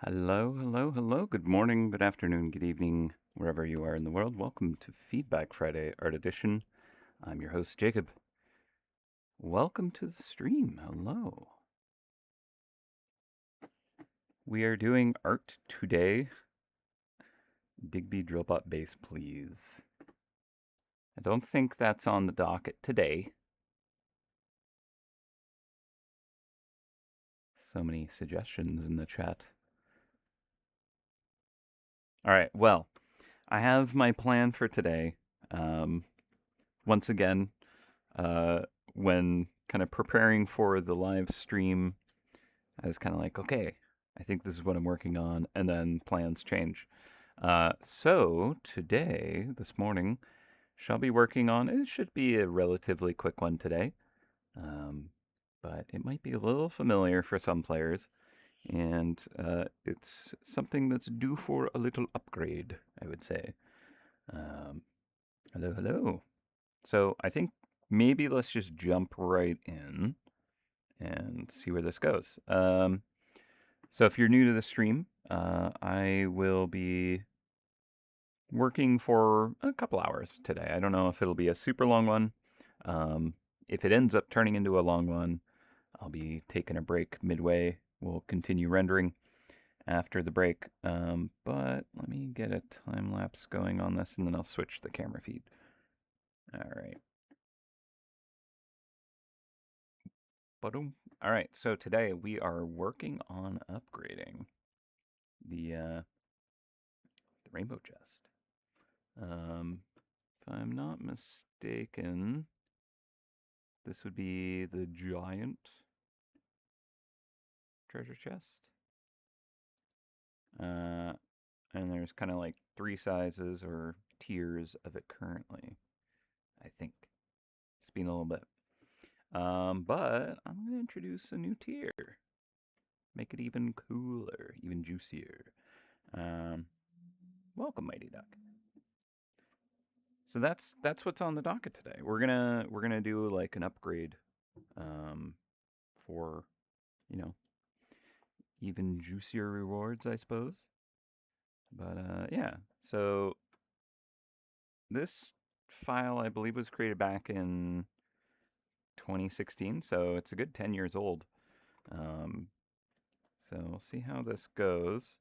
Hello, hello, hello. Good morning, good afternoon, good evening, wherever you are in the world. Welcome to Feedback Friday Art Edition. I'm your host, Jacob. Welcome to the stream. Hello. We are doing art today. Digby Drillbot bass, please. I don't think that's on the docket today. So many suggestions in the chat. All right, well, I have my plan for today. Um, Once again, uh, when kind of preparing for the live stream, I was kind of like, okay, I think this is what I'm working on, and then plans change. So today, this morning, shall be working on. It should be a relatively quick one today, um, but it might be a little familiar for some players, and it's something that's due for a little upgrade, I would say. Um, Hello, hello. So I think maybe let's just jump right in and see where this goes. So if you're new to the stream, I will be working for a couple hours today. I don't know if it'll be a super long one. Um, if it ends up turning into a long one, I'll be taking a break midway. We'll continue rendering after the break. But let me get a time lapse going on this, and then I'll switch the camera feed. All right. Ba-dum. All right. So today we are working on upgrading the rainbow chest. If I'm not mistaken, this would be the giant treasure chest. Uh, and there's kind of like three sizes or tiers of it currently, I think. It's been a little bit. But I'm going to introduce a new tier. Make it even cooler, even juicier. Um, Welcome, Mighty Duck. So that's what's on the docket today. We're gonna do like an upgrade um, for you know even juicier rewards, I suppose. But yeah, so this file I believe was created back in 2016, so it's a good 10 years old. Um, so we'll see how this goes.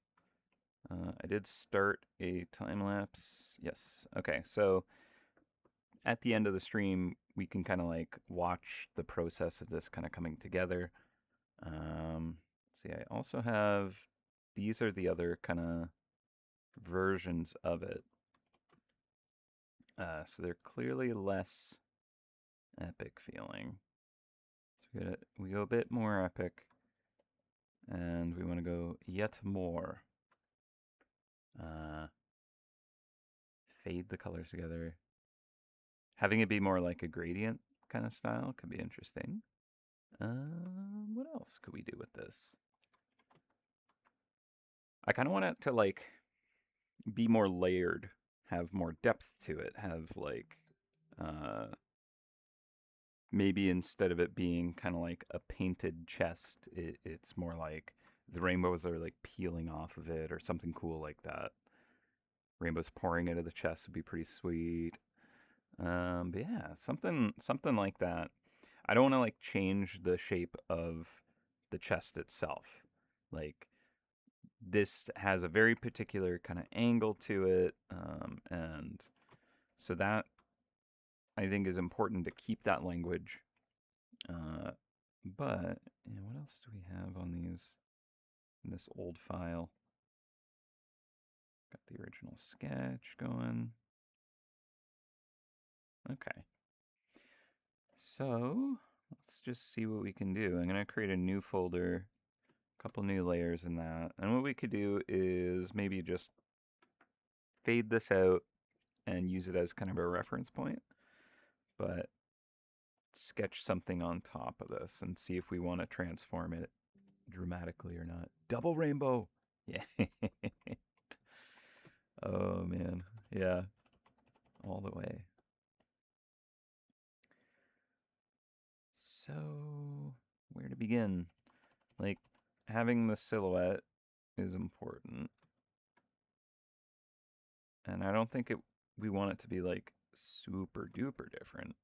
I did start a time lapse. Yes. Okay. So at the end of the stream, we can kind of like watch the process of this kind of coming together. See, I also have, these are the other kind of versions of it. So they're clearly less epic feeling. So we go a bit more epic, and we want to go yet more. Uh, Fade the colors together. Having it be more like a gradient kind of style could be interesting. What else could we do with this? I kind of want it to like be more layered, have more depth to it, have like uh, maybe instead of it being kind of like a painted chest, it's more like the rainbows are like peeling off of it or something cool like that. Rainbows pouring into the chest would be pretty sweet. But yeah, something like that. I don't want to like change the shape of the chest itself. Like this has a very particular kind of angle to it, and so that I think is important to keep that language. Uh, but yeah, what else do we have on these in this old file? Got the original sketch going. Okay. So let's just see what we can do. I'm going to create a new folder, a couple new layers in that. And what we could do is maybe just fade this out and use it as kind of a reference point, but sketch something on top of this and see if we want to transform it dramatically or not. Double rainbow. Yeah. Oh man. Yeah. All the way. So, where to begin? Like having the silhouette, is important. And I don't think we want it to be like super duper different.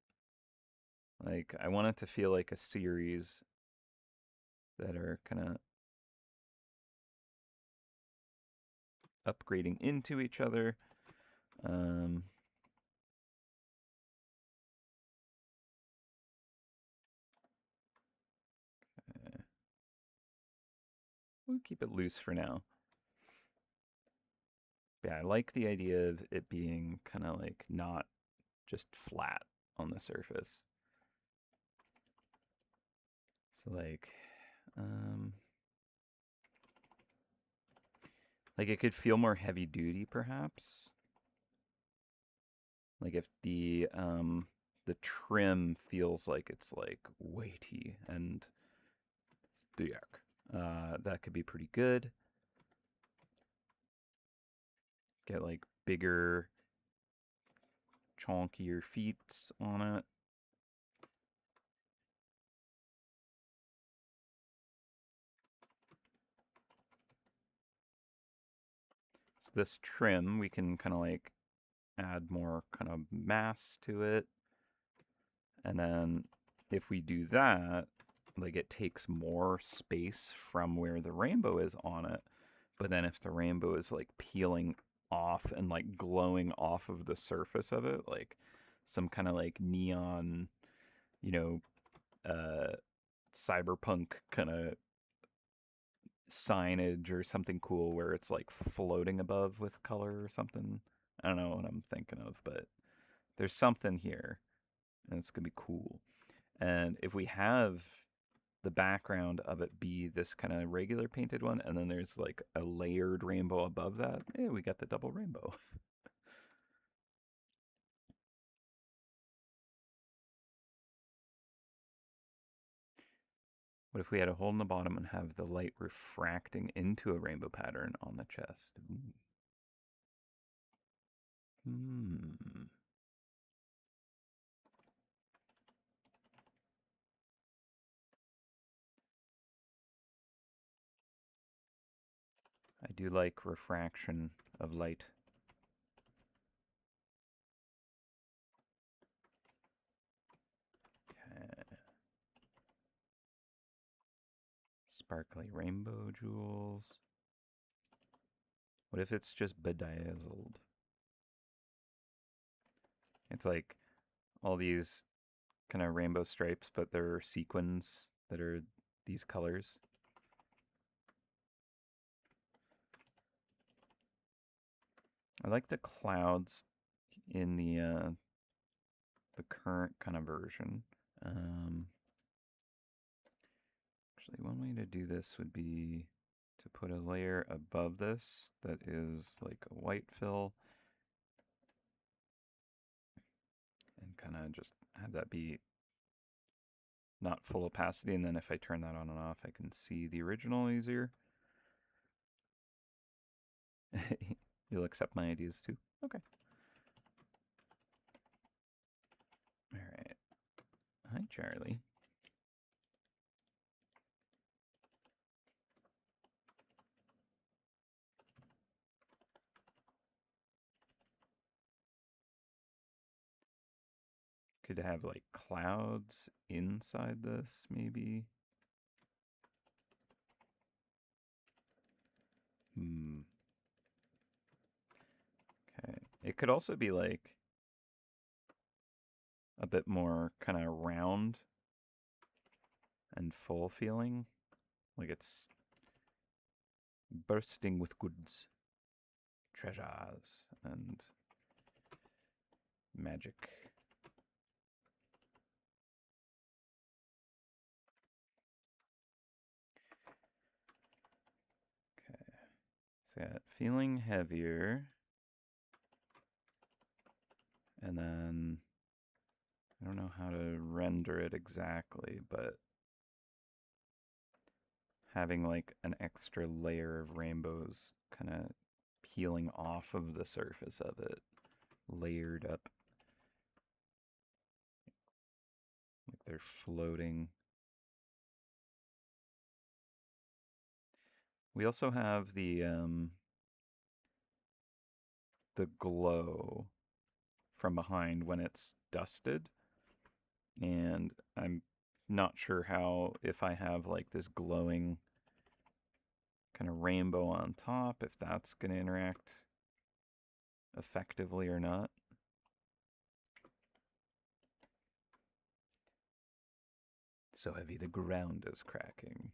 Like I want it to feel like a series that are kind of upgrading into each other. Um, we'll keep it loose for now. Yeah, I like the idea of it being kind of like not just flat on the surface. So um, like it could feel more heavy duty, perhaps. Like if the trim feels like it's like weighty and thick, that could be pretty good. Get like bigger, chunkier feet on it. So this trim, we can kind of like add more kind of mass to it. And then if we do that, like it takes more space from where the rainbow is on it. But then if the rainbow is like peeling off and like glowing off of the surface of it, like some kind of like neon, you know, uh, cyberpunk kind of signage or something cool where it's like floating above with color or something. I don't know what I'm thinking of, but there's something here and it's going to be cool. And if we have the background of it be this kind of regular painted one, and then there's like a layered rainbow above that, we got the double rainbow. What if we had a hole in the bottom and have the light refracting into a rainbow pattern on the chest? Ooh. Hmm. I do like refraction of light. Okay. Sparkly rainbow jewels. What if it's just bedazzled? It's like all these kind of rainbow stripes, but they're sequins that are these colors. I like the clouds in the current kind of version. Um, Actually, one way to do this would be to put a layer above this that is like a white fill and kind of just have that be not full opacity, and then if I turn that on and off, I can see the original easier. You'll accept my ideas too? Okay. All right. Hi, Charlie. Could have like clouds inside this, maybe. Hmm. Okay. It could also be like a bit more kind of round and full feeling. Like it's bursting with goods, treasures, and magic. Okay. So yeah, feeling heavier. And then I don't know how to render it exactly, but having like an extra layer of rainbows kind of peeling off of the surface of it, layered up, like they're floating. We also have the glow from behind when it's dusted, and I'm not sure how if I have like this glowing kind of rainbow on top, if that's going to interact effectively or not. So heavy the ground is cracking.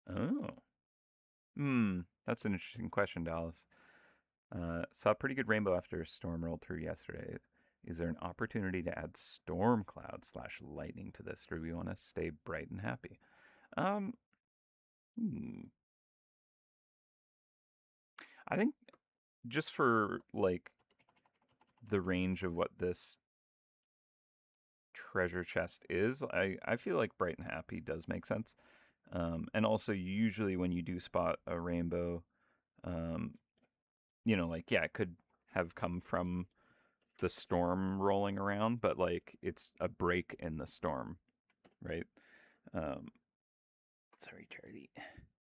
Oh. That's an interesting question, Dallas. Saw a pretty good rainbow after a storm rolled through yesterday. Is there an opportunity to add storm cloud slash lightning to this, or do we want to stay bright and happy? Um, hmm. I think just for like the range of what this treasure chest is, I feel like bright and happy does make sense. And also, usually when you do spot a rainbow, um, like, yeah, it could have come from the storm rolling around, but like it's a break in the storm, right? Um, sorry, Charlie,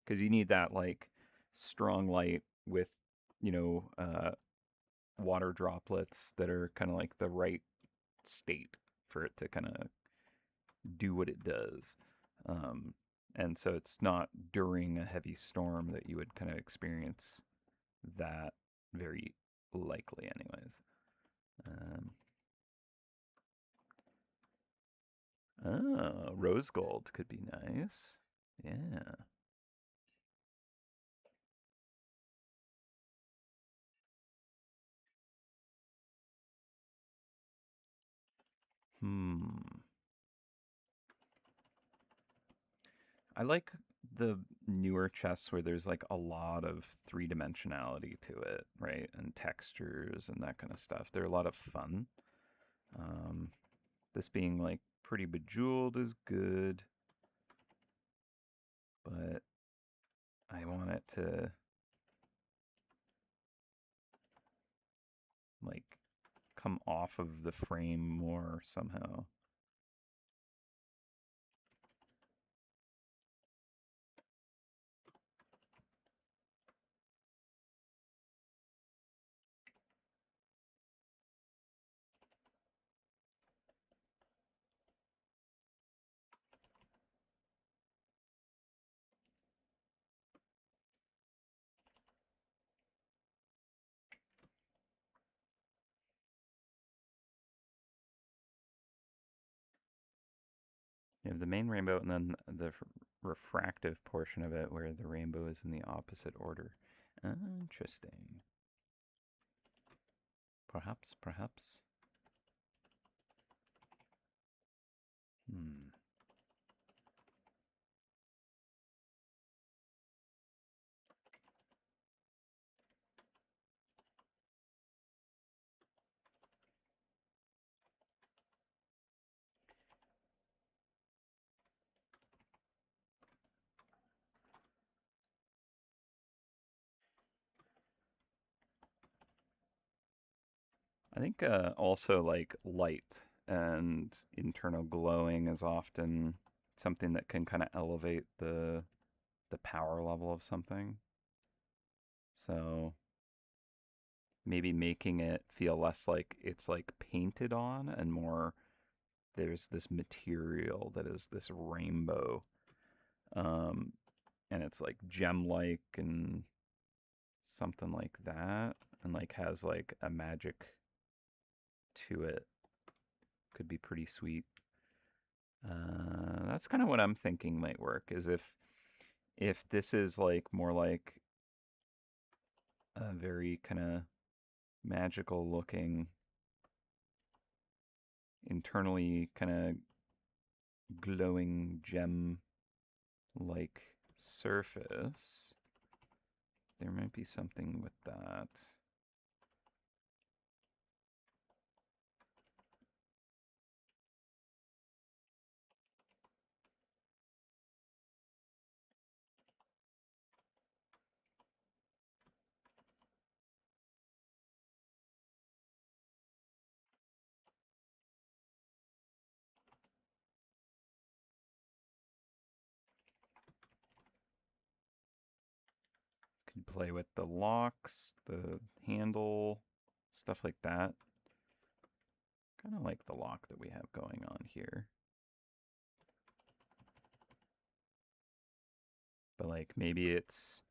because you need that like strong light with, you know, uh, water droplets that are kind of like the right state for it to kind of do what it does. Um, and so it's not during a heavy storm that you would kind of experience that very likely, anyways. Um, rose gold could be nice. Yeah. Hmm. I like the newer chests where there's like a lot of three dimensionality to it, right? And textures and that kind of stuff. They're a lot of fun. Um, this being like pretty bejeweled is good, but I want it to like come off of the frame more somehow. You have the main rainbow and then the refractive portion of it where the rainbow is in the opposite order. Interesting. Perhaps, perhaps. Hmm. I think also like light and internal glowing is often something that can kind of elevate the power level of something. So maybe making it feel less like it's like painted on and more there's this material that is this rainbow, um, and it's like gem like and something like that, and like has like a magic to it. Could be pretty sweet. That's kind of what I'm thinking might work. Is if this is like more like a very kind of magical looking, internally kind of glowing gem like surface, there might be something with that. play with the locks, the handle, stuff like that. Kind of like the lock that we have going on here. But like maybe it's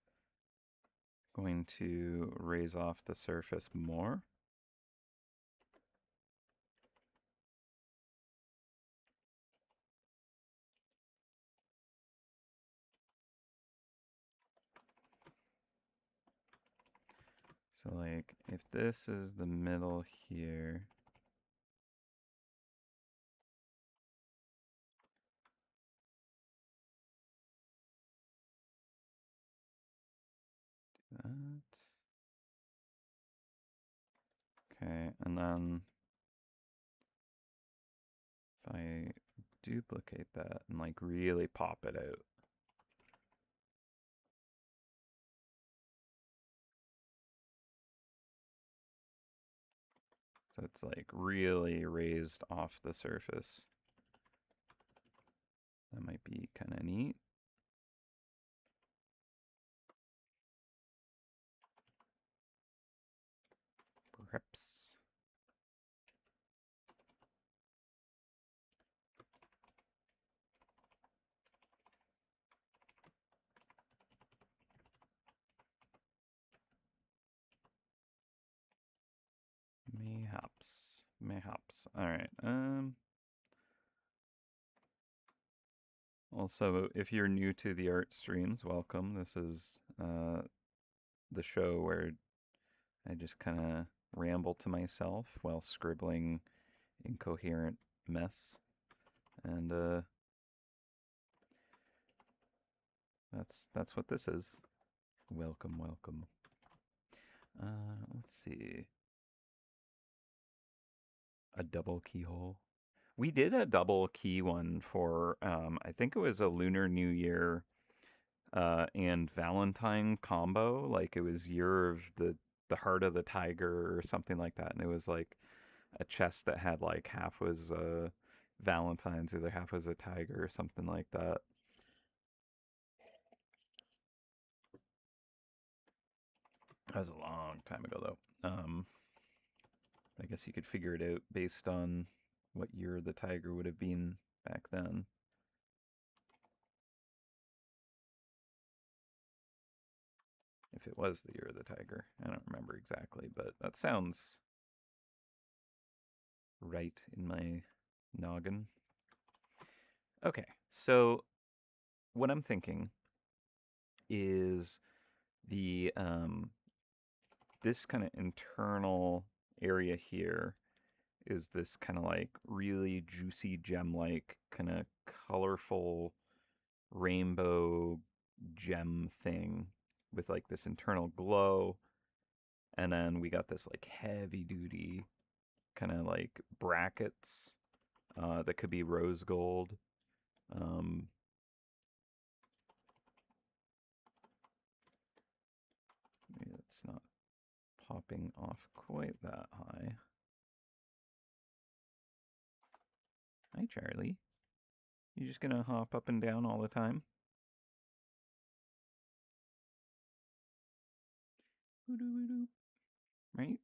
going to raise off the surface more. So like if this is the middle here, that. Okay, and then if I duplicate that and like really pop it out. So it's like really raised off the surface. That might be kind of neat. Perhaps. Mayhaps. Mayhaps. Alright. Also, if you're new to the art streams, welcome. This is the show where I just kind of ramble to myself while scribbling incoherent mess. And that's what this is. Welcome, welcome. Let's see. A double keyhole. We did a double key one for I think it was a Lunar New Year and Valentine combo. Like it was Year of the Heart of the Tiger or something like that, and it was like a chest that had like half was Valentine's, the other half was a tiger or something like that. That was a long time ago though. I guess you could figure it out based on what year the tiger would have been back then. If it was the year of the tiger. I don't remember exactly, but that sounds right in my noggin. Okay, so what I'm thinking is the this kind of internal area here is this kind of like really juicy gem-like kind of colorful rainbow gem thing with like this internal glow, and then we got this like heavy duty kind of like brackets that could be rose gold. um, Maybe it's not popping off quite that high. Hi, Charlie. You just gonna hop up and down all the time? Right?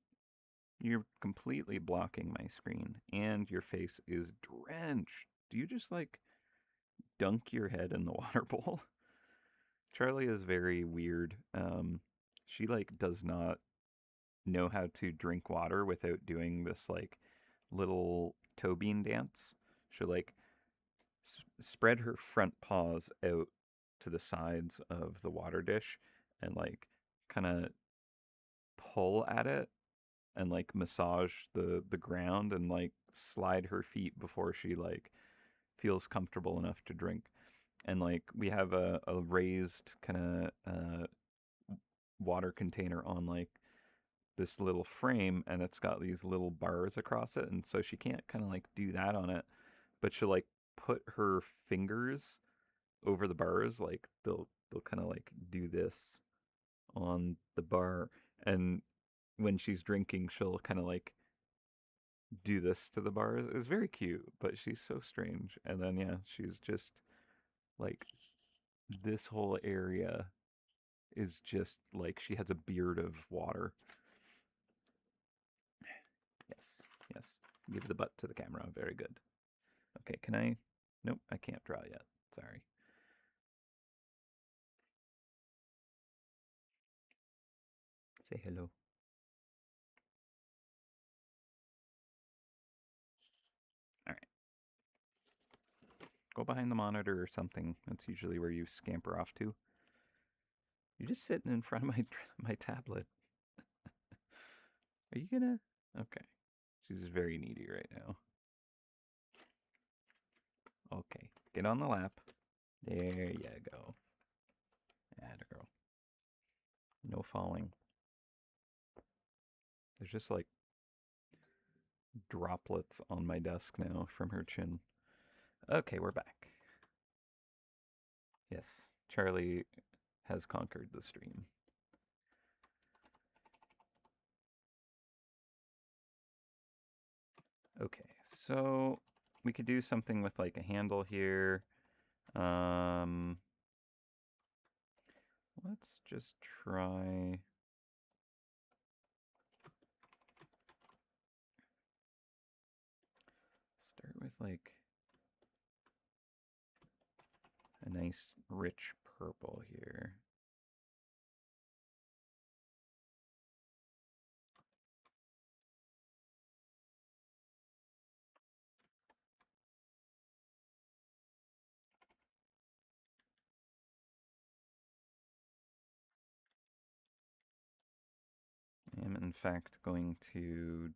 You're completely blocking my screen, and your face is drenched. Do you just like dunk your head in the water bowl? Charlie is very weird. She like does not know how to drink water without doing this like little toe bean dance. She'll like spread her front paws out to the sides of the water dish and like kind of pull at it and like massage the ground and like slide her feet before she like feels comfortable enough to drink. And like we have a raised kind of water container on like this little frame, and it's got these little bars across it, and so she can't kind of like do that on it, but she'll like put her fingers over the bars, like they'll kind of like do this on the bar, and when she's drinking she'll kind of like do this to the bar. It's very cute, but she's so strange. And then yeah, she's just like this whole area is just like she has a beard of water. Yes, yes. Give the butt to the camera. Very good. Okay, can I? Nope, I can't draw yet. Sorry. Say hello. All right. Go behind the monitor or something. That's usually where you scamper off to. You're just sitting in front of my tablet. Are you gonna? Okay. She's very needy right now. Okay. Get on the lap. There you go. Atta girl. No falling. There's just like droplets on my desk now from her chin. Okay, we're back. Yes, Charlie has conquered the stream. Okay, so we could do something with like a handle here. Let's just try. Start with like a nice rich purple here. I am in fact going to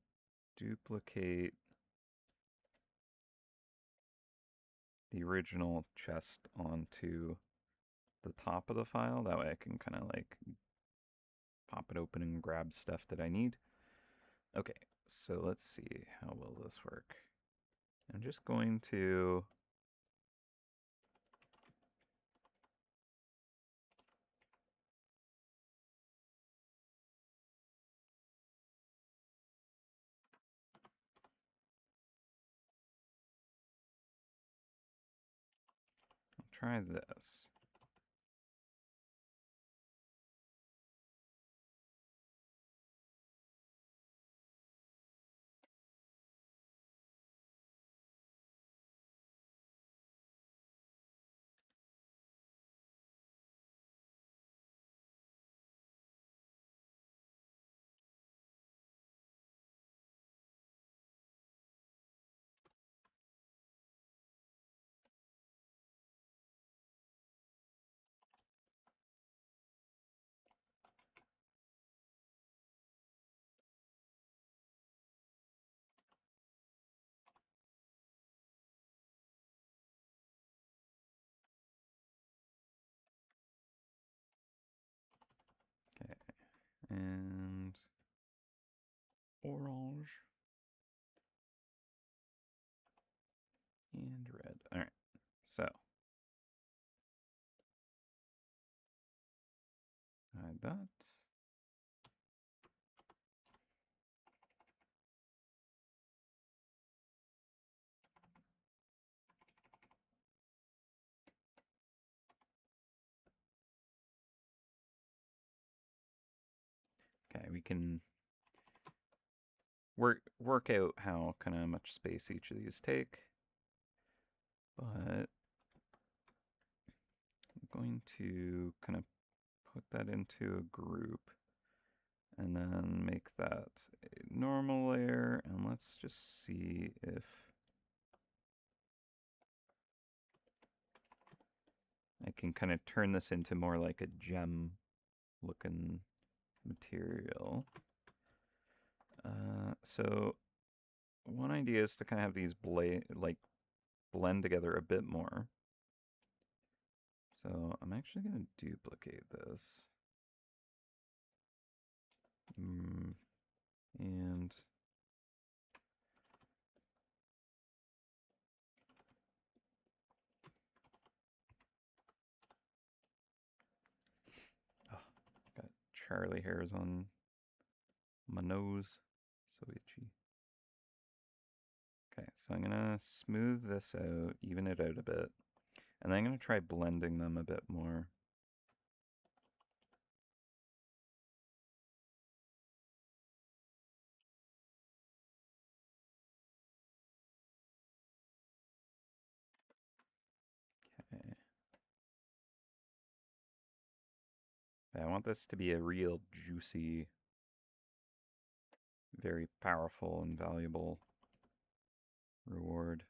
duplicate the original chest onto the top of the file. That way I can kind of like pop it open and grab stuff that I need. Okay, so let's see, how will this work? I'm just going to try this. Okay, and orange and red. All right, so hide that. Okay, we can work out how kind of much space each of these take, but I'm going to kind of put that into a group and then make that a normal layer, and let's just see if I can kind of turn this into more like a gem looking material. So one idea is to kind of have these blend together a bit more. So I'm actually going to duplicate this. And oh, got Charlie hairs on my nose. So itchy. Okay, so I'm gonna smooth this out, even it out a bit, and then I'm gonna try blending them a bit more. Yeah, I want this to be a real juicy, very powerful and valuable reward.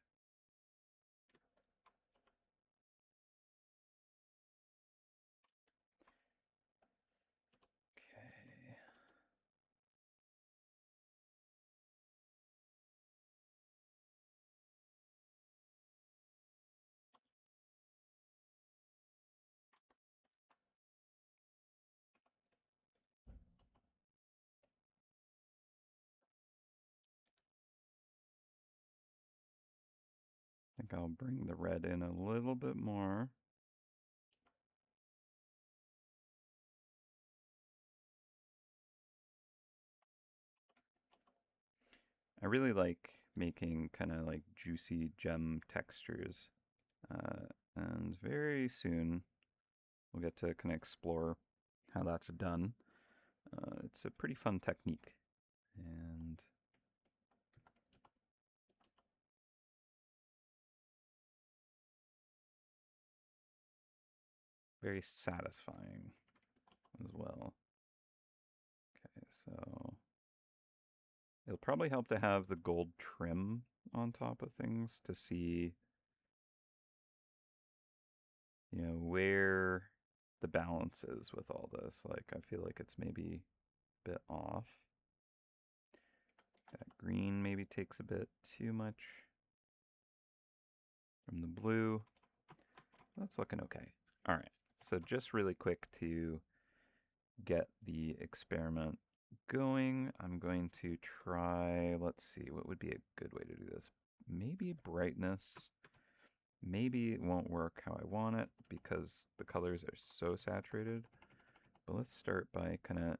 Okay. I think I'll bring the red in a little bit more. I really like making kind of like juicy gem textures. Uh, and very soon we'll get to kind of explore how that's done. It's a pretty fun technique. And very satisfying as well. Okay, so it'll probably help to have the gold trim on top of things to see, where the balance is with all this. Like, I feel like it's maybe a bit off. That green maybe takes a bit too much from the blue. That's looking okay. All right, so just really quick to get the experiment going, I'm going to try, let's see, what would be a good way to do this? Maybe brightness. Maybe it won't work how I want it because the colors are so saturated. But let's start by kind of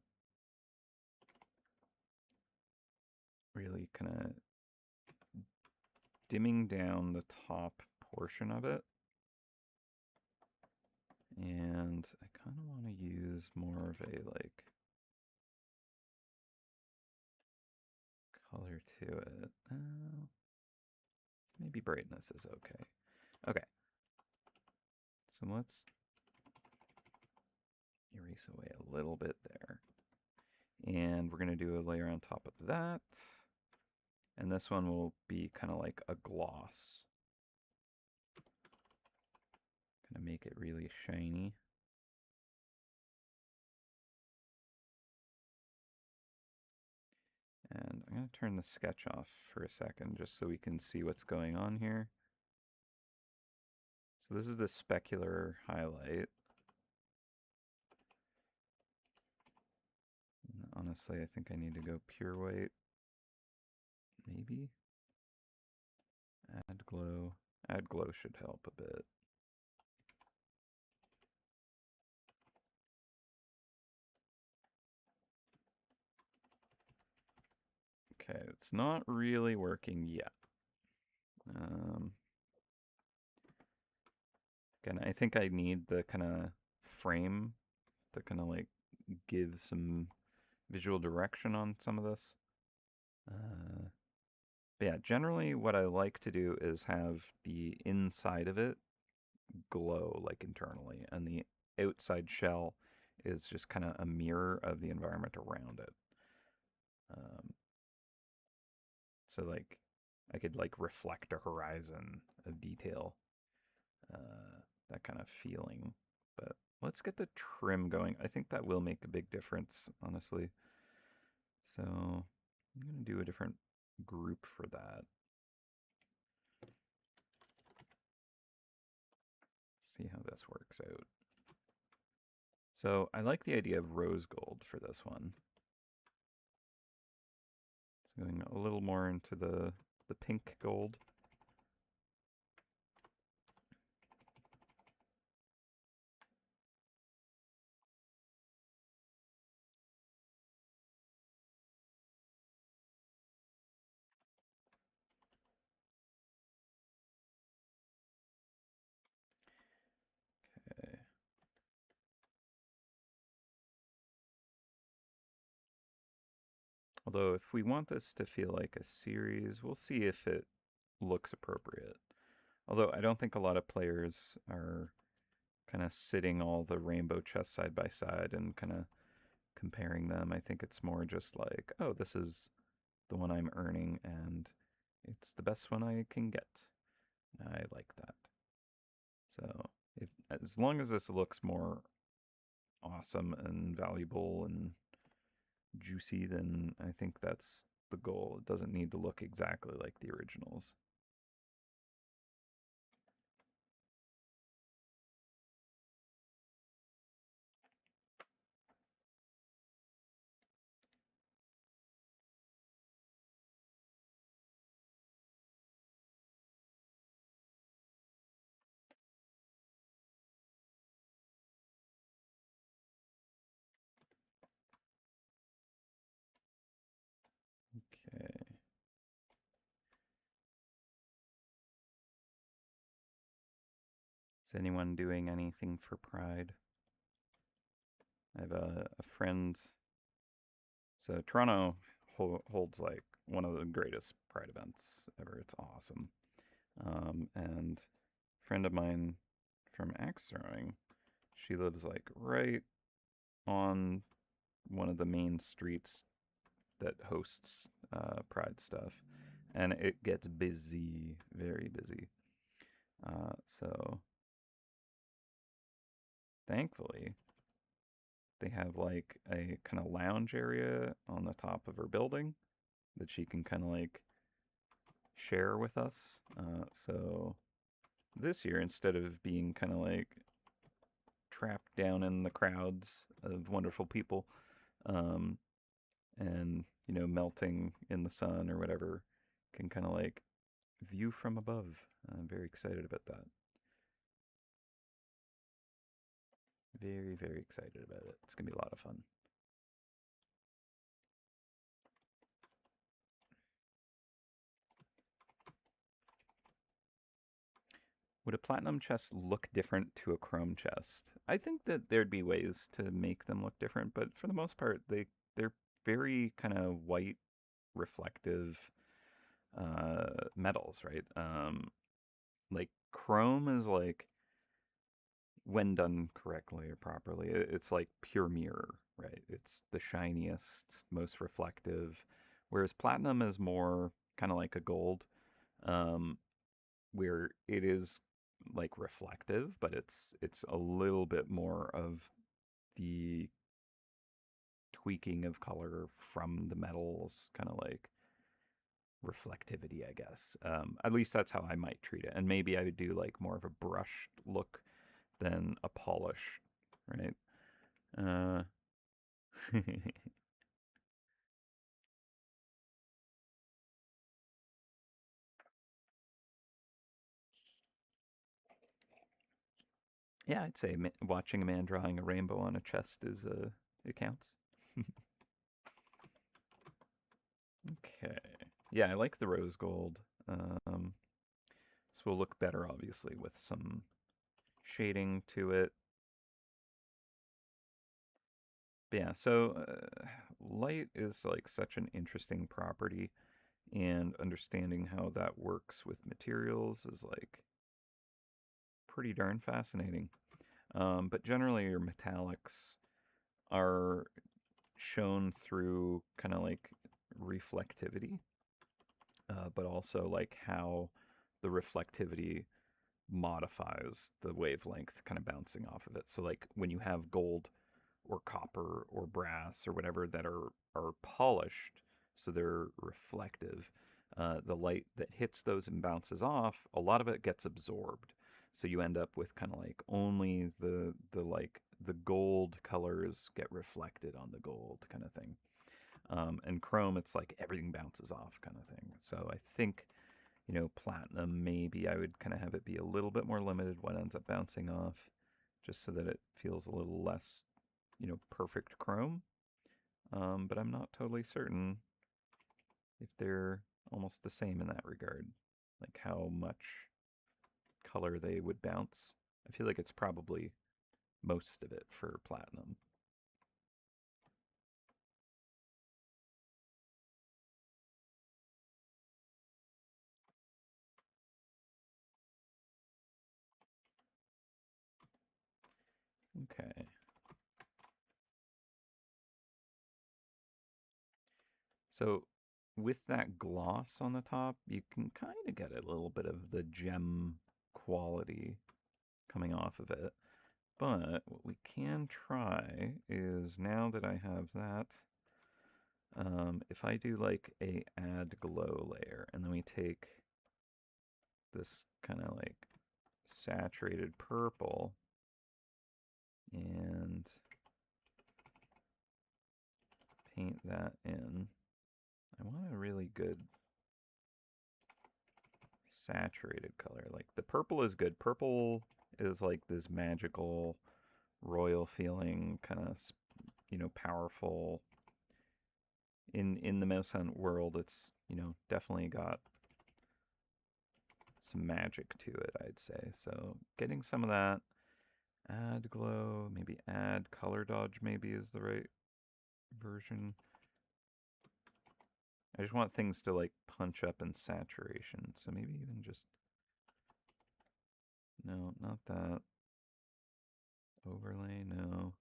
really kind of dimming down the top portion of it. And I kind of want to use more of a like color to it. Maybe brightness is okay. Okay. So let's erase away a little bit there. And we're going to do a layer on top of that. And this one will be kind of like a gloss. Gonna make it really shiny. And I'm going to turn the sketch off for a second just so we can see what's going on here. So this is the specular highlight. And honestly, I think I need to go pure white. Maybe. Add glow. Add glow should help a bit. Okay, it's not really working yet. Again, I think I need the kind of frame to kind of like give some visual direction on some of this. But yeah, generally what I like to do is have the inside of it glow like internally, and the outside shell is just kind of a mirror of the environment around it. Um, so like I could like reflect a horizon of detail, that kind of feeling. But let's get the trim going. I think that will make a big difference, honestly. So I'm going to do a different group for that. See how this works out. So I like the idea of rose gold for this one. It's going a little more into the pink gold. Okay. Although if we want this to feel like a series, we'll see if it looks appropriate. Although I don't think a lot of players are kind of sitting all the rainbow chests side by side and kind of comparing them. I think it's more just like, oh, this is the one I'm earning and it's the best one I can get. I like that. So if as long as this looks more awesome and valuable and juicy, then I think that's the goal. It doesn't need to look exactly like the originals. Okay. Is anyone doing anything for Pride? I have a friend. So Toronto holds like one of the greatest Pride events ever. It's awesome. And a friend of mine from axe throwing, she lives like right on one of the main streets that hosts Pride stuff, and it gets busy, very busy. So thankfully, they have like a kind of lounge area on the top of her building that she can kind of like share with us. So this year, instead of being kind of like trapped down in the crowds of wonderful people, um, and melting in the sun or whatever, can kind of like view from above. I'm very excited about that. Very, very excited about it. It's gonna be a lot of fun. Would a platinum chest look different to a chrome chest? I think that there'd be ways to make them look different, but for the most part, they're very kind of white, reflective metals, right? Like chrome is like when done correctly or properly, it's like pure mirror, right? It's the shiniest, most reflective, whereas platinum is more kind of like a gold, um, where it is like reflective, but it's a little bit more of the tweaking of color from the metals, kind of like reflectivity, I guess. At least that's how I might treat it. And maybe I would do like more of a brushed look than a polish, right? Uh, yeah, I'd say watching a man drawing a rainbow on a chest is it counts. Okay. Yeah, I like the rose gold. This will look better, obviously, with some shading to it. But yeah, so light is like such an interesting property, and understanding how that works with materials is like pretty darn fascinating. But generally, your metallics are shown through kind of like reflectivity, but also like how the reflectivity modifies the wavelength kind of bouncing off of it. So like when you have gold or copper or brass or whatever that are polished, so they're reflective, the light that hits those and bounces off, a lot of it gets absorbed. So you end up with kind of like only the like the gold colors get reflected on the gold kind of thing. And chrome, it's like everything bounces off kind of thing. So I think platinum, maybe I would kind of have it be a little bit more limited what ends up bouncing off, just so that it feels a little less, perfect chrome. But I'm not totally certain if they're almost the same in that regard, like how much color they would bounce. I feel like it's probably most of it for platinum. Okay. So with that gloss on the top, you can kind of get a little bit of the gem quality coming off of it. But what we can try is, now that I have that, if I do like a add glow layer, and then we take this kind of like saturated purple and paint that in. I want a really good saturated color. Like the purple is good. Purple is like this magical, royal feeling, kind of, powerful. In the MouseHunt world, it's, definitely got some magic to it, I'd say. So getting some of that, add glow, maybe add color dodge, maybe is the right version. I just want things to like punch up in saturation. So maybe even just, no, not that. Overlay, no.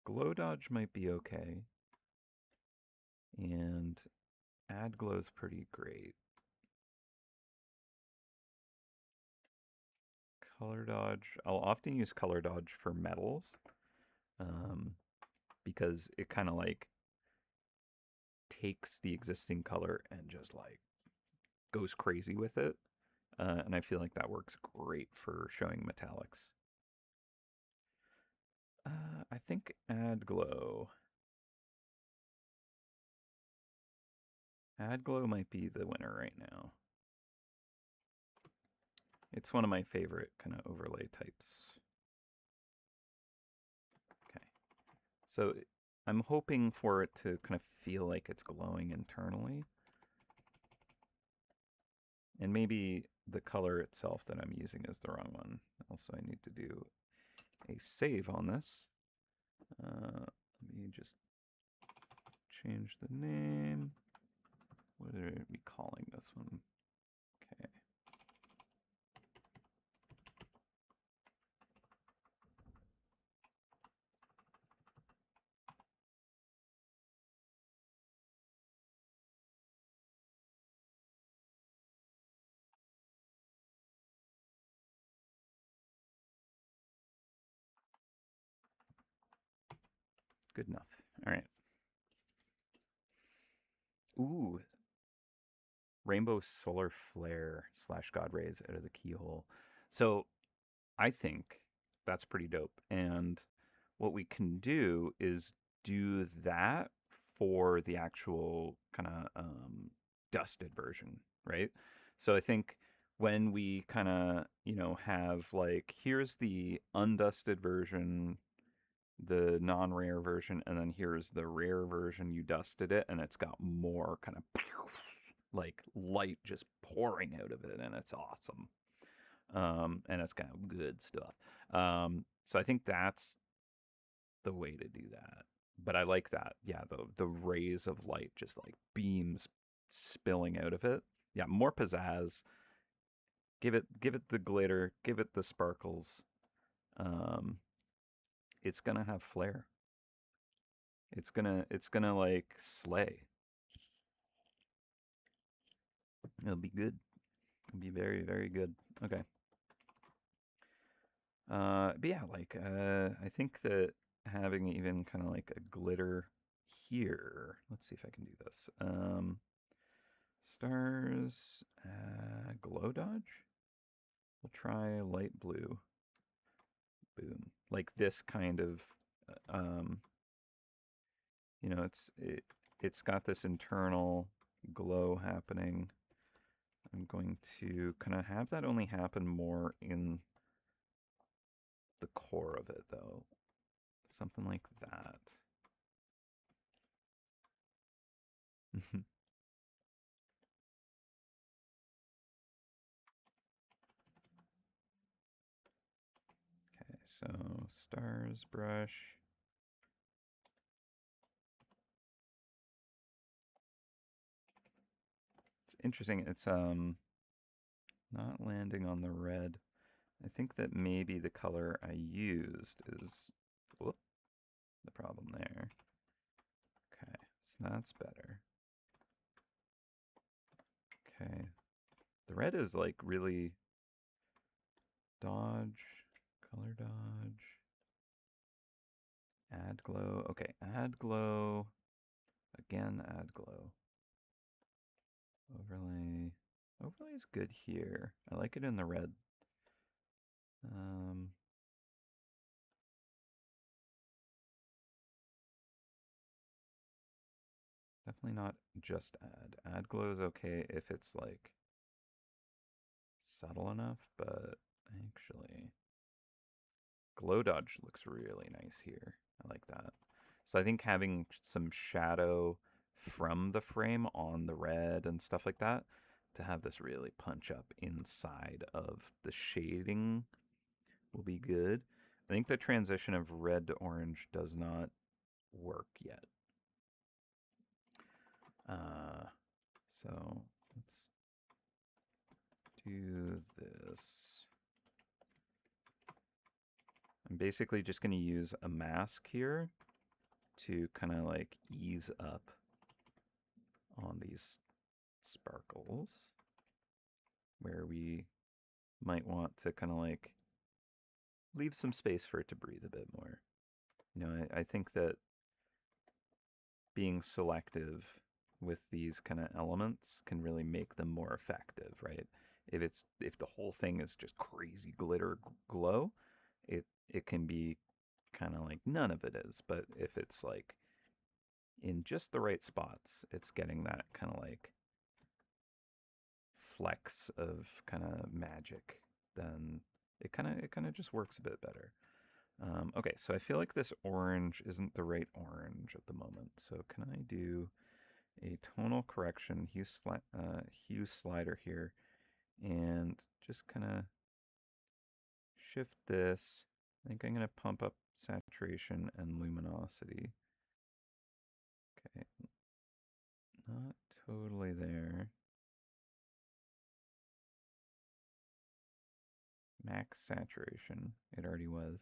Glow dodge might be okay. And add glow is pretty great. Color dodge, I'll often use color dodge for metals, because it kind of like takes the existing color and just like goes crazy with it. And I feel like that works great for showing metallics. I think add glow. Add glow might be the winner right now. It's one of my favorite kind of overlay types. Okay. So I'm hoping for it to kind of feel like it's glowing internally. And maybe the color itself that I'm using is the wrong one. Also, I need to do a save on this. Let me just change the name. What are we calling this one? Okay. Good enough. All right. Ooh, rainbow solar flare / God rays out of the keyhole. So I think that's pretty dope. And what we can do is do that for the actual kind of dusted version, right? So I think when we kind of, have like, here's the undusted version, the non-rare version, and then here's the rare version, you dusted it, and it's got more kind of like light just pouring out of it, and it's awesome. And it's kind of good stuff. So I think that's the way to do that. But I like that. Yeah, the rays of light, just like beams spilling out of it. Yeah, more pizzazz. Give it the glitter, give it the sparkles. Um, it's gonna have flair. It's gonna like slay. It'll be good. It'll be very, very good. Okay. But yeah, like I think that having even kind of like a glitter here. Let's see if I can do this. Stars, glow dodge. We'll try light blue. Boom. Like this kind of, um, it's got this internal glow happening. I'm going to kind of have that only happen more in the core of it, though. Something like that. Okay, so stars brush. It's interesting. It's not landing on the red. I think that maybe the color I used is, whoop, the problem there. Okay, so that's better. Okay, the red is like really dodge, color dodge, add glow. Okay, add glow, again add glow. Overlay. Overlay is good here. I like it in the red. Definitely not just add. Add glow is okay if it's like subtle enough, but actually glow dodge looks really nice here. I like that. So I think having some shadow from the frame on the red and stuff like that to have this really punch up inside of the shading will be good. I think the transition of red to orange does not work yet. So let's do this. I'm basically just going to use a mask here to kind of like ease up on these sparkles where we might want to kind of like leave some space for it to breathe a bit more. You know, I think that being selective with these kind of elements can really make them more effective, right? If the whole thing is just crazy glitter glow, it can be kind of like none of it is. But if it's like in just the right spots, it's getting that kind of like flecks of kind of magic, then it kind of just works a bit better. Okay, so I feel like this orange isn't the right orange at the moment. So can I do a tonal correction hue slider here and just kind of shift this. I think I'm going to pump up saturation and luminosity. Okay, not totally there. Max saturation, it already was.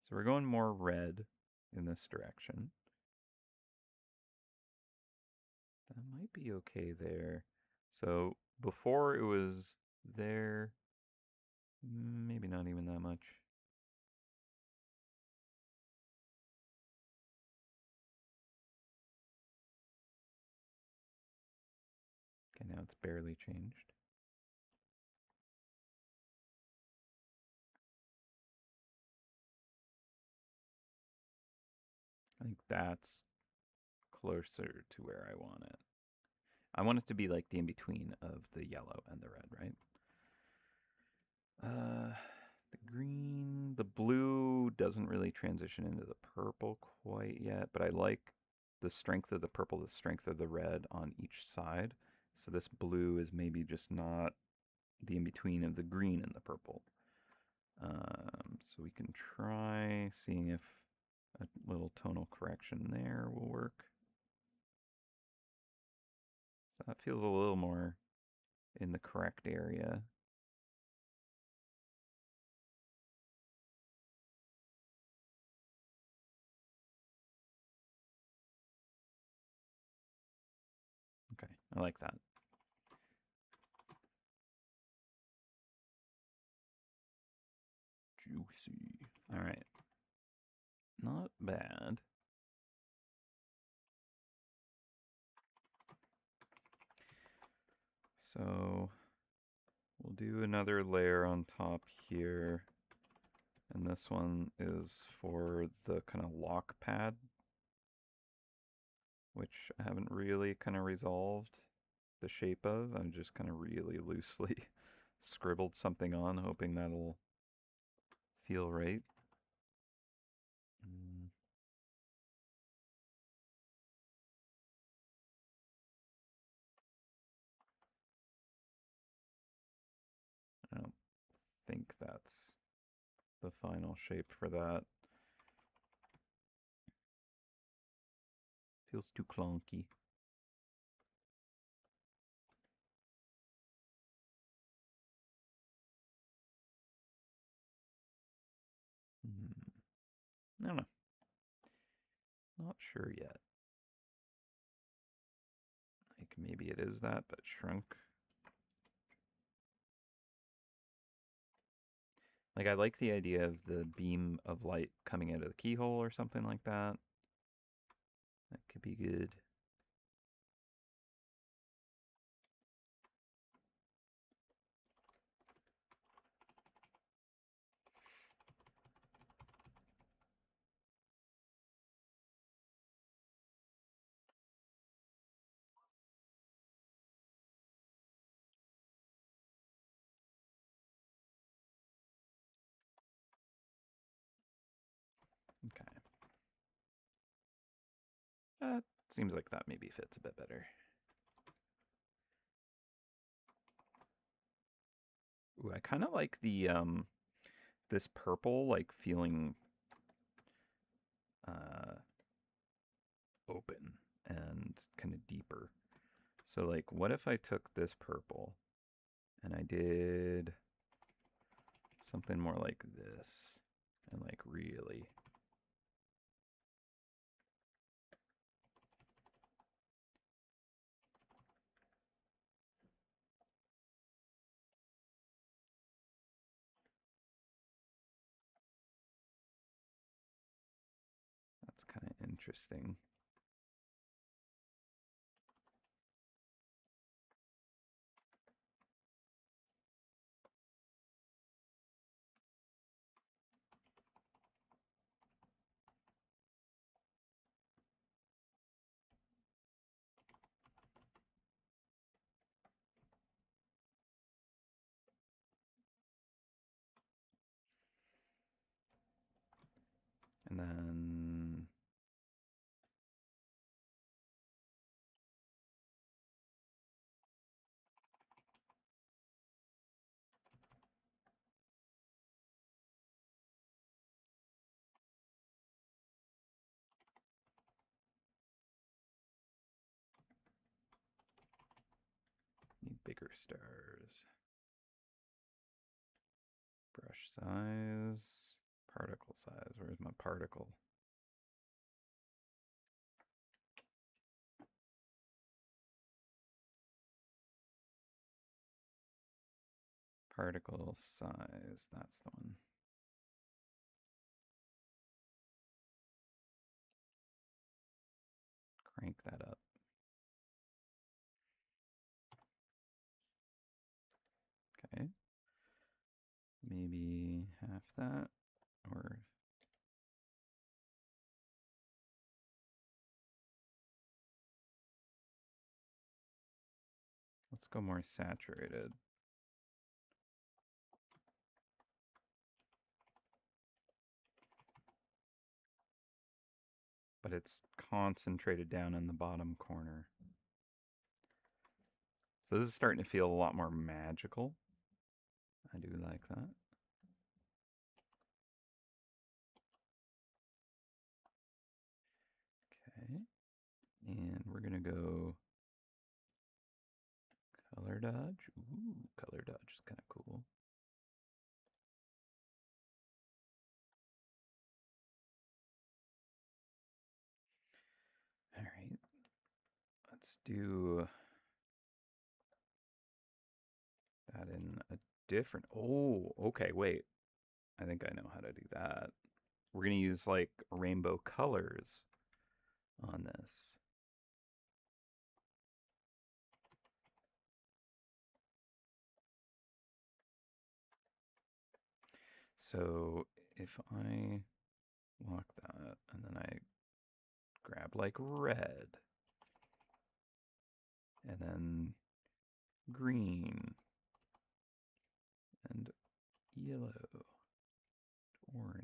So we're going more red in this direction. That might be okay there. So before it was there, maybe not even that much. Okay, now it's barely changed. I think that's closer to where I want it. I want it to be like the in-between of the yellow and the red, right? The green, the blue doesn't really transition into the purple quite yet, but I like the strength of the purple, the strength of the red on each side. So this blue is maybe just not the in-between of the green and the purple. So we can try seeing if a little tonal correction there will work. So that feels a little more in the correct area. Okay, I like that. Juicy. All right. Not bad. So we'll do another layer on top here. And this one is for the kind of lock pad, which I haven't really kind of resolved the shape of. I'm just kind of really loosely scribbled something on, hoping that'll feel right. I don't think that's the final shape for that. Feels too clunky. I don't know. Not sure yet. Like maybe it is that, but shrunk. Like I like the idea of the beam of light coming out of the keyhole or something like that. That could be good. Okay. That seems like that maybe fits a bit better. Ooh, I kind of like the this purple like feeling uh open and kind of deeper. So like what if I took this purple and I did something more like this and like really that's kind of interesting. And then need bigger stars. Brush size, particle size. Where's my particle? Particle size, that's the one. Crank that up. Okay. Maybe half that, or let's go more saturated. But it's concentrated down in the bottom corner. So this is starting to feel a lot more magical. I do like that. Okay. And we're going to go color dodge. Ooh, color dodge is kind of cool. All right. Let's do that in a different. Oh, okay. Wait. I think I know how to do that. We're going to use like rainbow colors on this. So if I lock that and then I grab like red and then green and yellow, orange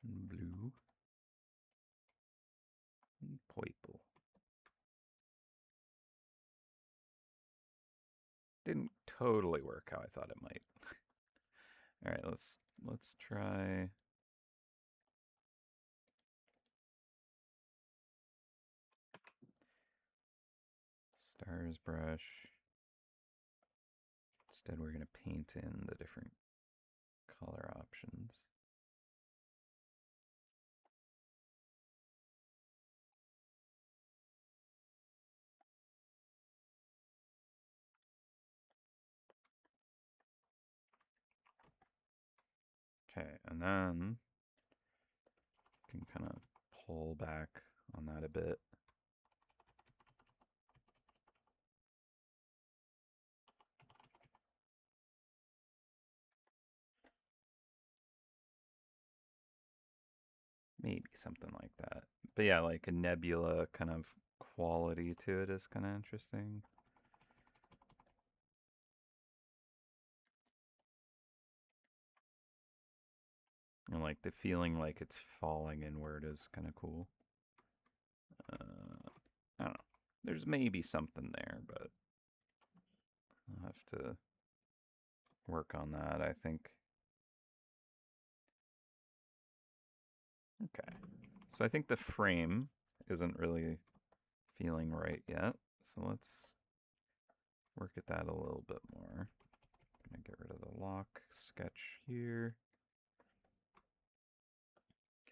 and blue and purple. Didn't totally work how I thought it might. All right, let's try stars brush. Instead, we're going to paint in the different color options. Okay, and then can kind of pull back on that a bit. Maybe something like that. But yeah, like a nebula kind of quality to it is kind of interesting. And like the feeling like it's falling inward is kind of cool. I don't know. There's maybe something there, but I'll have to work on that, I think. Okay. So I think the frame isn't really feeling right yet. So let's work at that a little bit more. I'm going to get rid of the lock sketch here.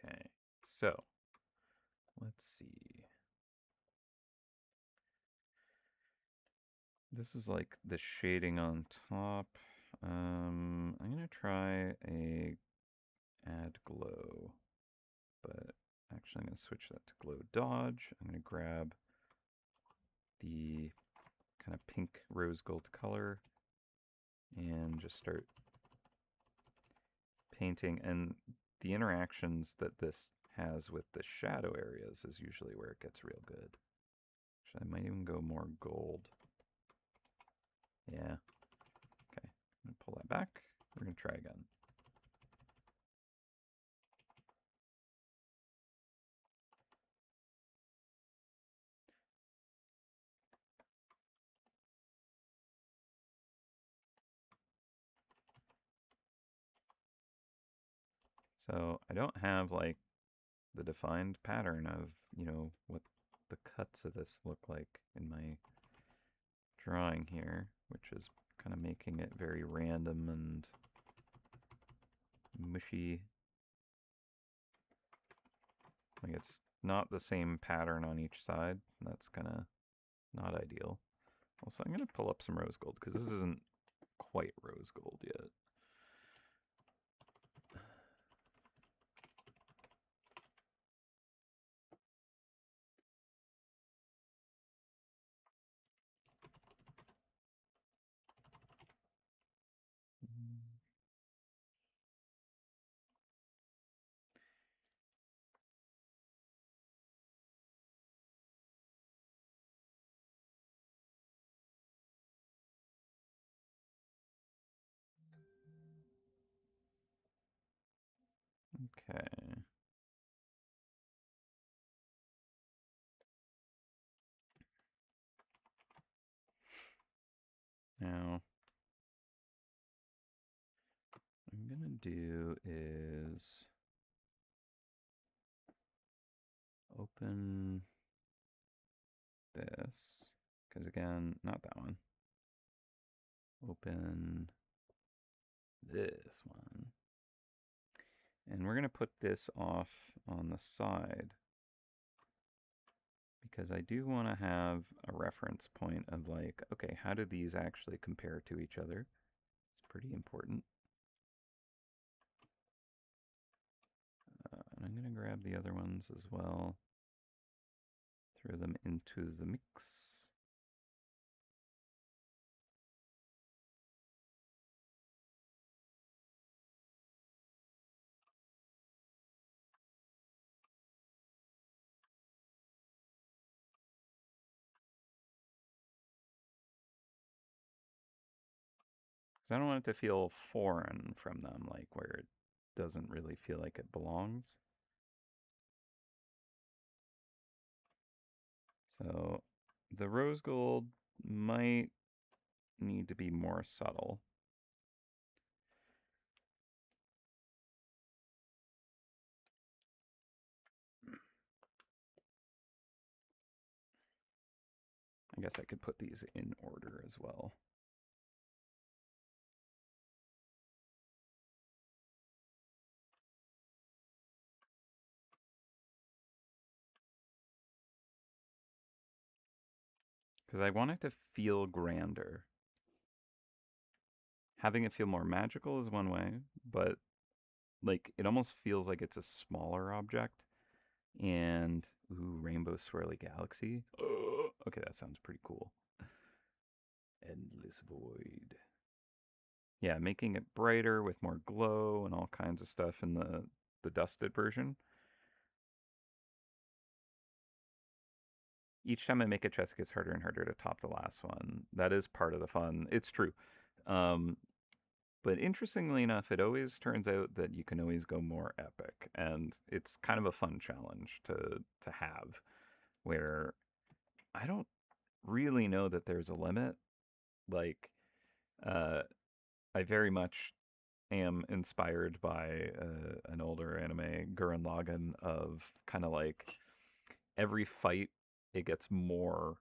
Okay. So let's see. This is like the shading on top. I'm going to try a add glow, but actually I'm going to switch that to glow dodge. I'm going to grab the kind of pink rose gold color and just start painting. And the interactions that this has with the shadow areas is usually where it gets real good. Actually, I might even go more gold. Yeah. Okay. I'm going to pull that back. We're going to try again. So I don't have like the defined pattern of, what the cuts of this look like in my drawing here, which is kind of making it very random and mushy. Like it's not the same pattern on each side. That's kind of not ideal. Also, I'm going to pull up some rose gold because this isn't quite rose gold yet. Okay. Now, what I'm going to do is open this, because again, not that one. Open this one. And we're going to put this off on the side because I do want to have a reference point of like, okay, how do these actually compare to each other? It's pretty important. And I'm going to grab the other ones as well, throw them into the mix. Because I don't want it to feel foreign from them, like where it doesn't really feel like it belongs. So the rose gold might need to be more subtle. I guess I could put these in order as well. because I want it to feel grander. Having it feel more magical is one way, but like it almost feels like it's a smaller object. And ooh, rainbow swirly galaxy. Oh, okay, that sounds pretty cool. Endless void. Yeah, making it brighter with more glow and all kinds of stuff in the dusted version. Each time I make a chest, it gets harder and harder to top the last one. That is part of the fun. It's true. Um, but interestingly enough, it always turns out that you can always go more epic, and it's kind of a fun challenge to have. Where I don't really know that there's a limit. Like, uh, I very much am inspired by an older anime, Gurren Lagann, of kind of like every fight it gets more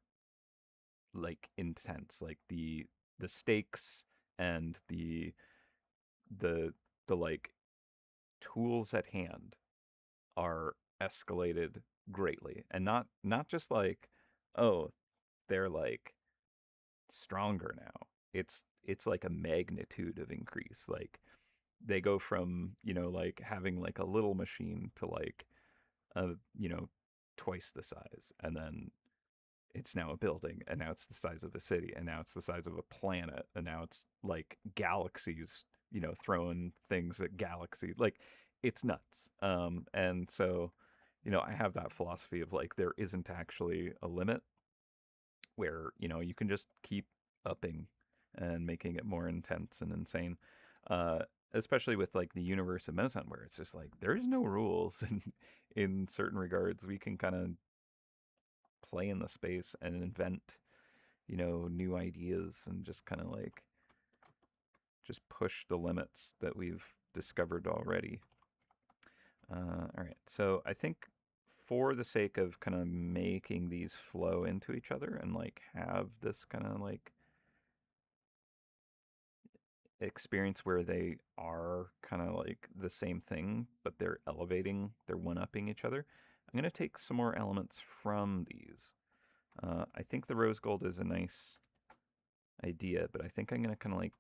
like intense, like the stakes and the the like tools at hand are escalated greatly, and not just like, oh, they're like stronger now. It's like a magnitude of increase. Like they go from, like having like a little machine to like a, twice the size, and then it's now a building, and now it's the size of a city, and now it's the size of a planet, and now it's like galaxies, throwing things at galaxies. Like it's nuts. And so, I have that philosophy of like there isn't actually a limit where, you can just keep upping and making it more intense and insane. Uh, Especially with like the universe of MouseHunt, where it's just like there's no rules in certain regards. We can kind of play in the space and invent, new ideas and just kind of like just push the limits that we've discovered already. All right, so I think for the sake of kind of making these flow into each other and like have this kind of like experience where they are kind of like the same thing, but they're elevating, they're one upping each other. I'm going to take some more elements from these. I think the rose gold is a nice idea, but I think I'm going to kind of like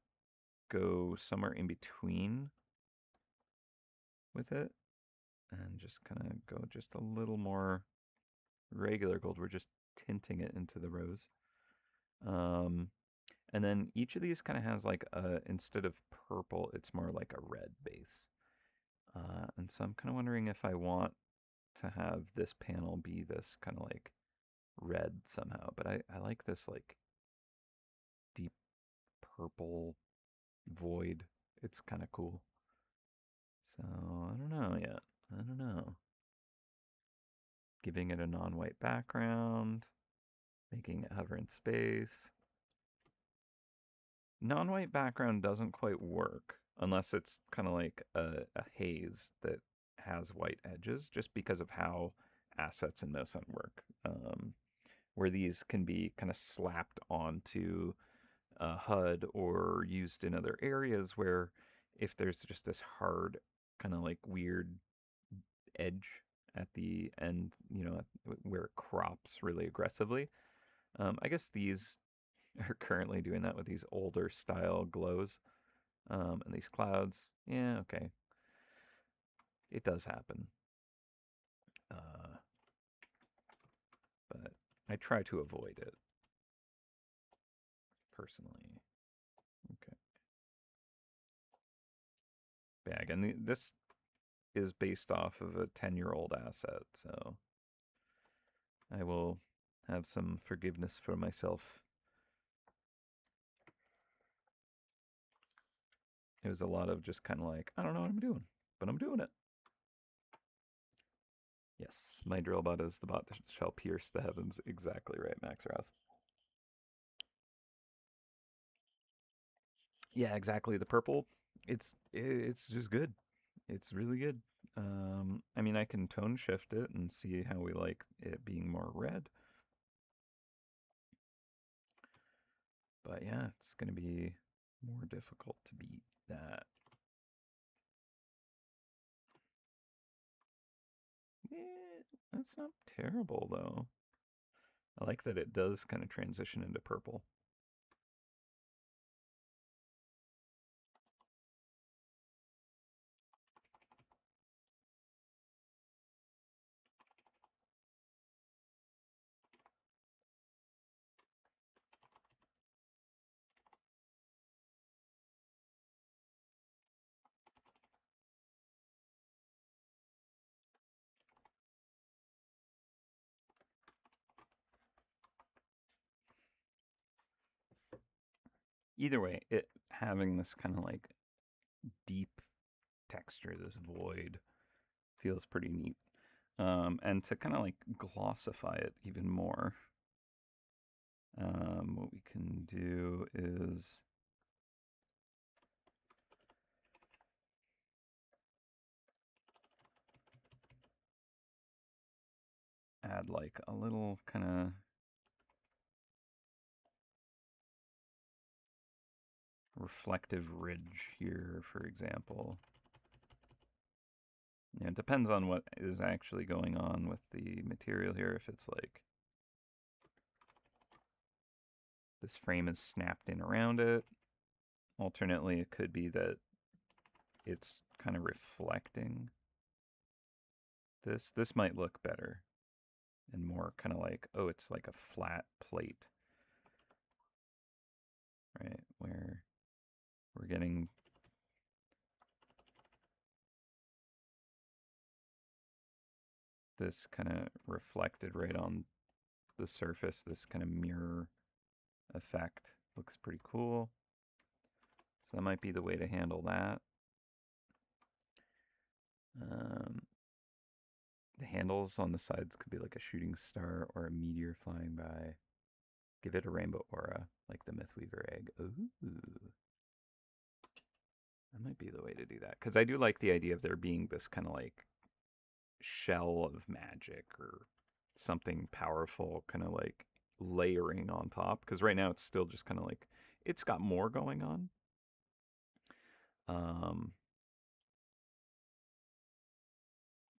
go somewhere in between with it and just kind of go just a little more regular gold. We're just tinting it into the rose. Um, and then each of these kind of has like instead of purple, it's more like a red base. And so I'm kind of wondering if I want to have this panel be this kind of like red somehow, but I like this like deep purple void. It's kind of cool. So I don't know yet. I don't know. Giving it a non-white background, making it hover in space. Non-white background doesn't quite work unless it's kind of like a haze that has white edges, just because of how assets in MouseHunt work. Where these can be kind of slapped onto a HUD or used in other areas where if there's just this hard kind of like weird edge at the end, where it crops really aggressively. I guess these are currently doing that with these older style glows, and these clouds. Yeah, okay. It does happen. Uh, but I try to avoid it personally. Okay. Yeah, again, this is based off of a 10-year-old asset, so I will have some forgiveness for myself. It was a lot of just kind of like, I don't know what I'm doing, but I'm doing it. Yes, my drill bot is the bot that shall pierce the heavens. Exactly right, Max Rouse. Yeah, exactly. The purple, it's just good. It's really good. I mean, I can tone shift it and see how we like it being more red. But yeah, it's going to be more difficult to beat that. Yeah, that's not terrible though. I like that it does kind of transition into purple. Either way, it having this kind of like deep texture, this void, feels pretty neat. And to kind of like glossify it even more, what we can do is add like a little kind of reflective ridge here, for example. Yeah, it depends on what is actually going on with the material here. If it's like this frame is snapped in around it. Alternately, it could be that it's kind of reflecting this. This might look better and more kind of like, oh, it's like a flat plate, right? Where we're getting this kind of reflected right on the surface, this kind of mirror effect. Looks pretty cool. So that might be the way to handle that. Um, the handles on the sides could be like a shooting star or a meteor flying by. Give it a rainbow aura, like the Mythweaver egg. Ooh. That might be the way to do that. Because I do like the idea of there being this kind of like shell of magic or something powerful kind of like layering on top. Because right now it's still just kind of like, it's got more going on. Um,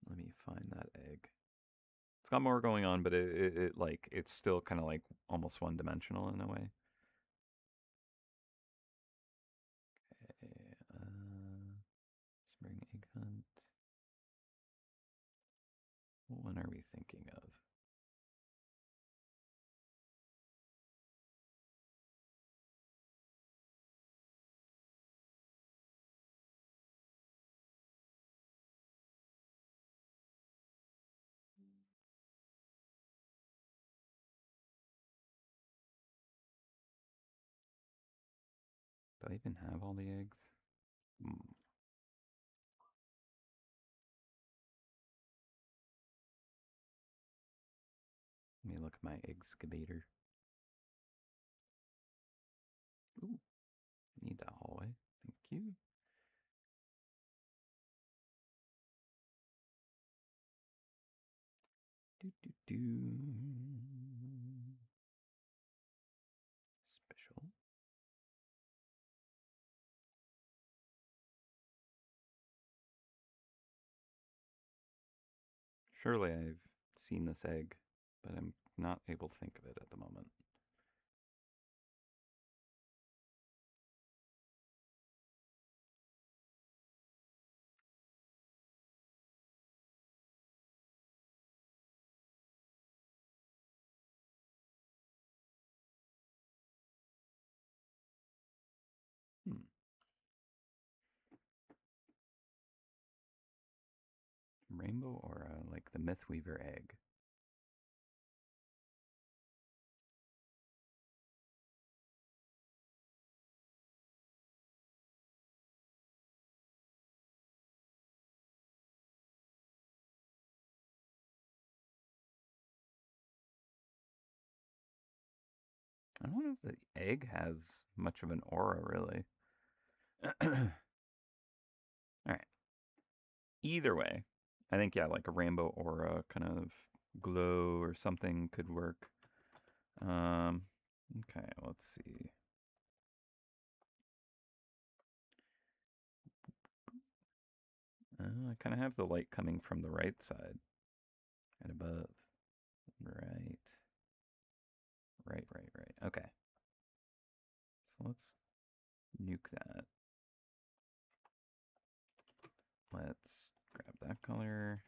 Let me find that egg. It's got more going on, but it like it's still kind of like almost one dimensional in a way. Okay, spring egg hunt. What one are we thinking of? Do I even have all the eggs? Hmm. Let me look at my excavator. Ooh, I need that hallway. Thank you. Do do do. Special. Surely I've seen this egg, but I'm not able to think of it at the moment. Hmm. Rainbow aura, like the Mythweaver egg. I don't know if the egg has much of an aura, really. All right. Either way, I think, yeah, like a rainbow aura kind of glow or something could work. Okay, let's see. I kind of have the light coming from the right side and above. Right. Right. Okay. So let's nuke that. Let's grab that color.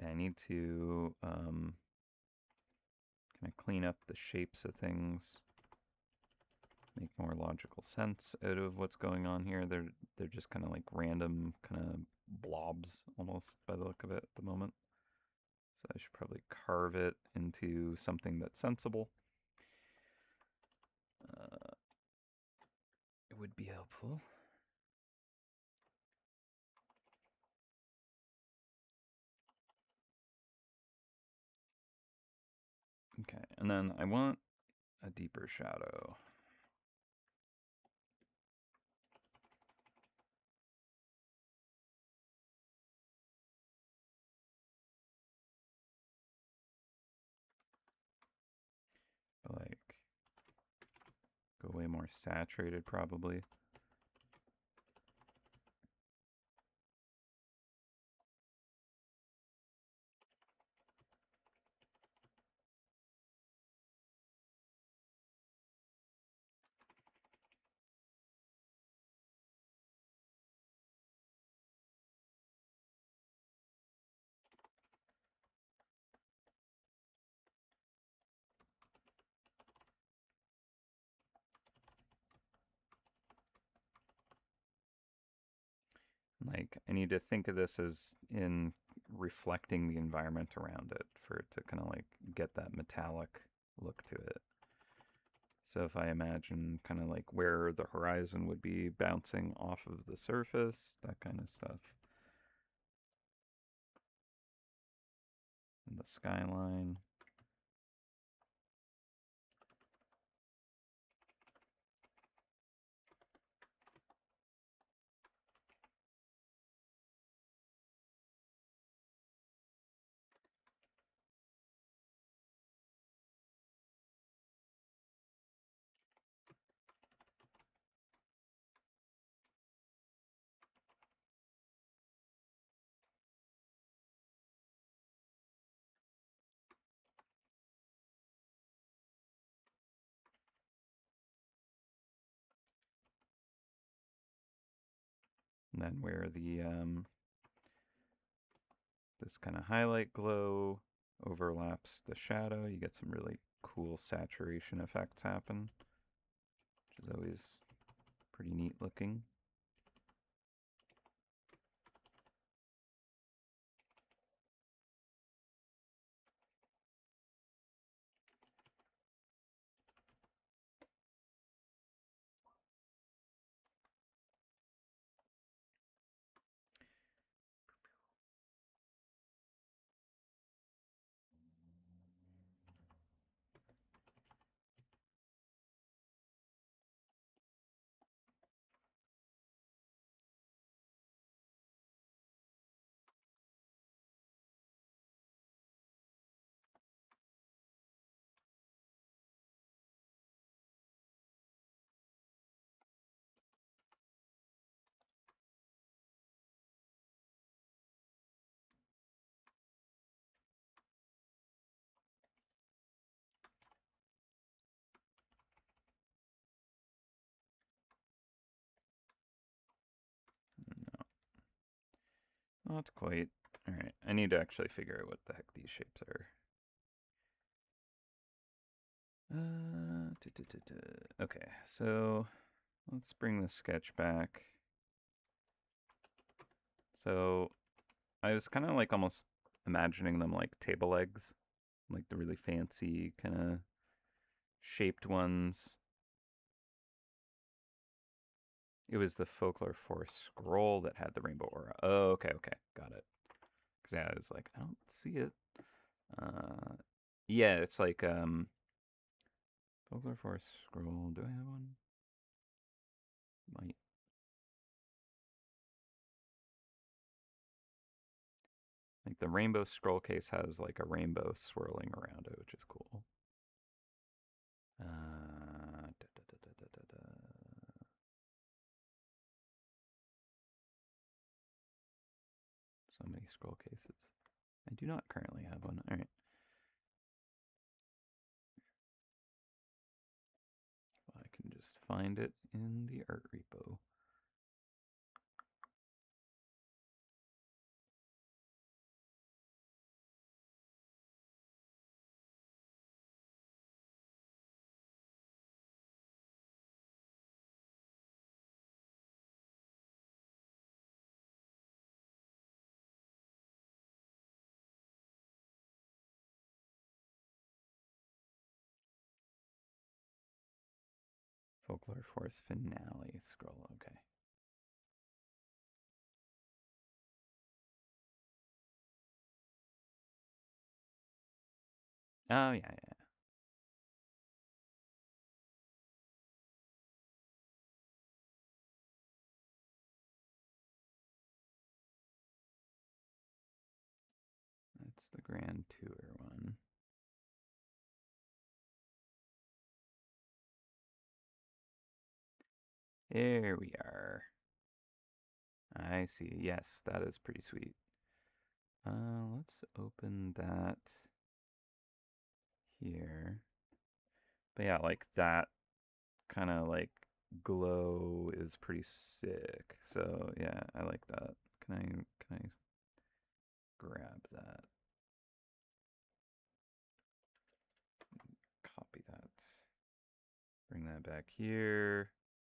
I need to kind of clean up the shapes of things, make more logical sense out of what's going on here. They're just kind of like random kind of blobs almost by the look of it at the moment. So I should probably carve it into something that's sensible. It would be helpful. Okay, and then I want a deeper shadow. Like, go way more saturated probably. Like, I need to think of this as in reflecting the environment around it for it to kind of like get that metallic look to it. So if I imagine kind of like where the horizon would be bouncing off of the surface, that kind of stuff. And the skyline. And then where the this kind of highlight glow overlaps the shadow, you get some really cool saturation effects happen, which is always pretty neat looking. Not quite. Alright, I need to actually figure out what the heck these shapes are. Okay, so let's bring the sketch back. So I was kind of like almost imagining them like table legs, like the really fancy kind of shaped ones. It was the Folklore Force scroll that had the rainbow aura. Oh, okay, got it. Because yeah, I was like, I don't see it. Yeah, it's like Folklore Force scroll. Do I have one? Might. Like the rainbow scroll case has like a rainbow swirling around it, which is cool. Da, da, da, da, da, da. So many scroll cases. I do not currently have one. All right. Well, I can just find it in the art repo. Folklore Force finale scroll. Okay. Oh, yeah, yeah. That's the Grand Tour one. There we are. I see. Yes, that is pretty sweet. Let's open that here. But yeah, like that kind of like glow is pretty sick. So yeah, I like that. Can I grab that? Copy that. Bring that back here.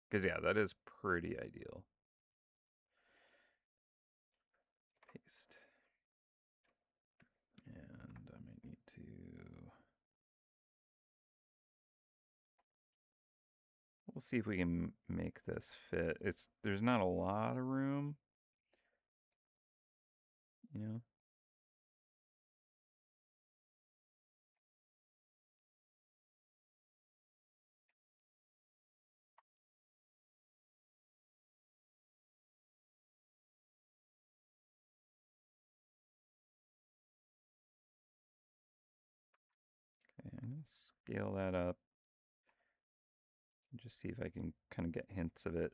Because yeah, that is pretty ideal. Paste. And I might need to. We'll see if we can make this fit. There's not a lot of room, you know. Okay, I'm gonna scale that up. Just see if I can kind of get hints of it.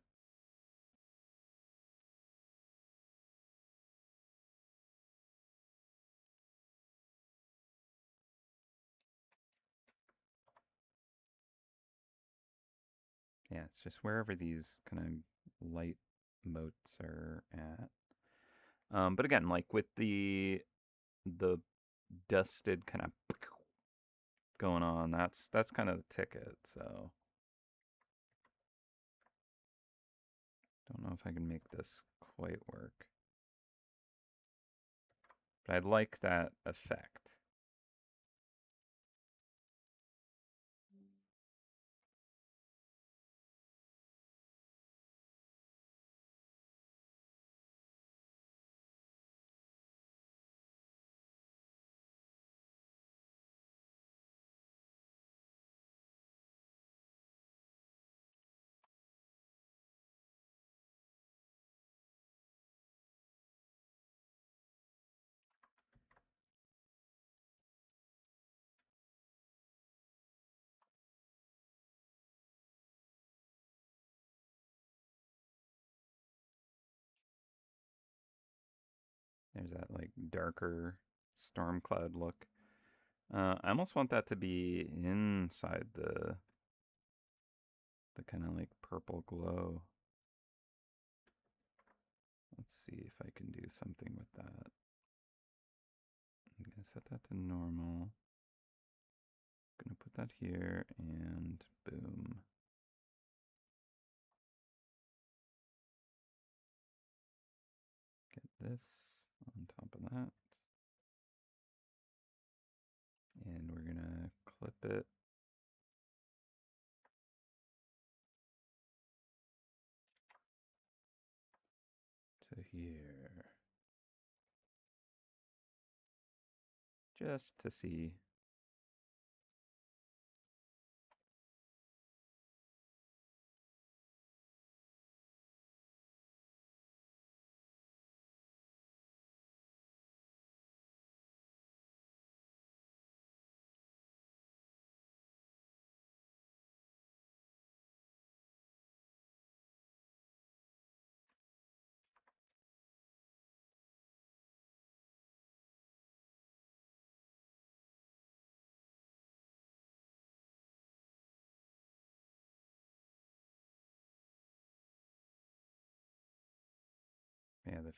Yeah, it's just wherever these kind of light motes are at. But again, like with the dusted kind of going on, that's kind of the ticket. So don't know if I can make this quite work. But I like that effect. There's that like darker storm cloud look. I almost want that to be inside the kind of like purple glow. Let's see if I can do something with that. I'm gonna set that to normal. Gonna put that here and boom. Get this on top of that. And we're gonna clip it to here. Just to see.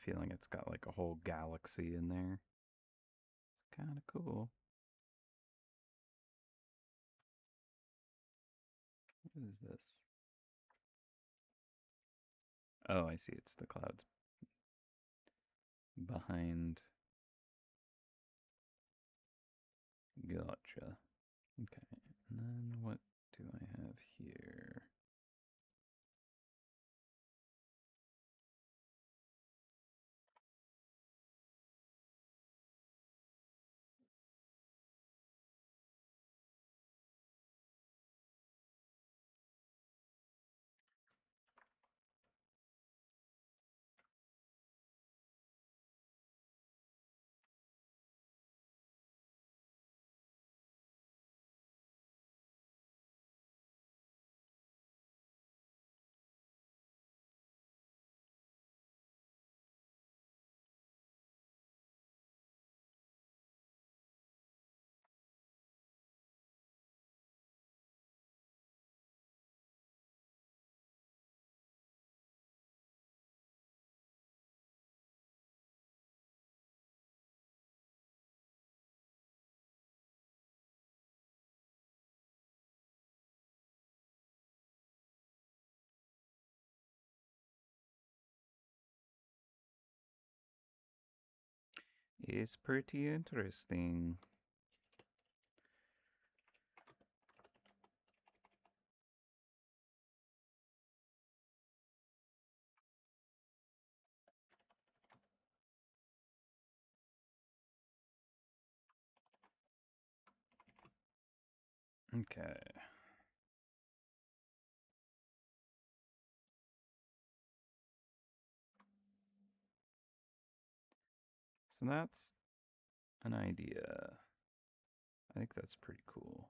feeling it's got like a whole galaxy in there. It's kind of cool. What is this? Oh, I see. It's the clouds behind. Gotcha. Okay. And then what do I have here? It's pretty interesting. Okay. So that's an idea. I think that's pretty cool.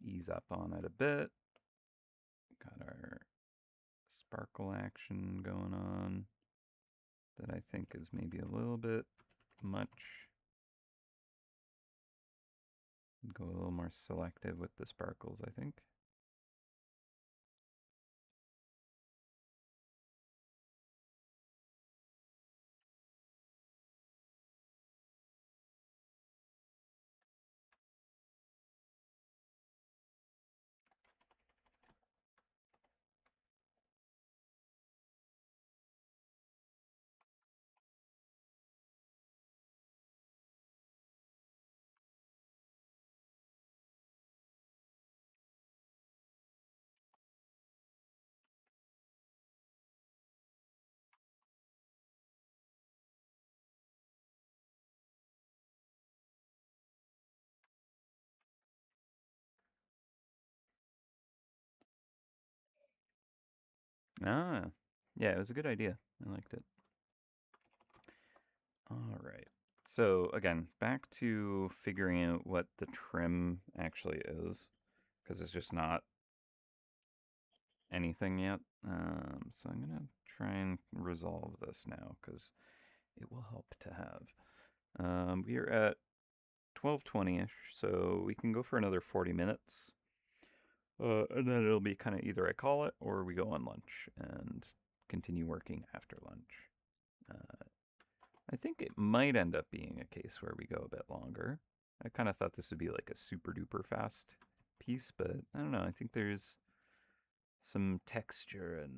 Ease up on it a bit. Got our sparkle action going on that I think is maybe a little bit much. Go a little more selective with the sparkles, I think. Ah, yeah, it was a good idea. I liked it. All right. So again, back to figuring out what the trim actually is, because it's just not anything yet. So I'm gonna try and resolve this now, because it will help to have. We are at 12:20ish, so we can go for another 40 minutes. And then it'll be kind of either I call it or we go on lunch and continue working after lunch. Uh, I think it might end up being a case where we go a bit longer. I kind of thought this would be like a super duper fast piece, but I don't know. I think there's some texture and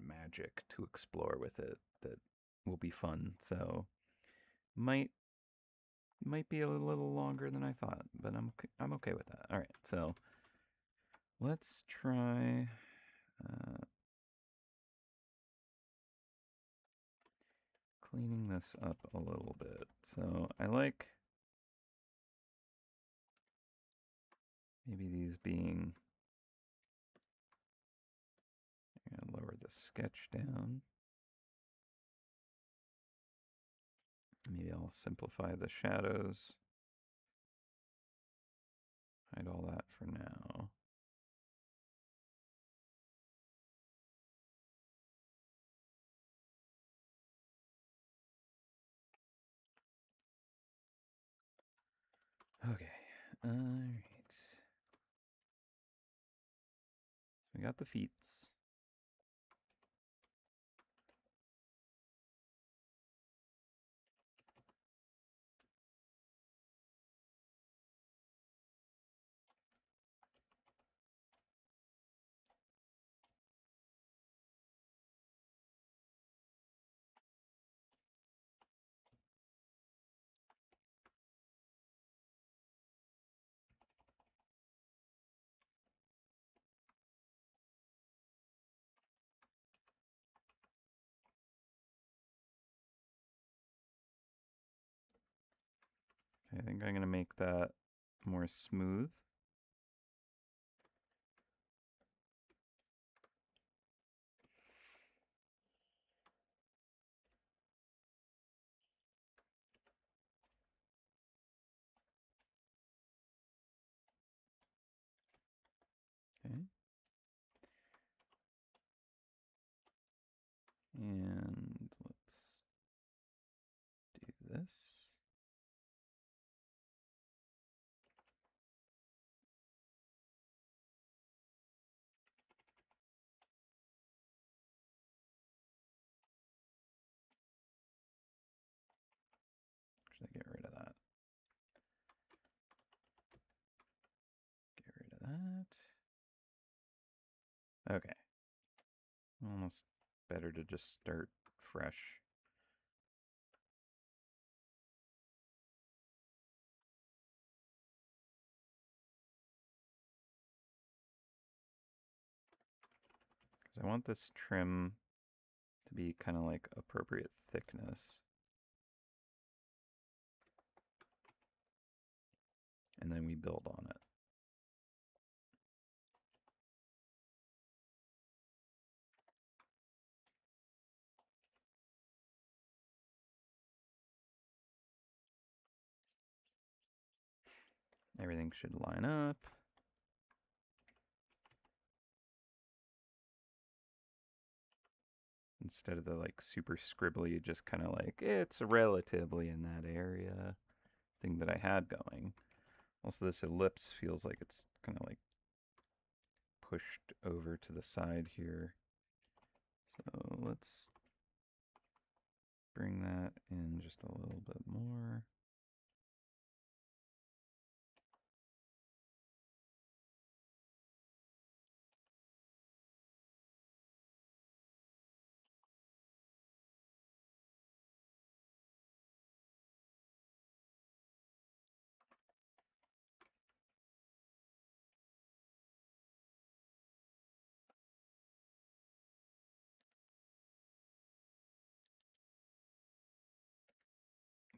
magic to explore with it that will be fun. So might be a little longer than I thought, but I'm okay with that. All right, so let's try cleaning this up a little bit. So I like maybe these being, I'm gonna lower the sketch down. Maybe I'll simplify the shadows. Hide all that for now. Okay, all right. So, we got the feets. I think I'm going to make that more smooth. Okay. And let's do this. Should I get rid of that? Get rid of that. Okay. Almost better to just start fresh. Because I want this trim to be kind of like appropriate thickness. And then we build on it. Everything should line up. Instead of the like super scribbly, just kind of like, it's relatively in that area thing that I had going. Also, this ellipse feels like it's kind of like pushed over to the side here. So let's bring that in just a little bit more.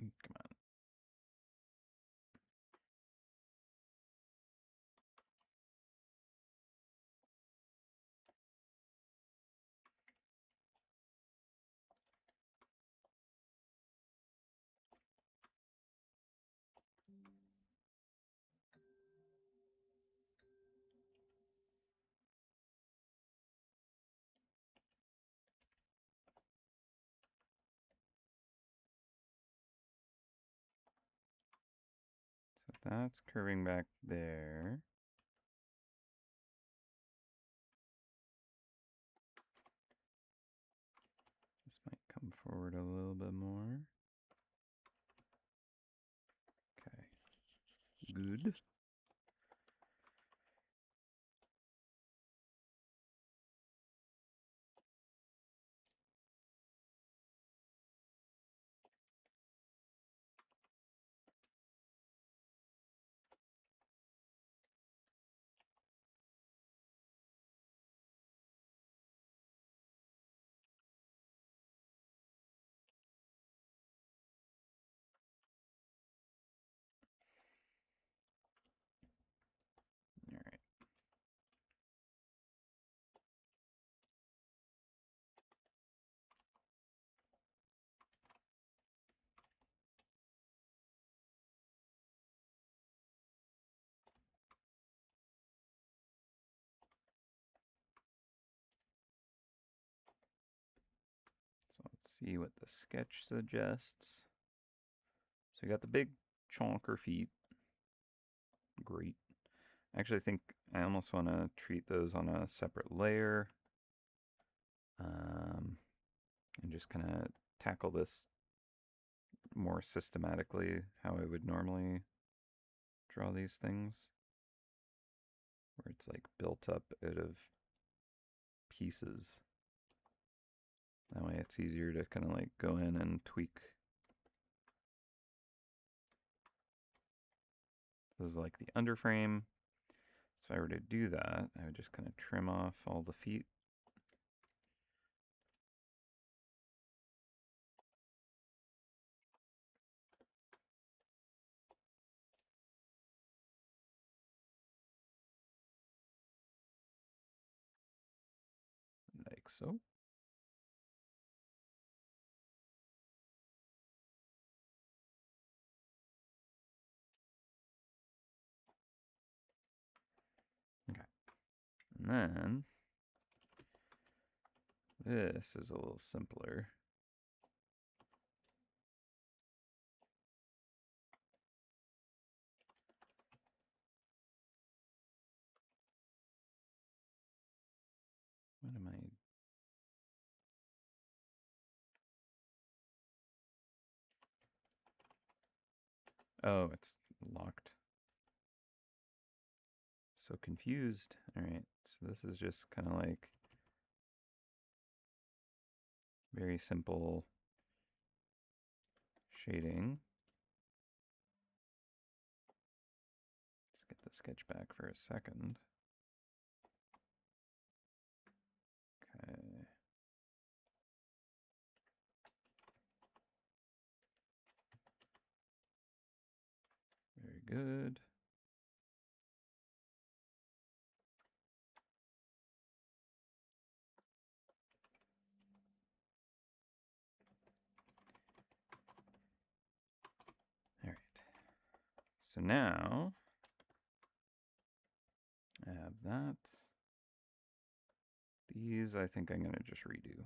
Come on. So that's curving back there. This might come forward a little bit more. Okay, good. All right. So let's see what the sketch suggests. So we got the big chonker feet. Great. I actually think I almost want to treat those on a separate layer. And just kind of tackle this more systematically how I would normally draw these things. Where it's like built up out of pieces. That way it's easier to kind of like go in and tweak. This is like the underframe. So if I were to do that, I would just kind of trim off all the feet. so. Okay. And then this is a little simpler. What am I? Oh, it's locked. So confused. All right, so this is just kind of like very simple shading. Let's get the sketch back for a second. Okay. Very good. All right. So now I have that. These I think I'm going to just redo.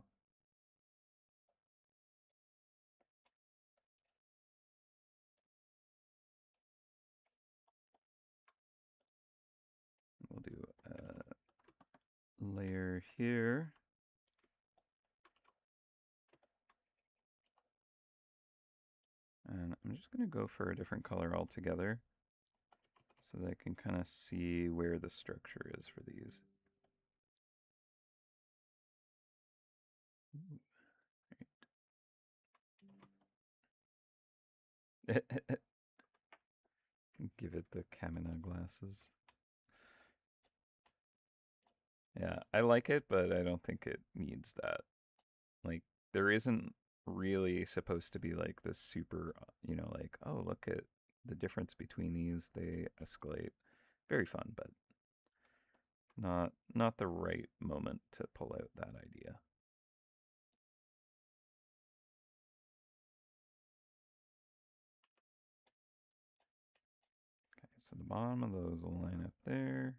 We'll do a layer here. And I'm just going to go for a different color altogether so that I can kind of see where the structure is for these. Give it the Kamina glasses. Yeah, I like it, but I don't think it needs that. Like, there isn't really supposed to be like this super, like, oh, look at the difference between these. They escalate. Very fun, but not the right moment to pull out that idea. Okay, so the bottom of those will line up there.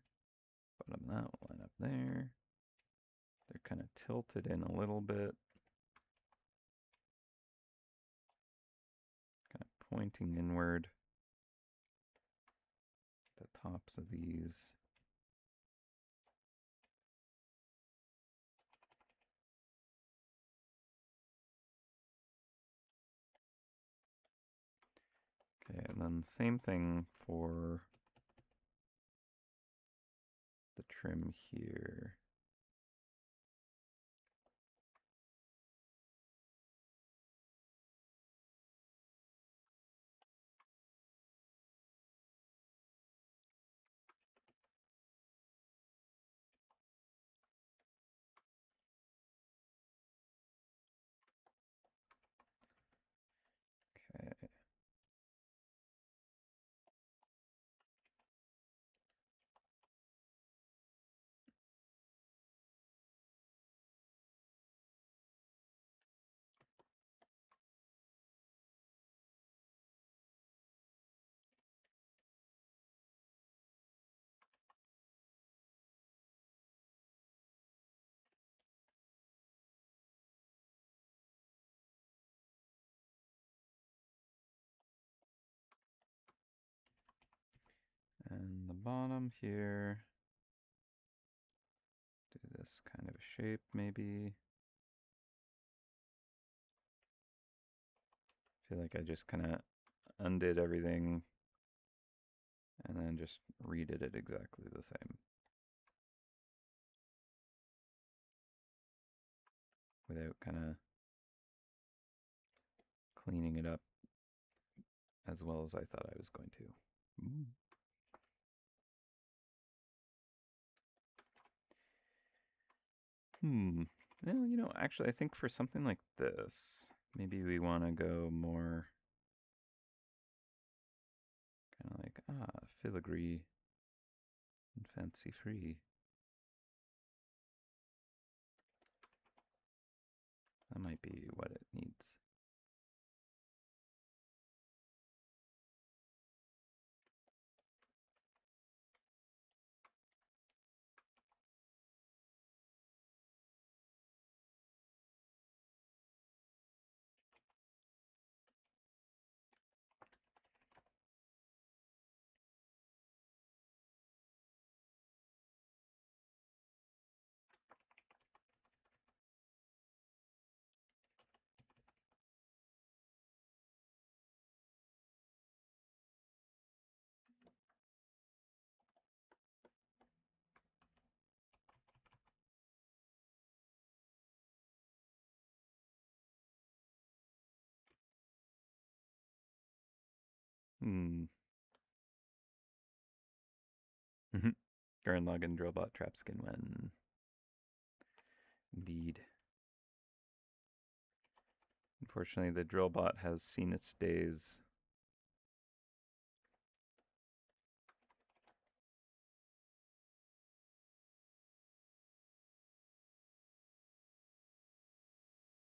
Bottom of that will line up there. They're kind of tilted in a little bit. Kind of pointing inward. The tops of these. Okay, and then same thing for the trim here. Okay. And the bottom here, do this kind of a shape maybe. I feel like I just kind of undid everything and then just redid it exactly the same. Without kind of cleaning it up as well as I thought I was going to. Ooh. Well, actually, I think for something like this, maybe we want to go more kind of like, filigree and fancy free. That might be what it needs. Hmm. Gurren Lagann Drillbot Trap Skin when. Indeed. Unfortunately, the Drillbot has seen its days.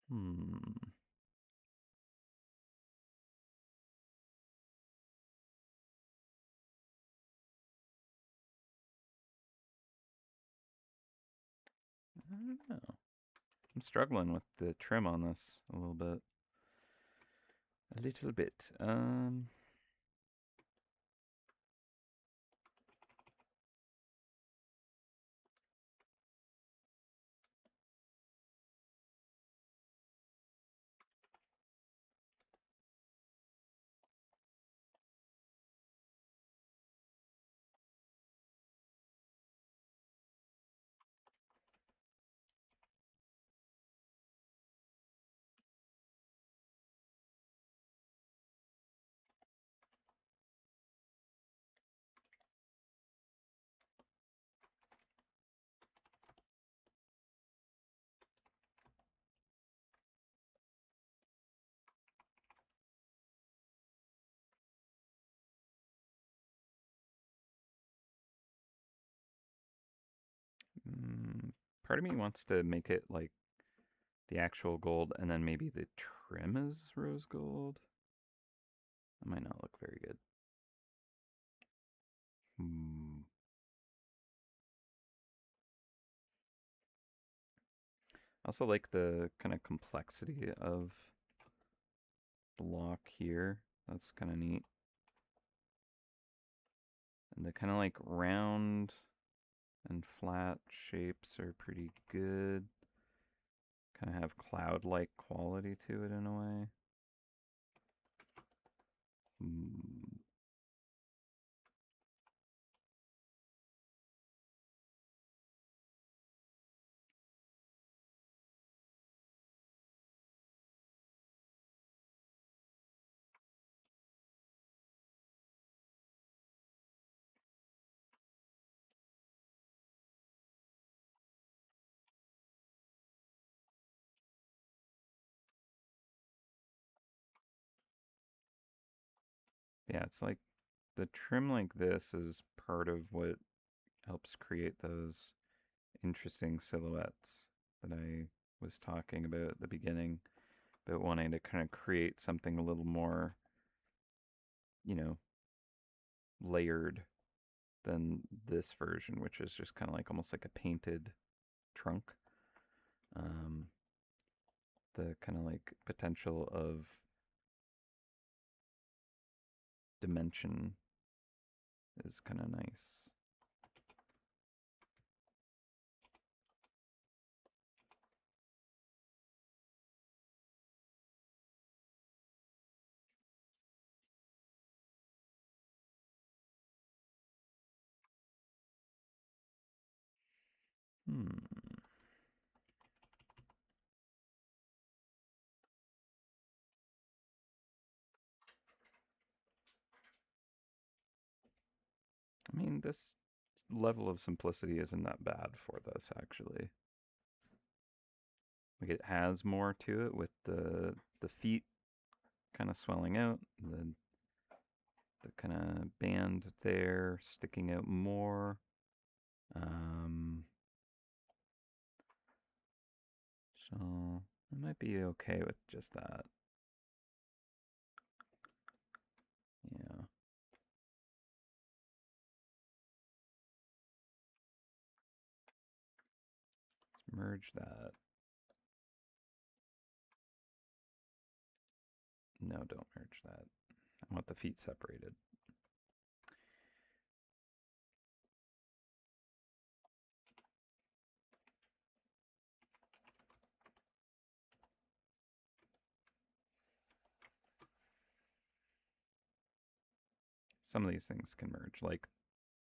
Hmm. I don't know. I'm struggling with the trim on this a little bit. A little bit. Mm, Part of me wants to make it like the actual gold and then maybe the trim is rose gold. That might not look very good. Hmm. I also like the kind of complexity of the lock here. That's kind of neat. And the kind of like round and flat shapes are pretty good. Kind of have cloud-like quality to it in a way. Hmm. Yeah, it's like the trim like this is part of what helps create those interesting silhouettes that I was talking about at the beginning, about wanting to kind of create something a little more, you know, layered than this version, which is just kind of like almost like a painted trunk. Um, the kind of like potential of dimension is kind of nice. Hmm. I mean, this level of simplicity isn't that bad for this, actually. Like it has more to it with the feet kind of swelling out, the kind of band there sticking out more. Um, so I might be okay with just that. Yeah. Let's merge that. No, don't merge that. I want the feet separated. Some of these things can merge, like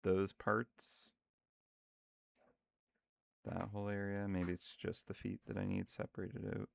those parts, that whole area. Maybe it's just the feet that I need separated out.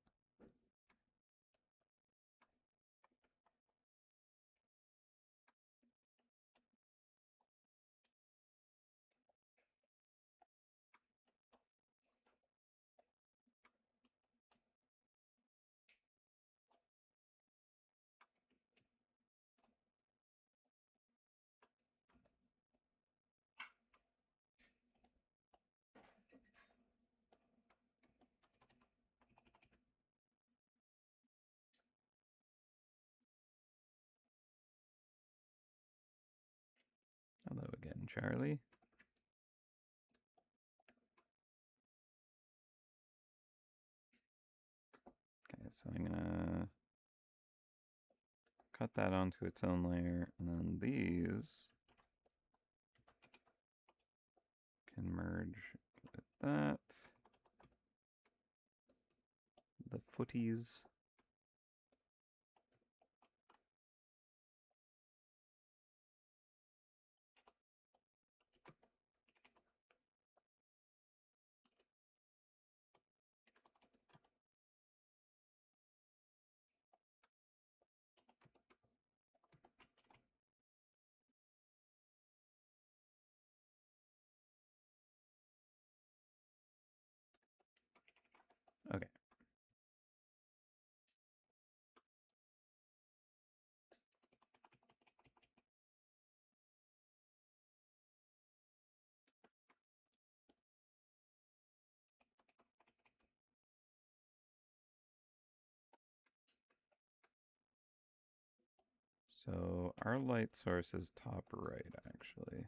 Hello again, Charlie. Okay, so I'm gonna cut that onto its own layer, and then these can merge with that. The footies. Okay. So our light source is top right, actually.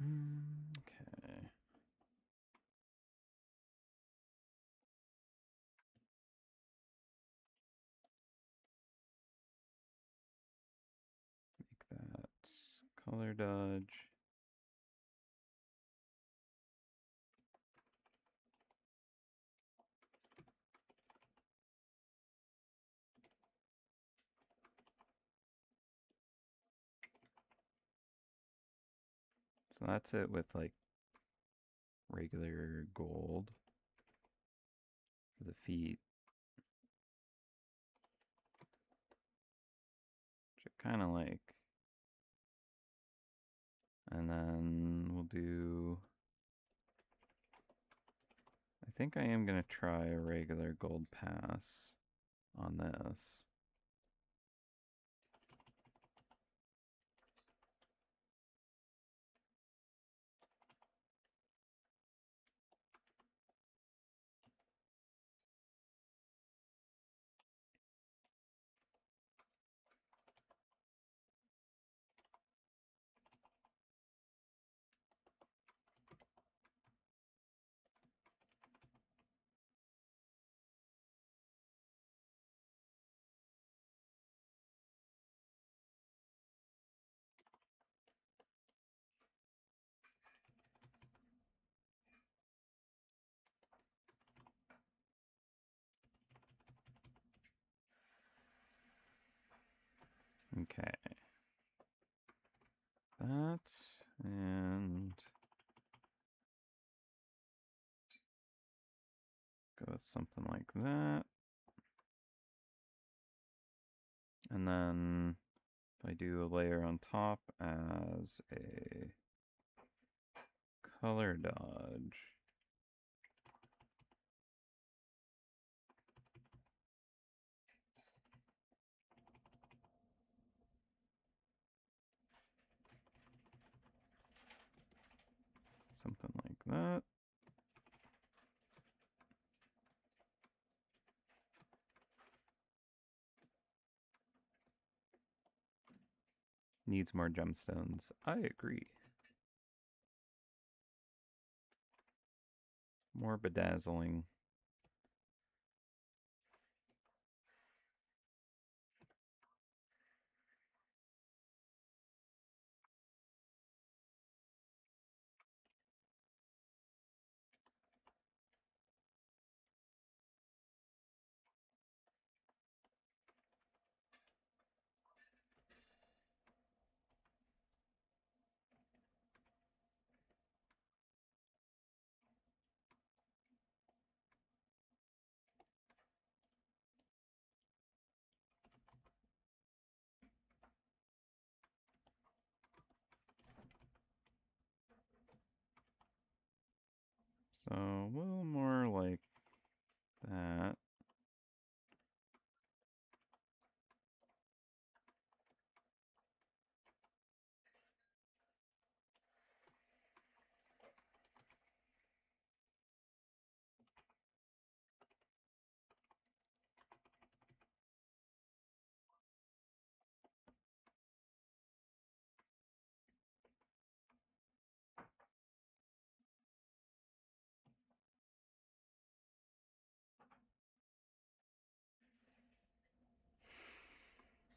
Okay. Make that color dodge. So that's it with like regular gold for the feet, which I kind of like. And then we'll do, I think I am going to try a regular gold pass on this. Okay. That, and go with something like that. And then if I do a layer on top as a color dodge, something like that. Needs more gemstones. I agree. More bedazzling. So a little more like that.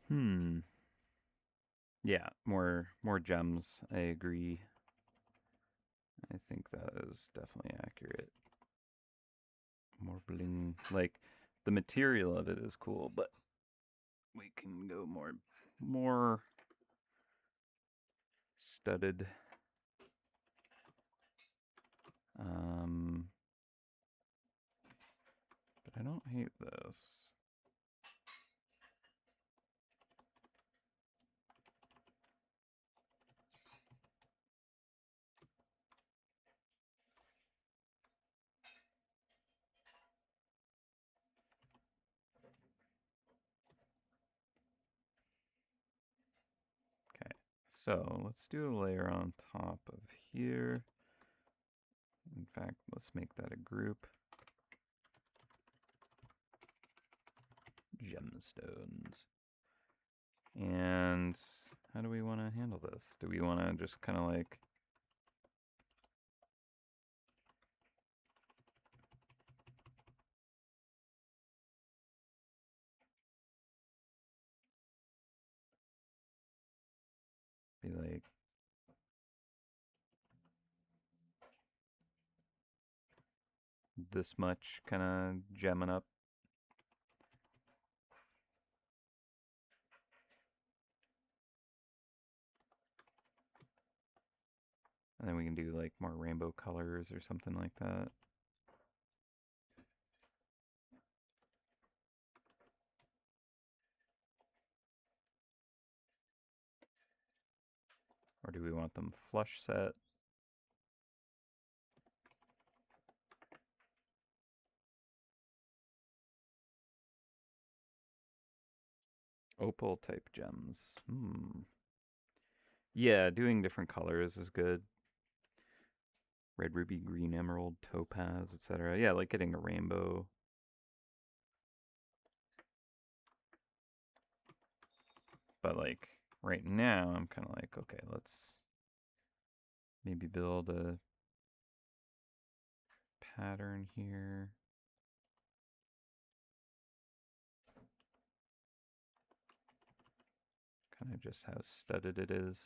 Hmm. Yeah, more gems. I agree. I think that is definitely accurate. More bling. Like the material of it is cool, but we can go more studded. But I don't hate this. Okay, so let's do a layer on top of here. In fact, let's make that a group. Gemstones. And how do we want to handle this? Do we want to just kind of like be like this much kind of gemming up? And then we can do like more rainbow colors or something like that. Or do we want them flush set? Opal type gems. Yeah, doing different colors is good. Red ruby, green emerald, topaz, etc. Yeah, like getting a rainbow. But like right now, I'm kind of like, okay, let's maybe build a pattern here. Kind of just how studded it is.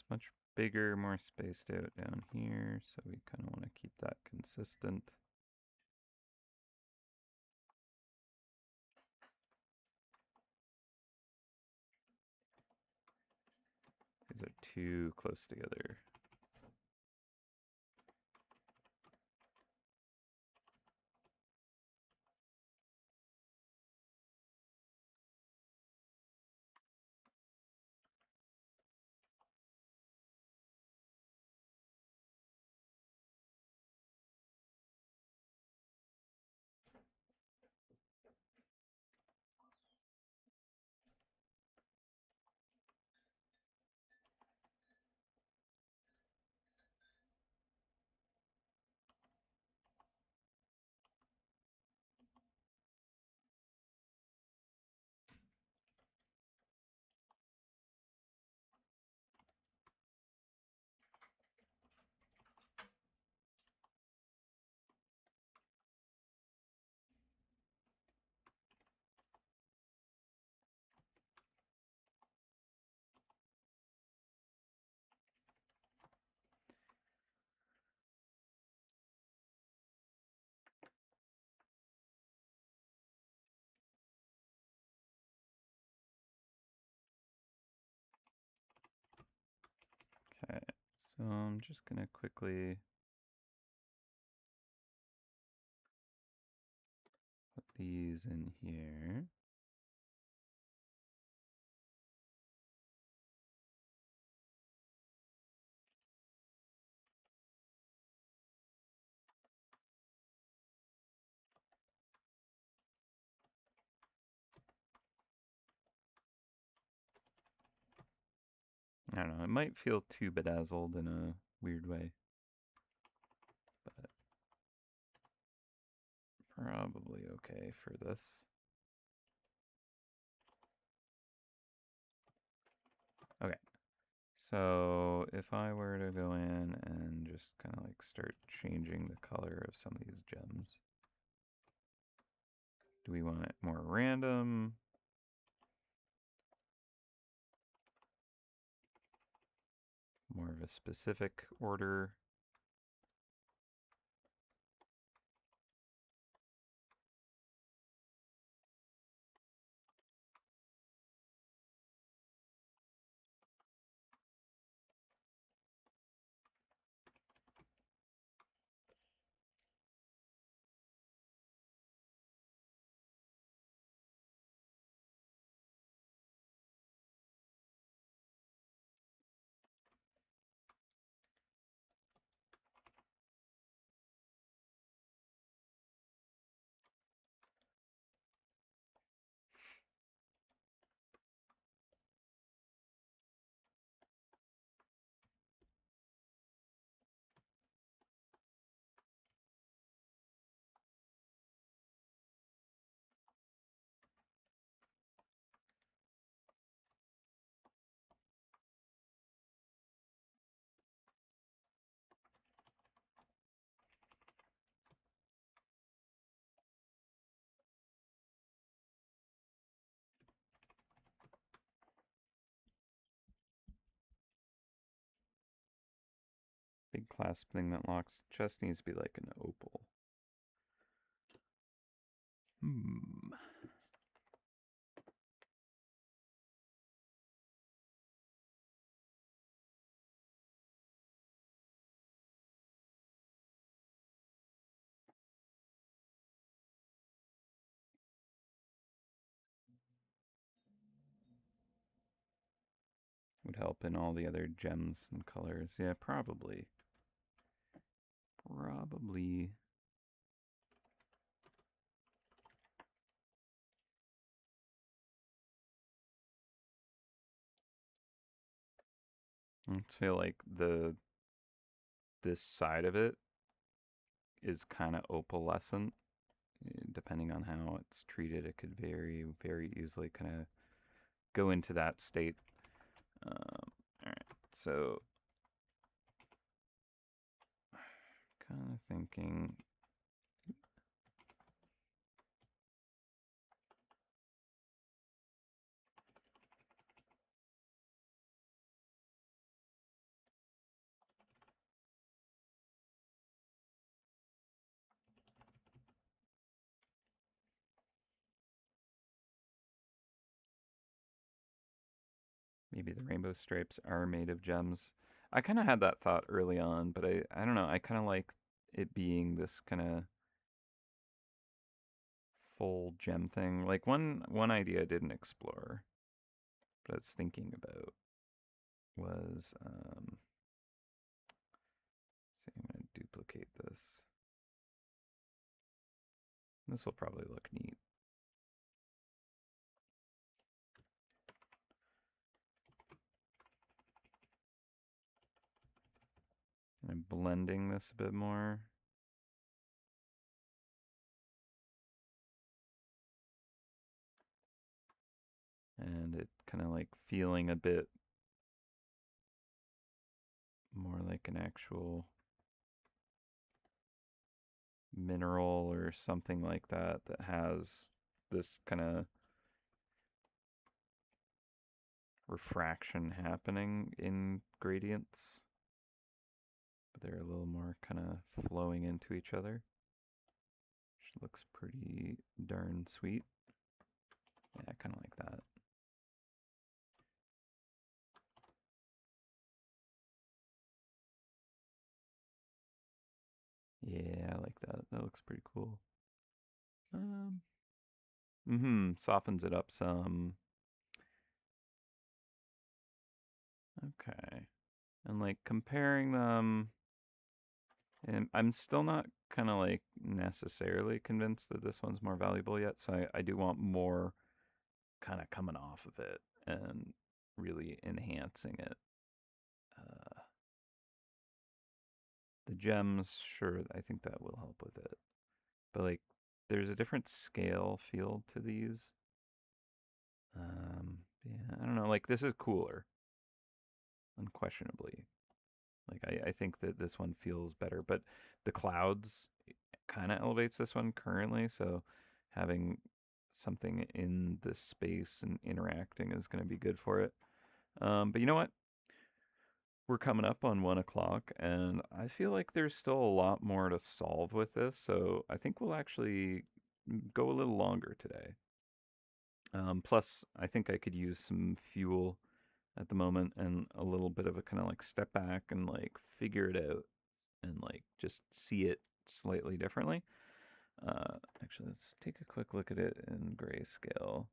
much bigger, more spaced out down here, so we kind of want to keep that consistent. These are too close together. Okay, so I'm just gonna quickly put these in here. I don't know, it might feel too bedazzled in a weird way, but probably okay for this. Okay, so if I were to go in and just kind of like start changing the color of some of these gems, do we want it more random? More of a specific order? Big clasp thing that locks. Chest needs to be like an opal. Would help in all the other gems and colors. Yeah, probably. Probably. I feel like this side of it is kind of opalescent. Depending on how it's treated, it could very easily kind of go into that state. All right, so kind of thinking. Maybe the rainbow stripes are made of gems. I kind of had that thought early on, but I don't know. I kind of like it being this kind of full gem thing. Like one idea I didn't explore, but I was thinking about was see, I'm gonna duplicate this. This will probably look neat. And I'm blending this a bit more. And it kind of like feeling a bit more like an actual mineral or something like that that has this kind of refraction happening in gradients, but they're a little more kind of flowing into each other, which looks pretty darn sweet. Yeah, I kind of like that. Yeah, I like that. That looks pretty cool. Softens it up some. Okay. And like comparing them, and I'm still not kind of like necessarily convinced that this one's more valuable yet. So I do want more kind of coming off of it and really enhancing it. Uh, the gems, sure, I think that will help with it. But like, there's a different scale feel to these. Yeah, I don't know. Like, this is cooler, unquestionably. Like, I think that this one feels better, but the clouds kind of elevates this one currently. So having something in this space and interacting is going to be good for it. But you know what? We're coming up on 1 o'clock, and I feel like there's still a lot more to solve with this. So I think we'll actually go a little longer today. Plus, I think I could use some fuel at the moment and a little bit of a kind of like step back and like figure it out and like just see it slightly differently. Actually, let's take a quick look at it in grayscale.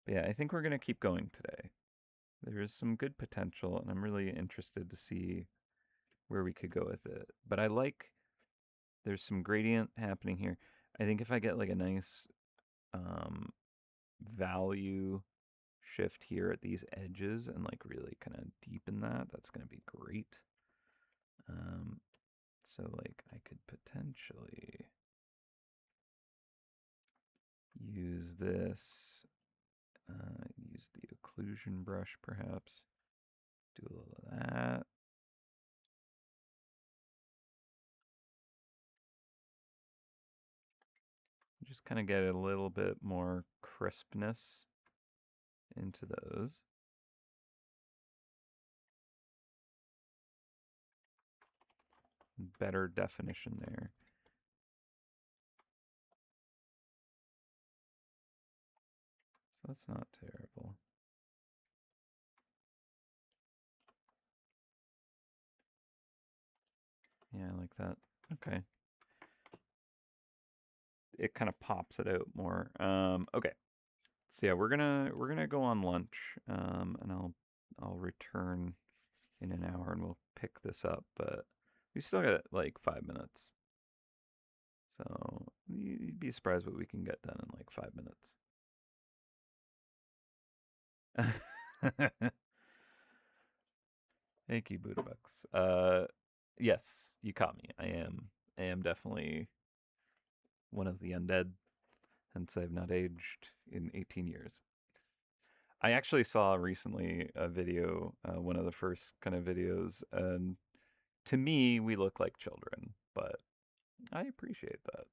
But yeah, I think we're going to keep going today. There is some good potential, and I'm really interested to see where we could go with it. But I like there's some gradient happening here. I think if I get like a nice um, value shift here at these edges and like really kind of deepen that, that's going to be great. So like I could potentially use this, use the occlusion brush perhaps, do a little of that. Just kind of get a little bit more crispness into those. Better definition there. So that's not terrible. Yeah, I like that. Okay. It kind of pops it out more. Okay. So yeah, we're gonna go on lunch, and I'll return in an hour and we'll pick this up. But we still got like 5 minutes, so you'd be surprised what we can get done in like 5 minutes. Thank you, Buddha Bucks. Yes, you caught me. I am definitely one of the undead, hence I've not aged in 18 years. I actually saw recently a video, one of the first kind of videos, and to me, we look like children, but I appreciate that.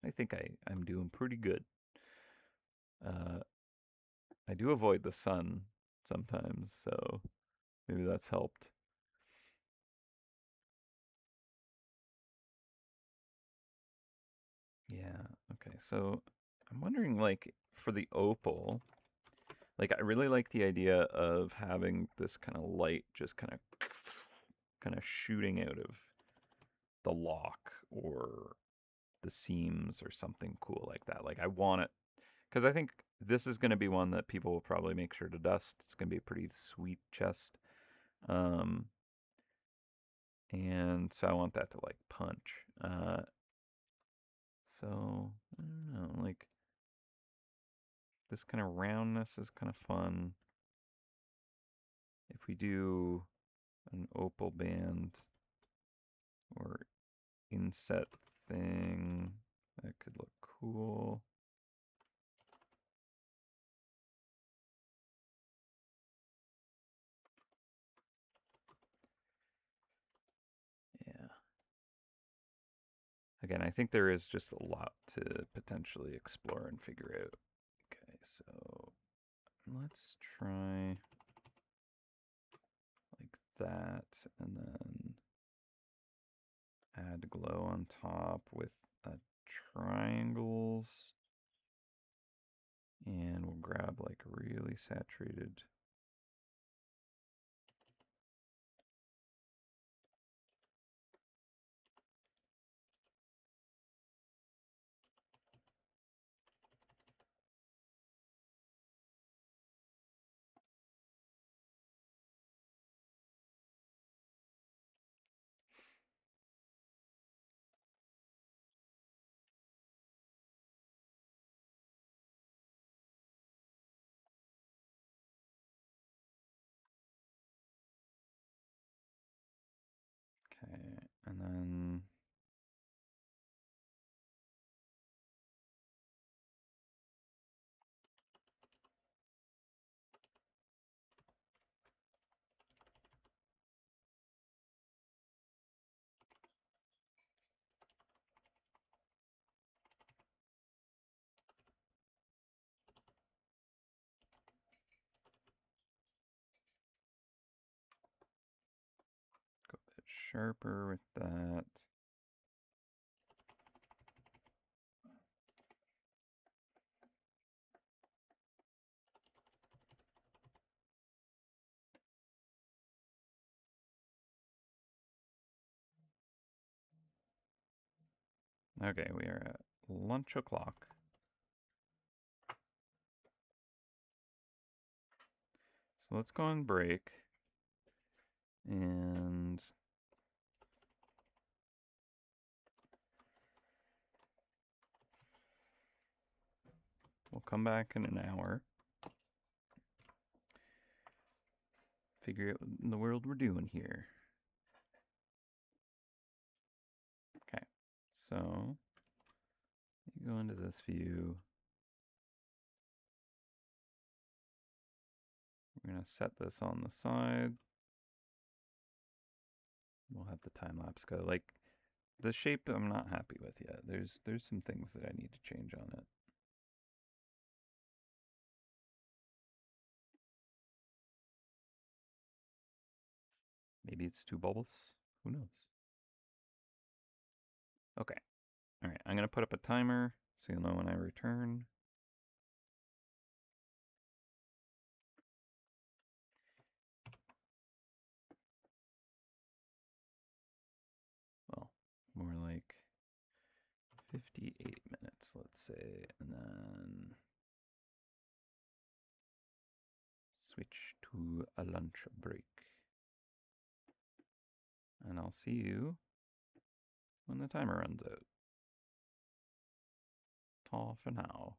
I think I'm doing pretty good. Uh, I do avoid the sun sometimes, so maybe that's helped. Yeah. Okay. So I'm wondering, like, for the opal, Like I really like the idea of having this kind of light just kind of shooting out of the lock or the seams or something cool like that. Like I want it because I think this is going to be one that people will probably make sure to dust. It's going to be a pretty sweet chest. Um, and so I want that to like punch. So I don't know, like this kind of roundness is kind of fun. If we do an opal band or inset thing, that could look cool. Yeah. Again, I think there is just a lot to potentially explore and figure out. Okay, so let's try like that and then add glow on top with triangles. And we'll grab like really saturated. Okay, and then go a bit sharper with that. Okay, we are at lunch o'clock. So let's go on break. And we'll come back in an hour. Figure out what in the world we're doing here. Okay, so you go into this view. We're going to set this on the side. We'll have the time lapse go. Like the shape I'm not happy with yet. There's some things that I need to change on it. Maybe it's two bubbles. Who knows? Okay. All right. I'm going to put up a timer so you'll know when I return. Well, more like 58 minutes, let's say, and then switch to a lunch break. And I'll see you when the timer runs out. Ta for now.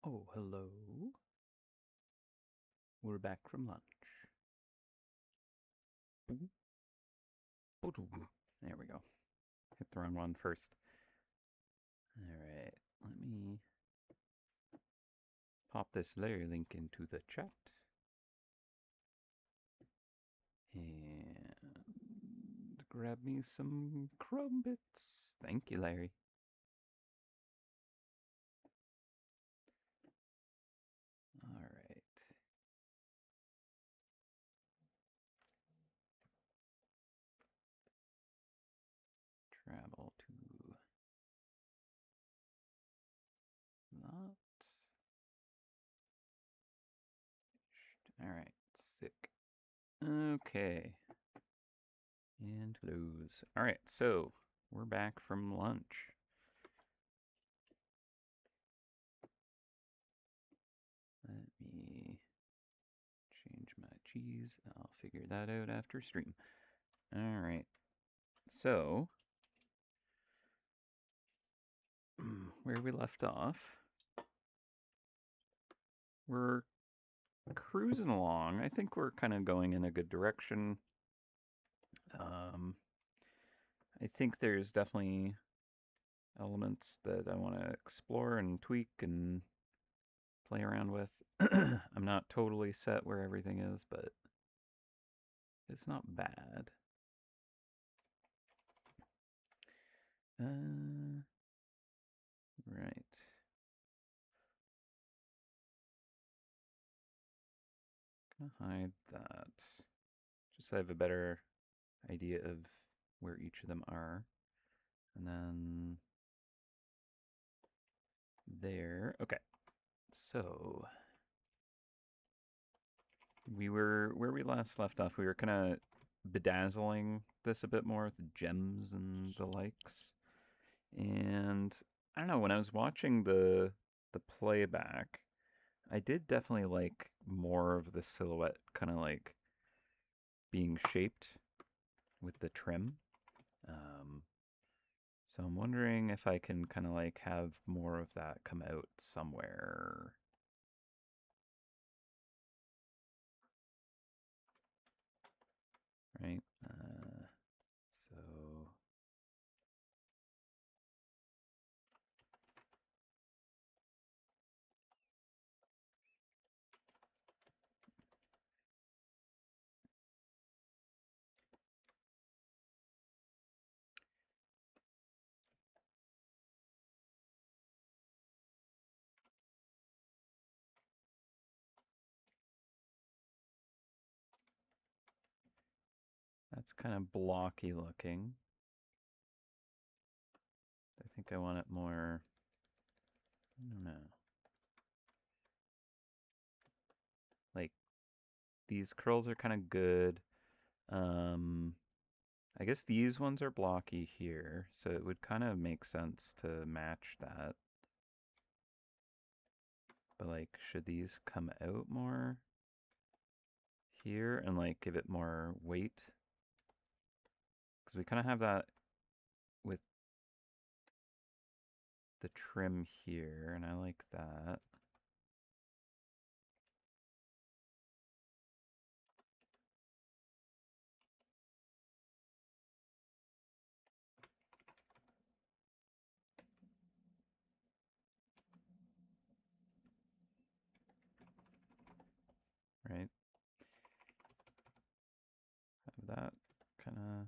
Oh, hello. We're back from lunch. There we go. Hit the wrong one first. Alright, let me pop this layer link into the chat. And grab me some crumbits. Thank you, Larry. Alright. Travel to that. Alright, sick. Okay. And close. Alright, so we're back from lunch. Let me change my cheese. I'll figure that out after stream. Alright, so where we left off, we're cruising along. I think we're kind of going in a good direction. I think there's definitely elements that I want to explore and tweak and play around with. I'm not totally set where everything is, but it's not bad. Right. Gonna hide that. Just so I have a better idea of where each of them are. And then there. Okay. So we were where we last left off. We were kind of bedazzling this a bit more with gems and the likes. And I don't know, when I was watching the playback, I did definitely like more of the silhouette kind of like being shaped with the trim. Um, so I'm wondering if I can kind of like have more of that come out somewhere. Right? So that's kind of blocky looking. I think I want it more, I don't know. Like these curls are kind of good. I guess these ones are blocky here, so it would kind of make sense to match that. But like, should these come out more here and like give it more weight? Because we kind of have that with the trim here, and I like that. Right? Have that kind of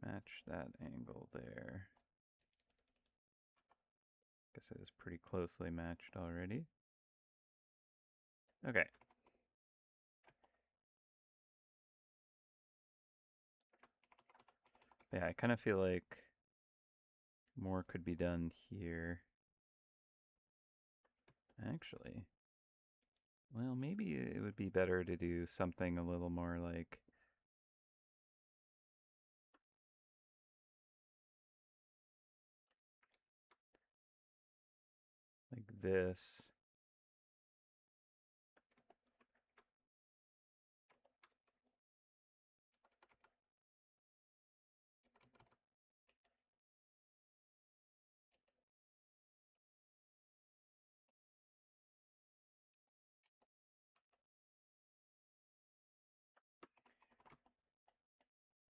match that angle there. Guess it is pretty closely matched already. Okay. Yeah, I kind of feel like more could be done here. Actually, well, maybe it would be better to do something a little more like this.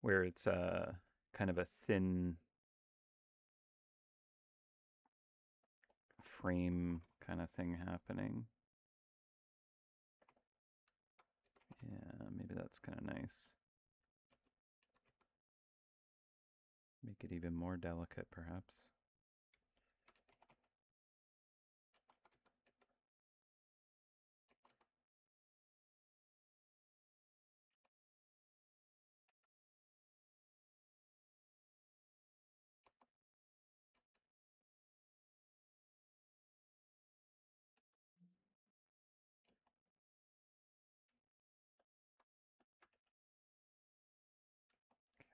where it's kind of a thin frame kind of thing happening. Yeah, maybe that's kind of nice. Make it even more delicate, perhaps.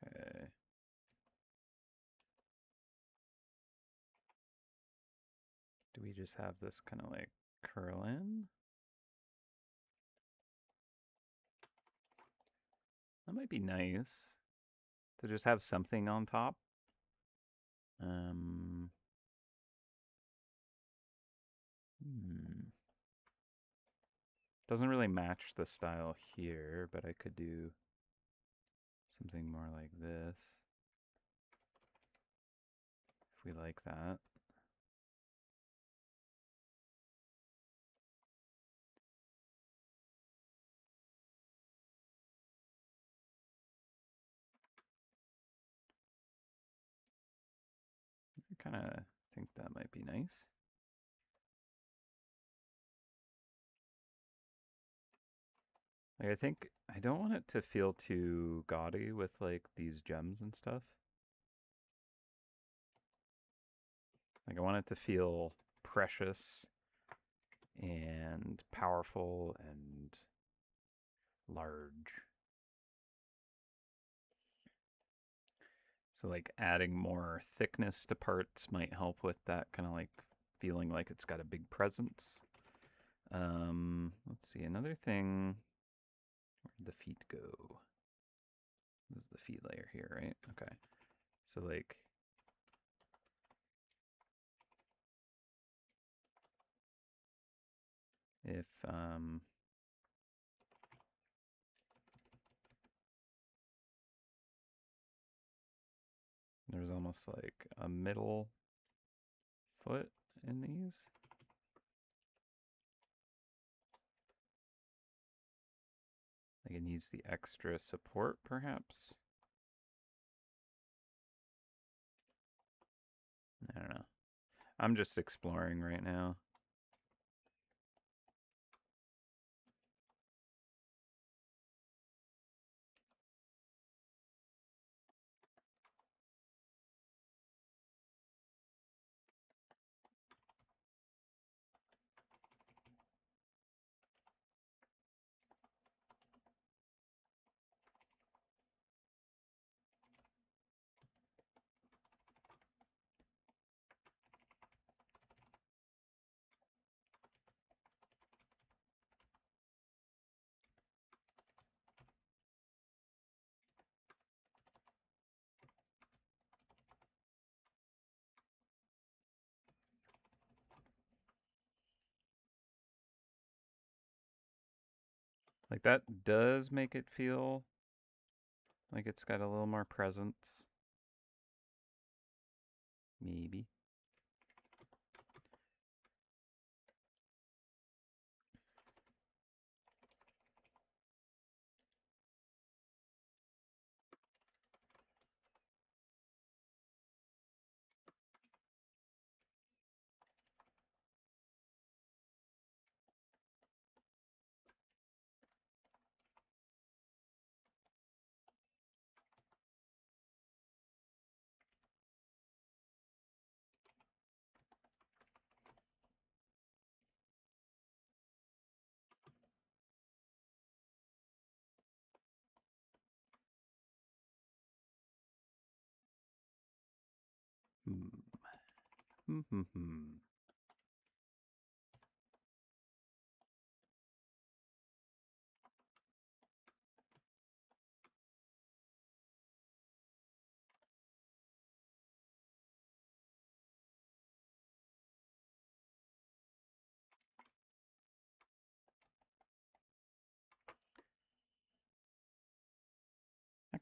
Okay. Do we just have this kind of like curl in? That might be nice to just have something on top. Um, Doesn't really match the style here, but I could do something more like this if we like that. I kind of think that might be nice. Like, I think I don't want it to feel too gaudy with like these gems and stuff. Like, I want it to feel precious and powerful and large. So like adding more thickness to parts might help with that kind of like feeling like it's got a big presence. Let's see, another thing. Where'd the feet go? This is the feet layer here, right? Okay. So like if there's almost like a middle foot in these. Like it needs the extra support, perhaps. I don't know. I'm just exploring right now. Like that does make it feel like it's got a little more presence. Maybe.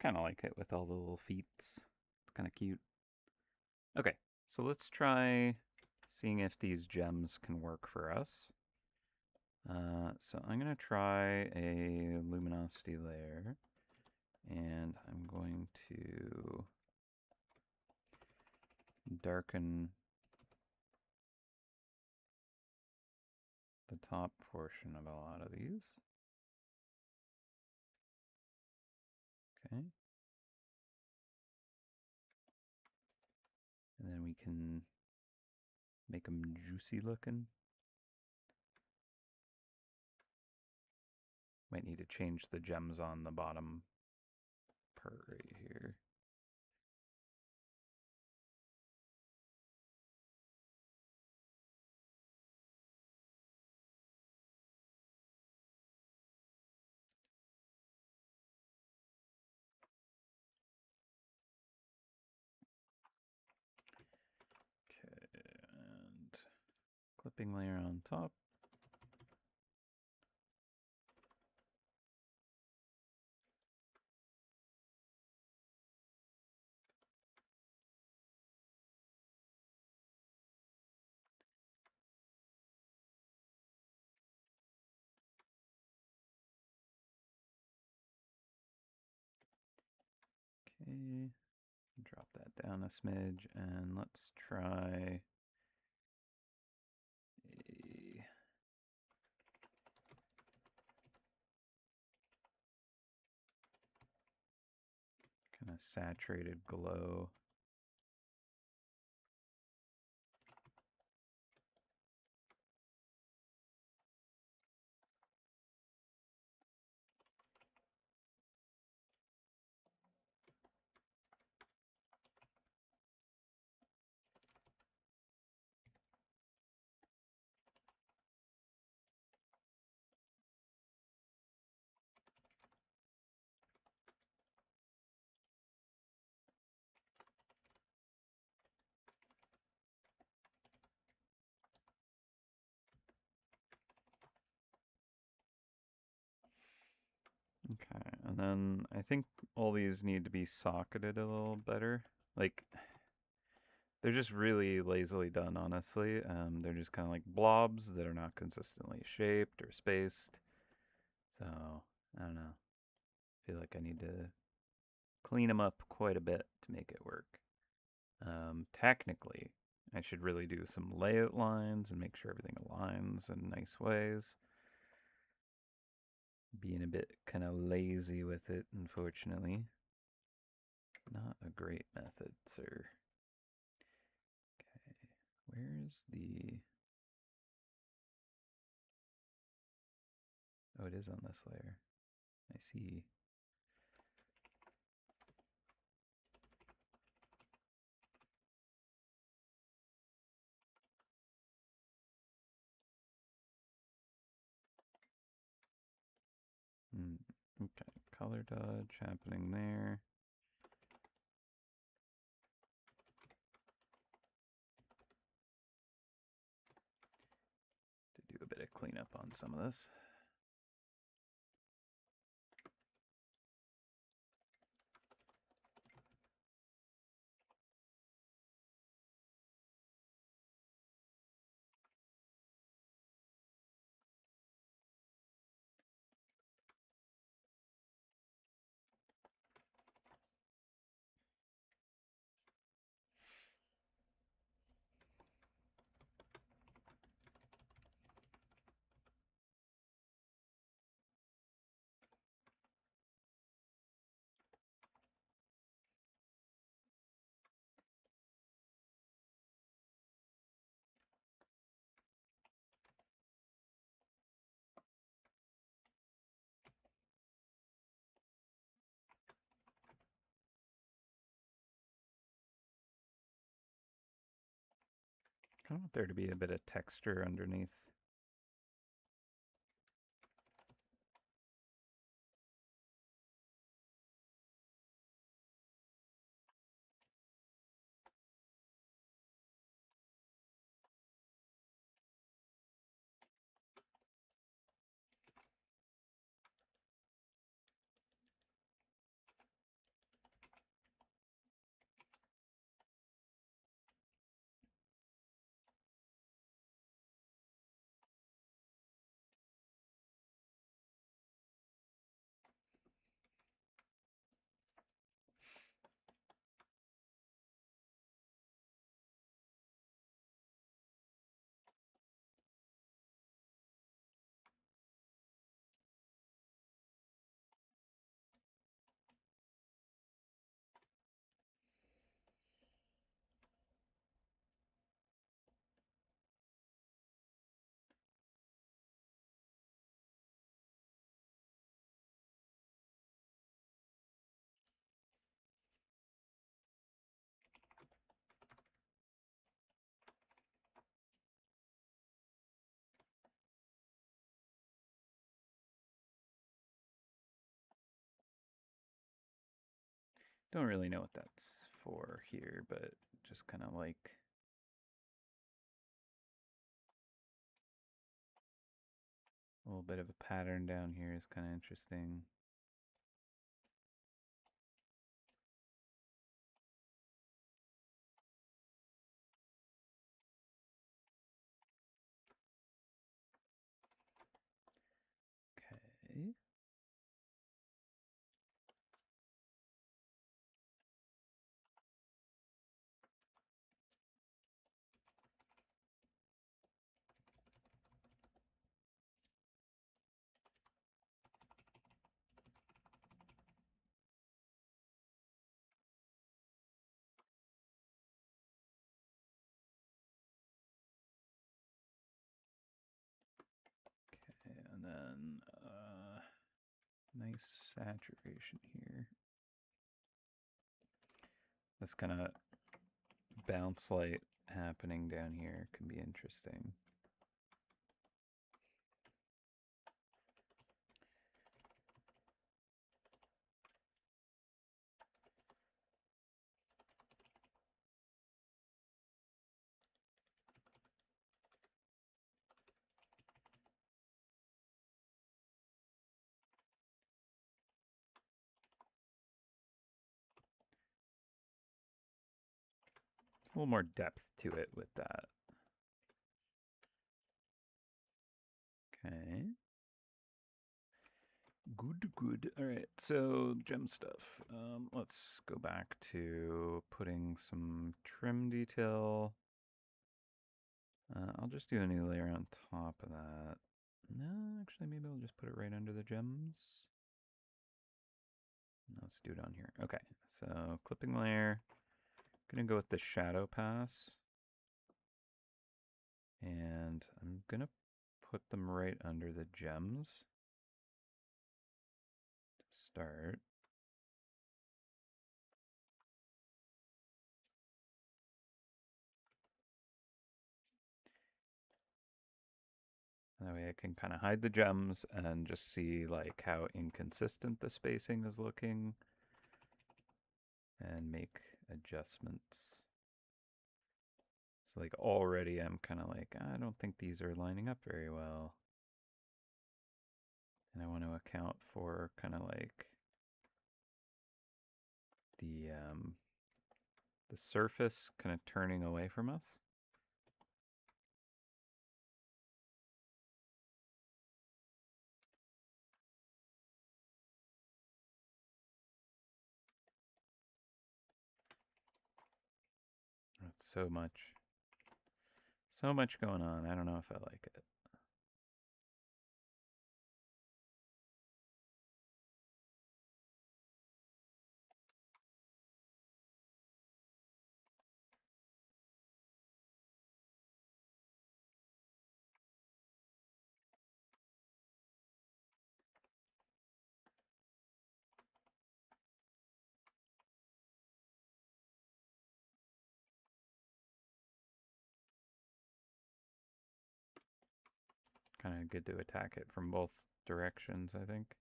kind of like it with all the little feet. It's kind of cute. Okay, so let's try seeing if these gems can work for us. So I'm going to try a luminosity layer, and I'm going to darken the top portion of a lot of these. Okay. And then we can make them juicy looking. Might need to change the gems on the bottom part right here. Okay, and clipping layer on top. Okay, drop that down a smidge, and let's try a kind of saturated glow. Okay, and then I think all these need to be socketed a little better. Like, they're just really lazily done, honestly. They're just kind of like blobs that are not consistently shaped or spaced. So, I don't know. I feel like I need to clean them up quite a bit to make it work. Technically, I should really do some layout lines and make sure everything aligns in nice ways. Being a bit kind of lazy with it, unfortunately. Not a great method, sir. Okay, where's the... Oh, it is on this layer. I see. Okay, color dodge happening there. To do a bit of cleanup on some of this. I want there to be a bit of texture underneath. Don't really know what that's for here, but just kind of like a little bit of a pattern down here is kind of interesting. Okay. Okay, and then nice saturation here. This kind of bounce light happening down here can be interesting. There's a little more depth to it with that. Okay. Good, good. All right, so gem stuff. Let's go back to putting some trim detail. I'll just do a new layer on top of that. No, actually, maybe I'll just put it right under the gems. No, let's do it on here. Okay, so clipping layer. Gonna go with the shadow pass. And I'm gonna put them right under the gems to start. That way I can kind of hide the gems and just see like how inconsistent the spacing is looking and make adjustments. So like already I'm kind of like, I don't think these are lining up very well. And I want to account for kind of like the surface kind of turning away from us. That's so much going on. I don't know if I like it. Kind of good to attack it from both directions, I think.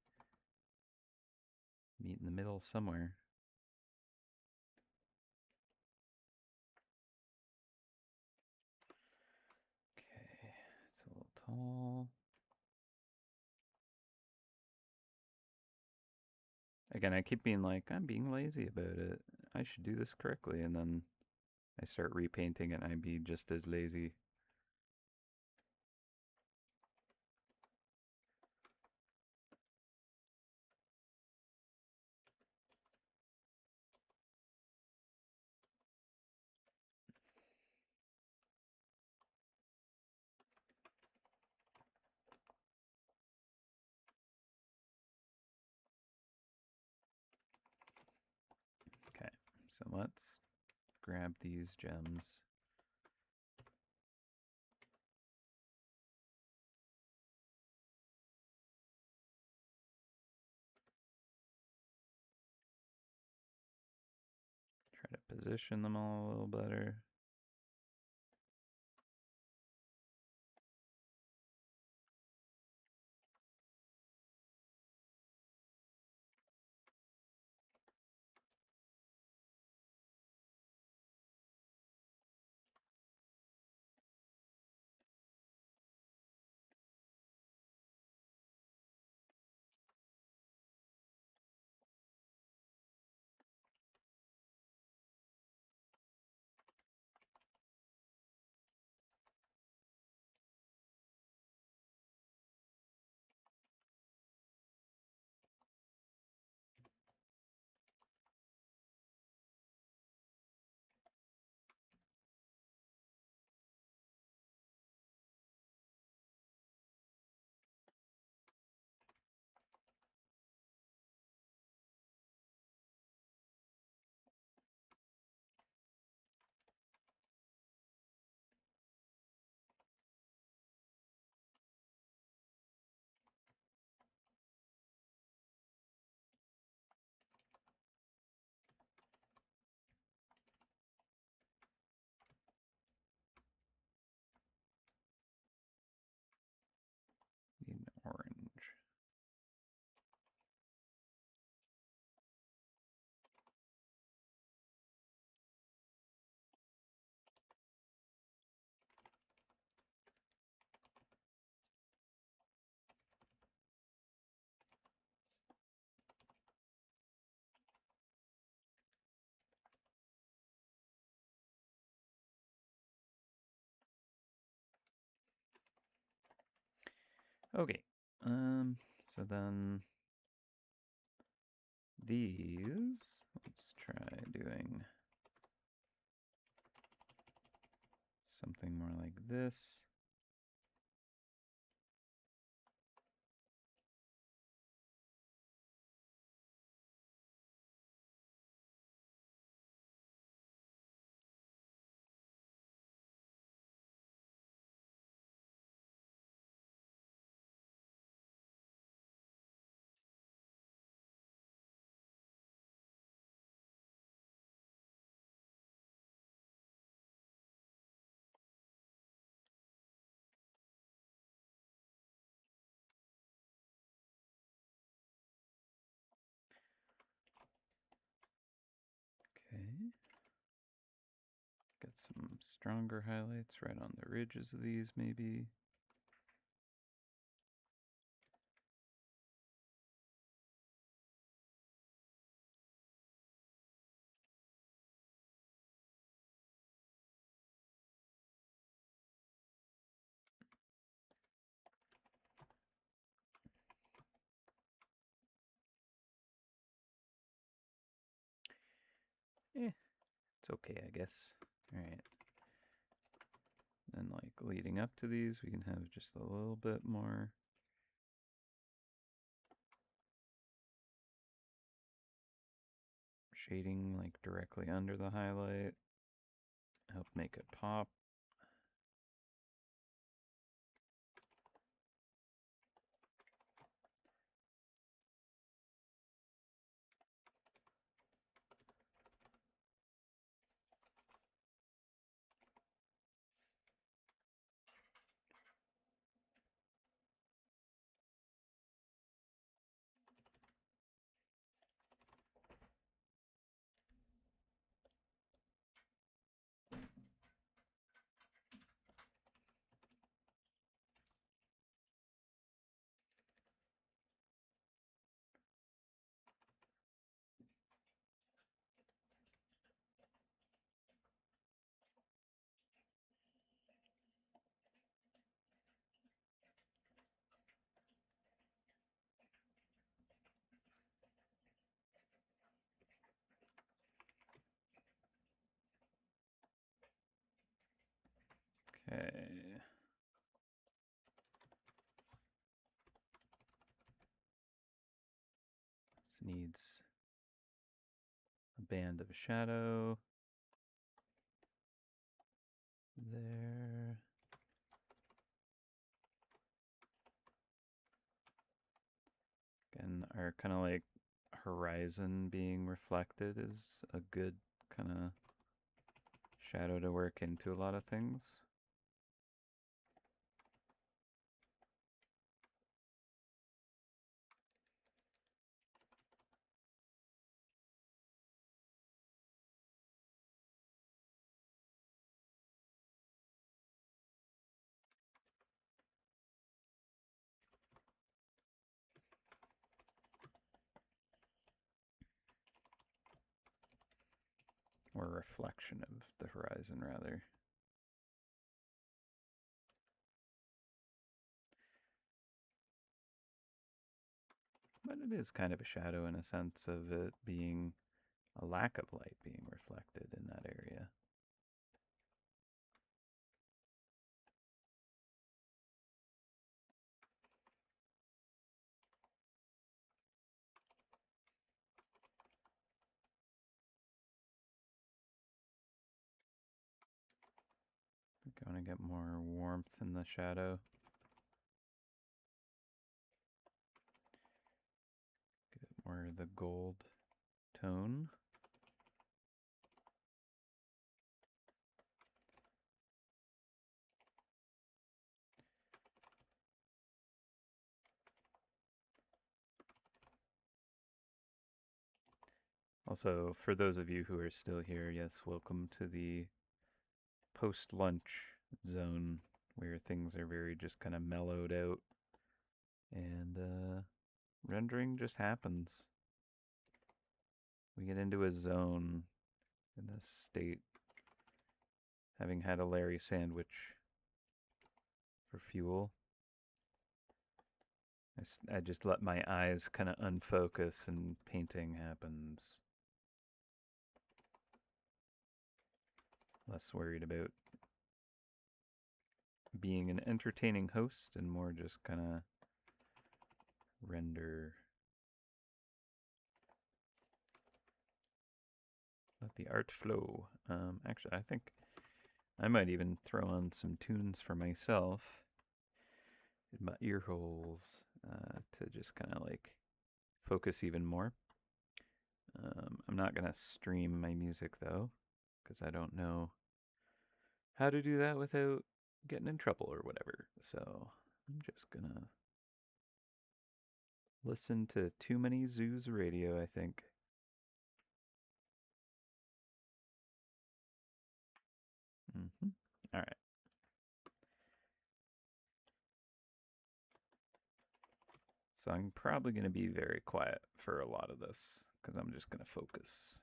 Meet in the middle somewhere. Okay, it's a little tall. Again, I keep being like, I'm being lazy about it. I should do this correctly. And then I start repainting it and I'd be just as lazy. Okay, so let's grab these gems. Try to position them all a little better. Okay. So then these, let's try doing something more like this. Okay. Get some stronger highlights right on the ridges of these, maybe. Eh, it's okay, I guess. Alright. Then, like, leading up to these, we can have just a little bit more shading, like, directly under the highlight. Help make it pop. Okay. This needs a band of shadow there. Again, our kind of like horizon being reflected is a good kind of shadow to work into a lot of things. Or reflection of the horizon, rather. But it is kind of a shadow in a sense of it being a lack of light being reflected in that area. I think I want to get more warmth in the shadow. Get more of the gold tone. Also, for those of you who are still here, yes, welcome to the post-lunch zone where things are very just kind of mellowed out and rendering just happens. We get into a zone in this state, having had a Larry sandwich for fuel. I just let my eyes kind of unfocus and painting happens. Less worried about being an entertaining host and more just kind of render. Let the art flow. Actually, I think I might even throw on some tunes for myself in my ear holes to just kind of like focus even more. I'm not going to stream my music though, because I don't know how to do that without getting in trouble or whatever. So I'm just going to listen to Too Many Zoos radio, I think. All right. So I'm probably going to be very quiet for a lot of this because I'm just going to focus.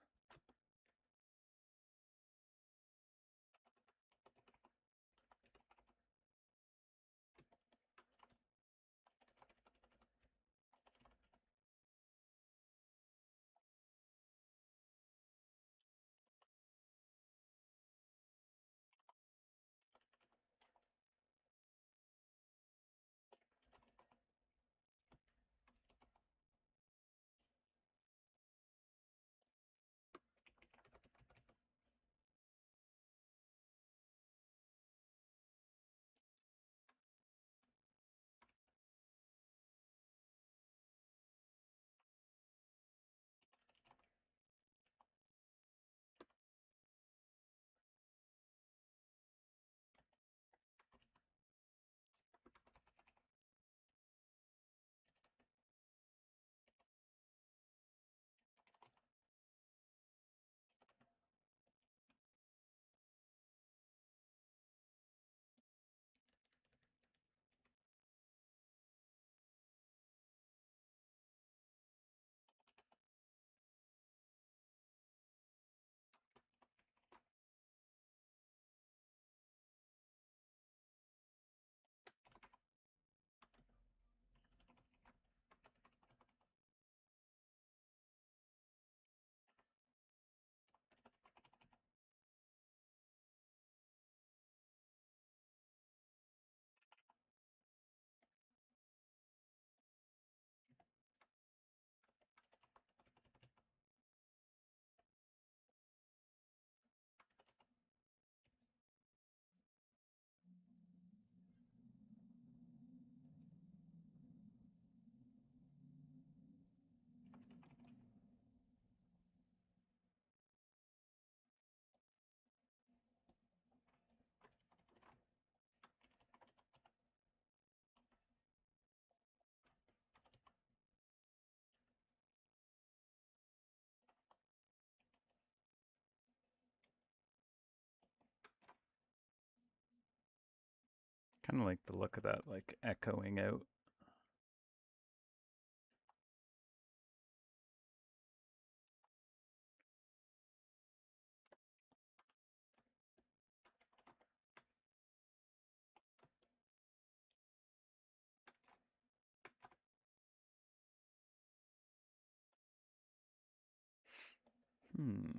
Kind of like the look of that, like echoing out. Hmm.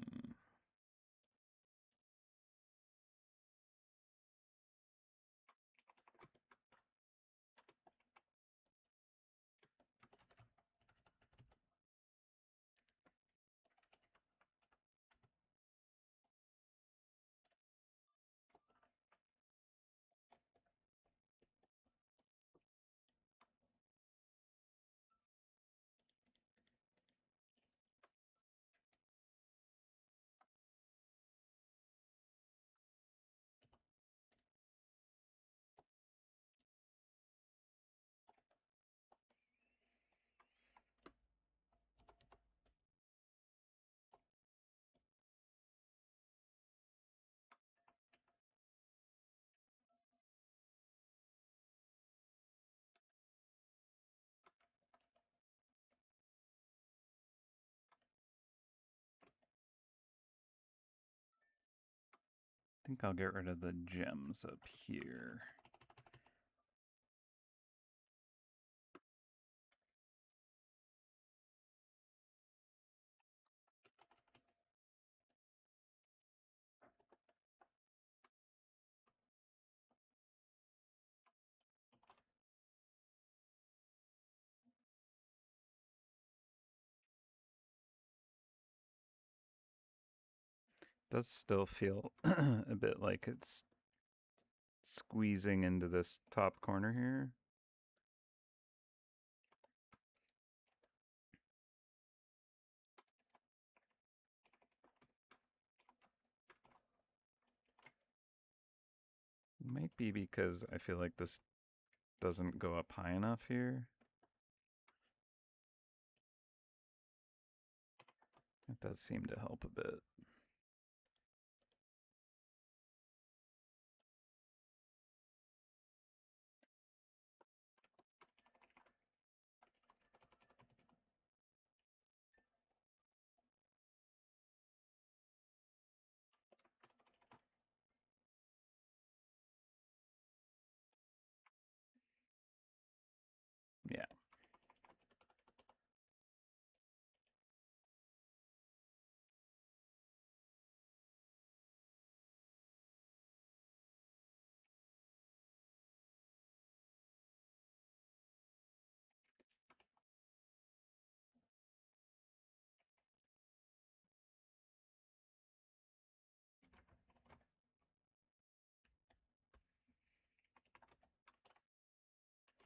I think I'll get rid of the gems up here. Does still feel a bit like it's squeezing into this top corner here. Might be because I feel like this doesn't go up high enough here. It does seem to help a bit. Yeah.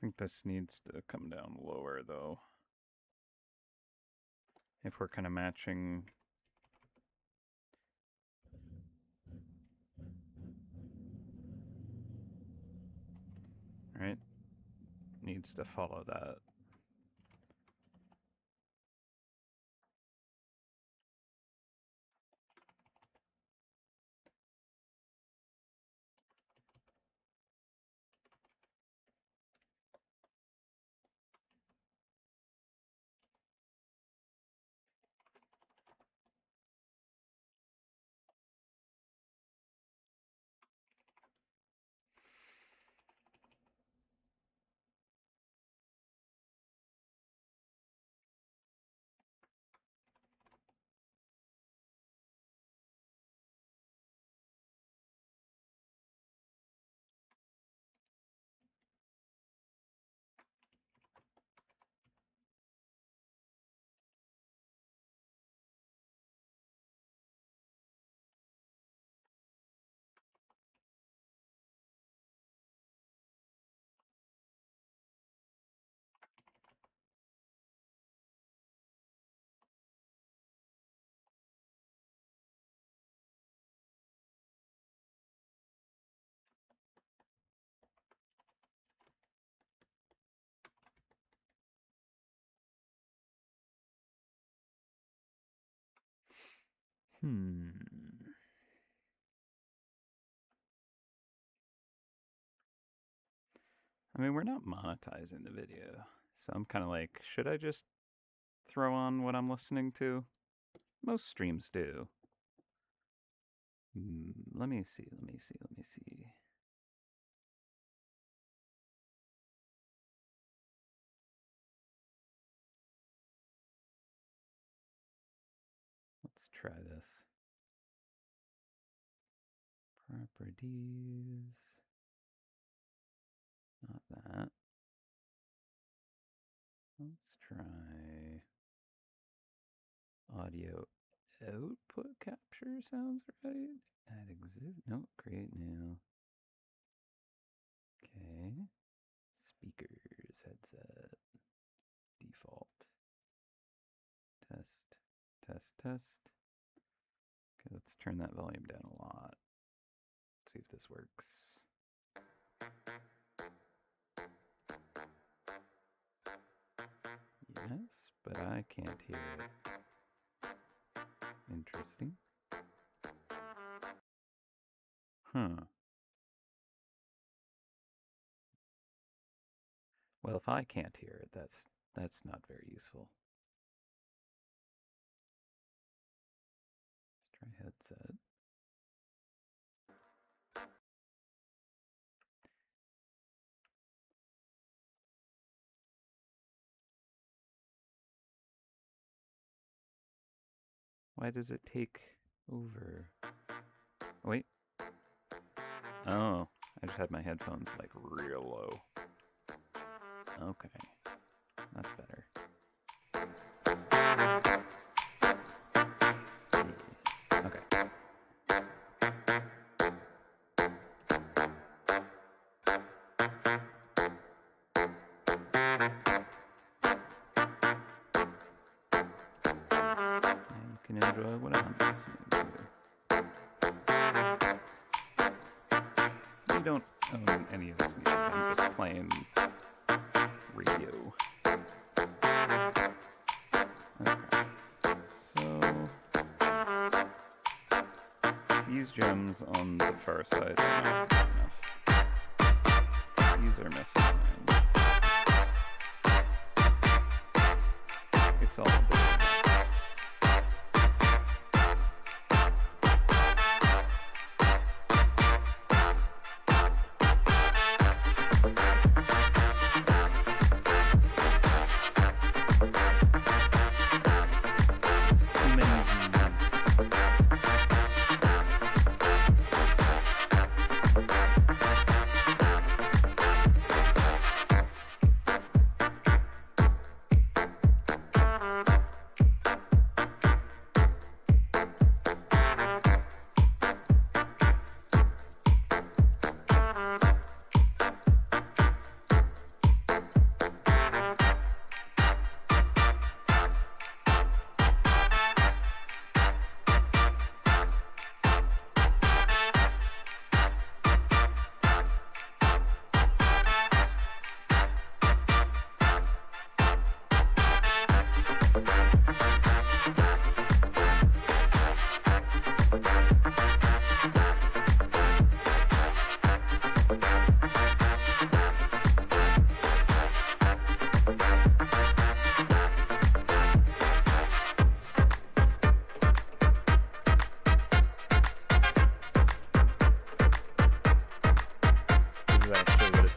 I think this needs to come down lower though. If we're kind of matching. Right? Needs to follow that. I mean, we're not monetizing the video, so I'm kind of like, should I just throw on what I'm listening to? Most streams do. Let me see. Let's try this. Properties. Not that. Let's try audio output capture. Sounds right. Add exist. Nope. Create new. Okay. Speakers headset. Default. Test. Okay, let's turn that volume down a lot. See if this works. Yes, but I can't hear it. Interesting. Huh. Well, if I can't hear it, that's not very useful. Let's try headset. Why does it take over? Wait. Oh, I just had my headphones like real low. Okay, that's better. Yeah. Okay. We don't own any of this music. I'm just playing radio. Okay. So these gems on the far side are not good enough. These are missing. It's all about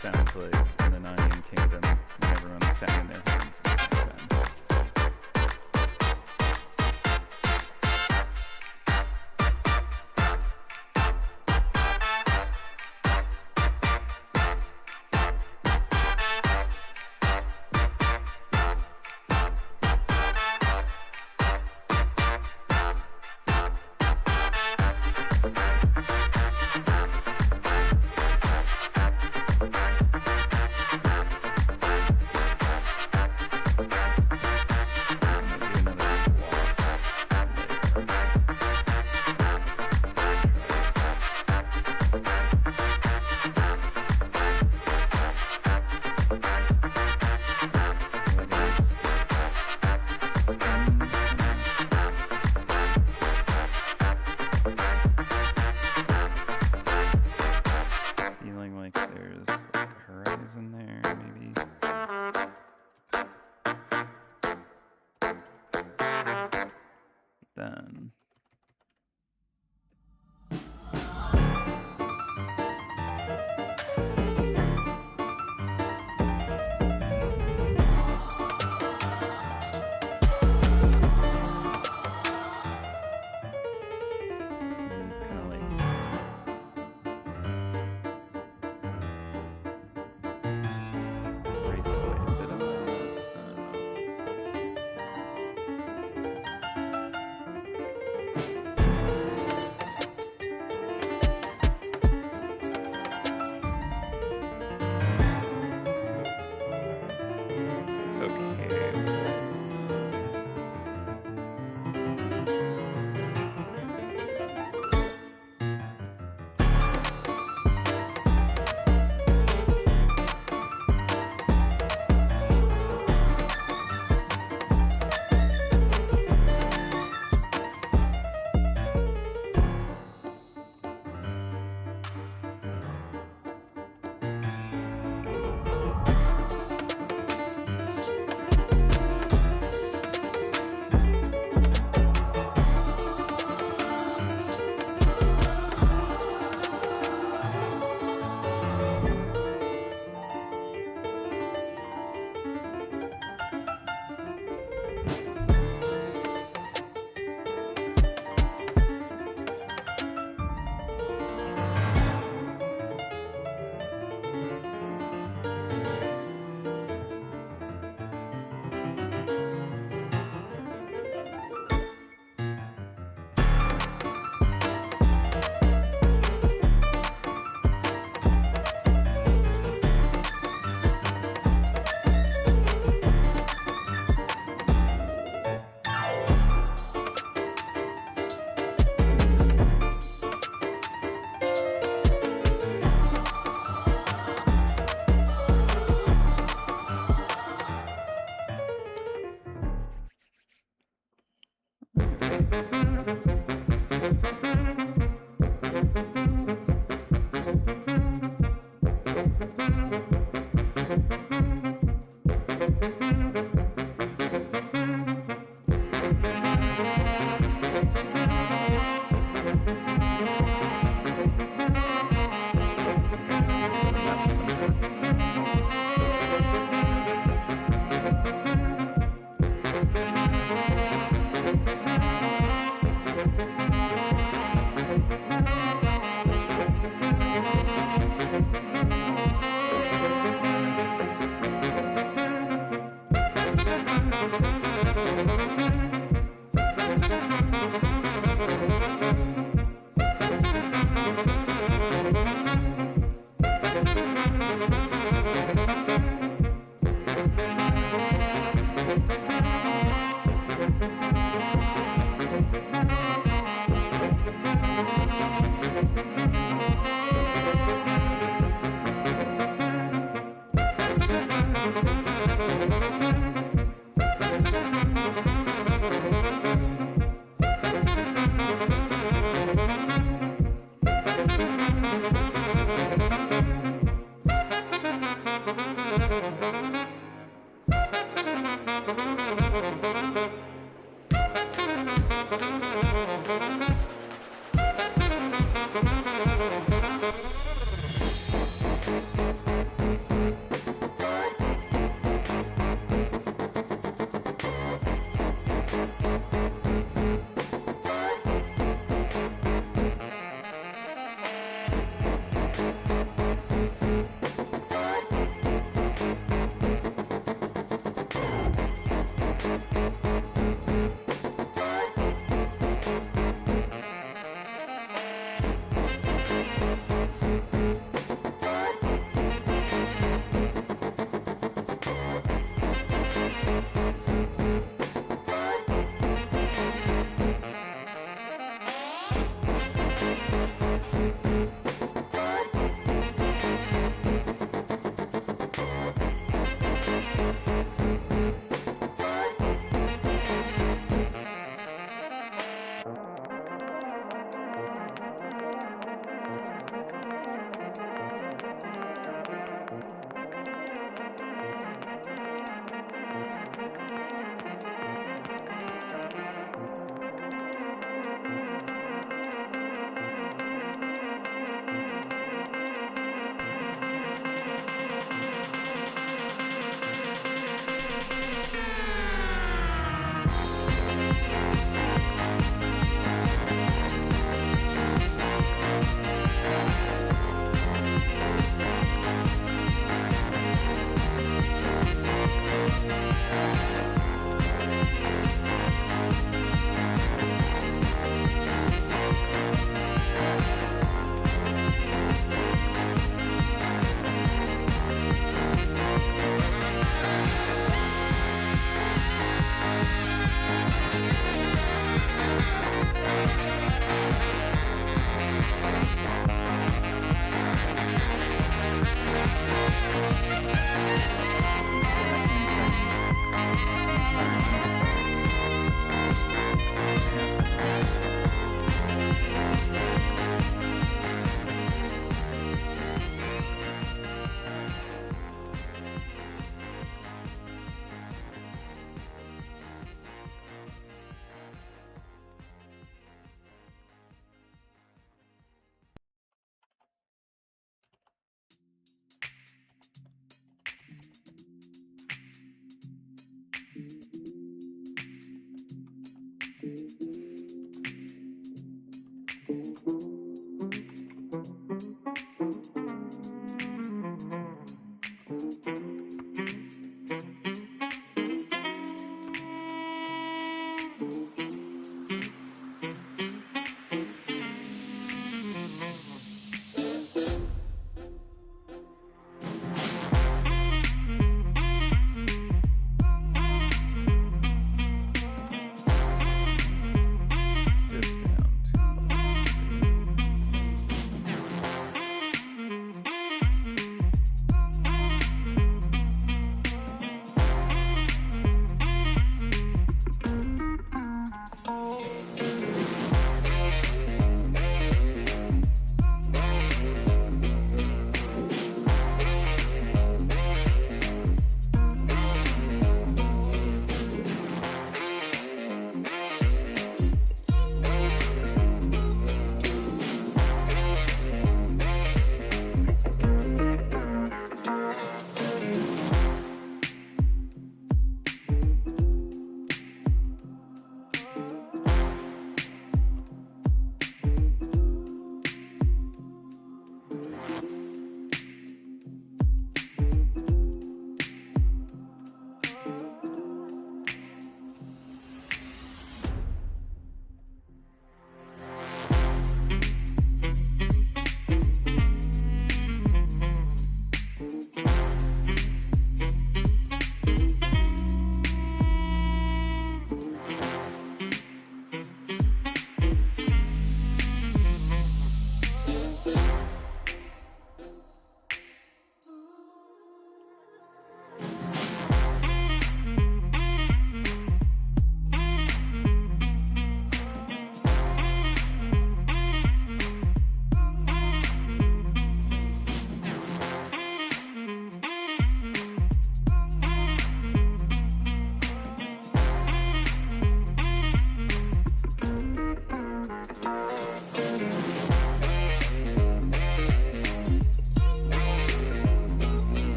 sounds like in the Nyan Kingdom when everyone's sounding their horns at the same time.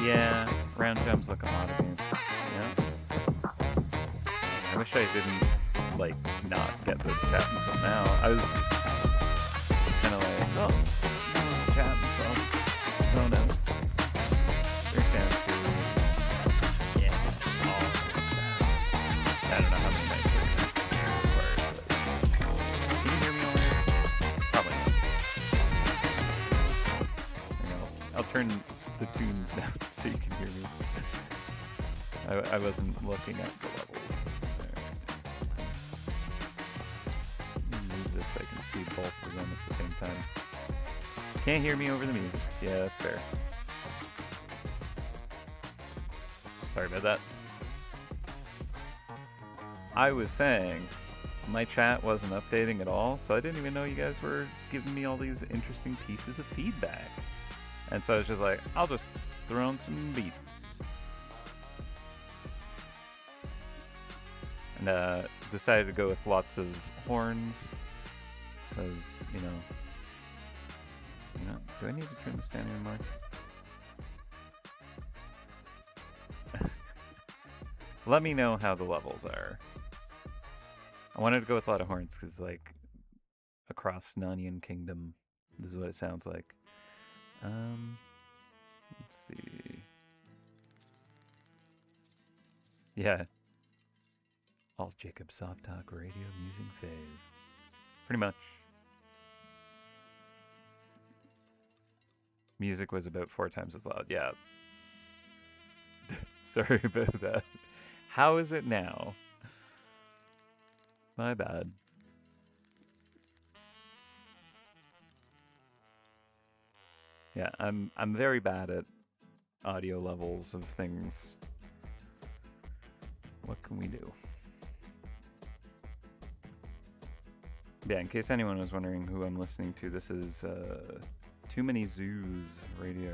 Yeah, round gems look a lot of games. Yeah. I wish I didn't, like, not get this chat until now. I was just kind of like, oh, no one's chatting, so no, no. Their chance to, yeah. Oh, I don't know how many nights we're going to but can you hear me over here? Probably not. I'll turn the tunes down so you can hear me. I wasn't looking at the levels. Move this so I can see both of them at the same time. Can't hear me over the music. Yeah, that's fair. Sorry about that. I was saying my chat wasn't updating at all, so I didn't even know you guys were giving me all these interesting pieces of feedback. And so I was just like, I'll just throw in some beats. And decided to go with lots of horns, because, you know, do I need to turn this down anymore? Let me know how the levels are. I wanted to go with a lot of horns, because, like, across Nanian Kingdom, this is what it sounds like. Let's see. Yeah. All Jacob Soft Talk Radio using phase. Pretty much. Music was about 4 times as loud. Yeah. Sorry about that. How is it now? My bad. Yeah, I'm very bad at audio levels of things. What can we do? Yeah, in case anyone was wondering who I'm listening to, this is Too Many Zoos Radio.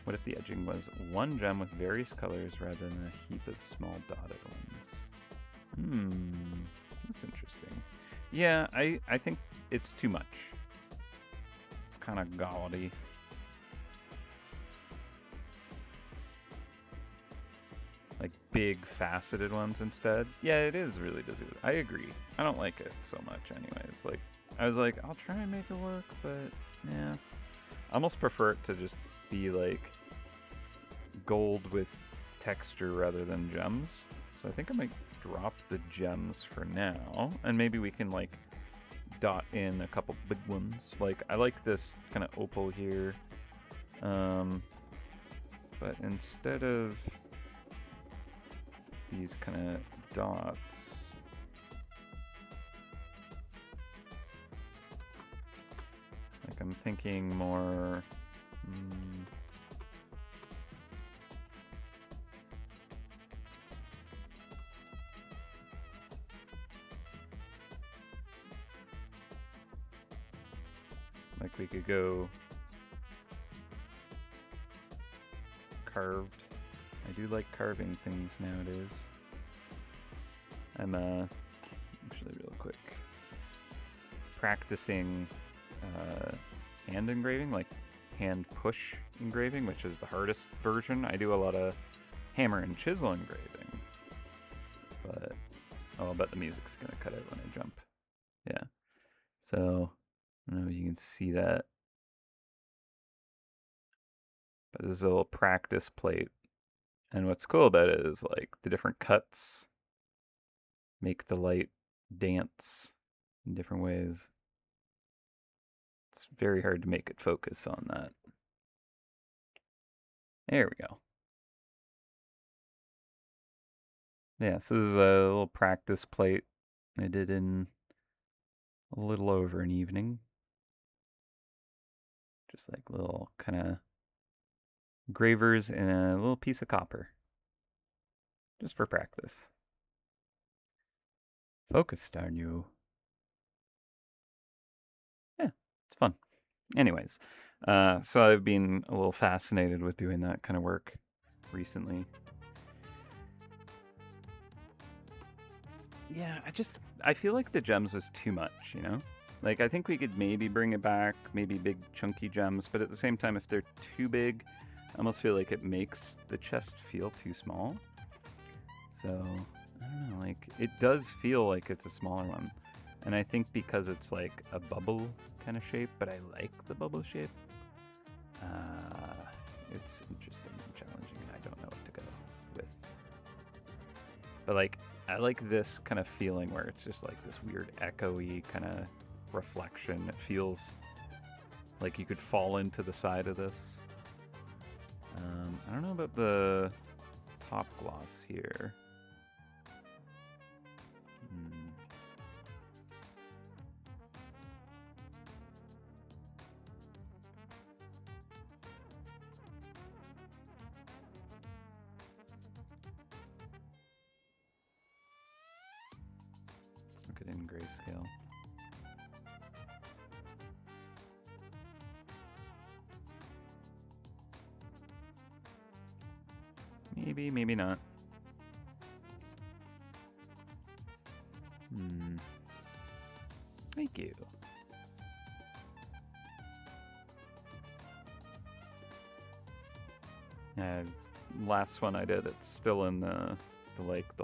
What if the edging was one gem with various colors rather than a heap of small dotted ones? That's interesting. Yeah, I think it's too much. It's kind of gaudy. Like big faceted ones instead. Yeah, it is really busy. I agree. I don't like it so much anyways. Like, I was like, I'll try and make it work, but yeah. I almost prefer it to just be like gold with texture rather than gems. So I think I might drop the gems for now, and maybe we can like dot in a couple big ones. Like, I like this kind of opal here, but instead of these kind of dots, like I'm thinking more like we could go carved. I do like carving things nowadays. I'm actually real quick practicing hand engraving, like hand push engraving, which is the hardest version. I do a lot of hammer and chisel engraving, but oh, I'll bet the music's gonna cut out when I jump. Yeah, so I don't know if you can see that, but this is a little practice plate. And what's cool about it is like the different cuts make the light dance in different ways. It's very hard to make it focus on that. There we go. Yeah, so this is a little practice plate I did in a little over an evening. Just like little kind of gravers in a little piece of copper. Just for practice. Focused, aren't you? Yeah, it's fun. Anyways, so I've been a little fascinated with doing that kind of work recently. Yeah, I feel like the gems was too much, you know? Like, I think we could maybe bring it back, maybe big chunky gems, but at the same time, if they're too big, I almost feel like it makes the chest feel too small. So, I don't know, like, it does feel like it's a smaller one. And I think because it's like a bubble kind of shape, but I like the bubble shape, it's interesting and challenging, and I don't know what to go with. But like, I like this kind of feeling where it's just like this weird echoey kind of reflection. It feels like you could fall into the side of this. I don't know about the top gloss here. Let's look at in grayscale. Maybe, maybe not. Thank you. Last one I did, it's still in the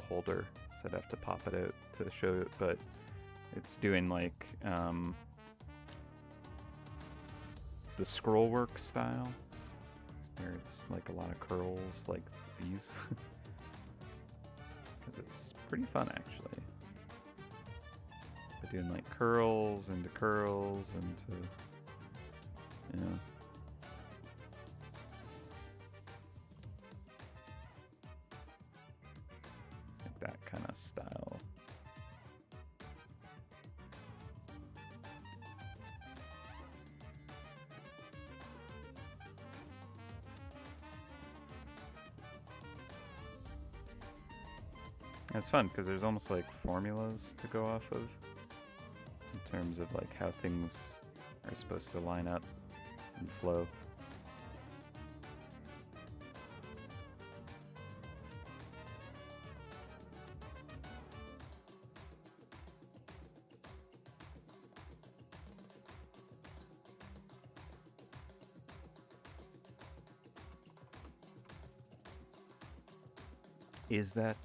holder, so I'd have to pop it out to show it, but it's doing like the scroll work style, where it's like a lot of curls like these. Because it's pretty fun actually. But doing like curls into you know. Like that kind of style. It's fun because there's almost like formulas to go off of in terms of like how things are supposed to line up and flow. Is that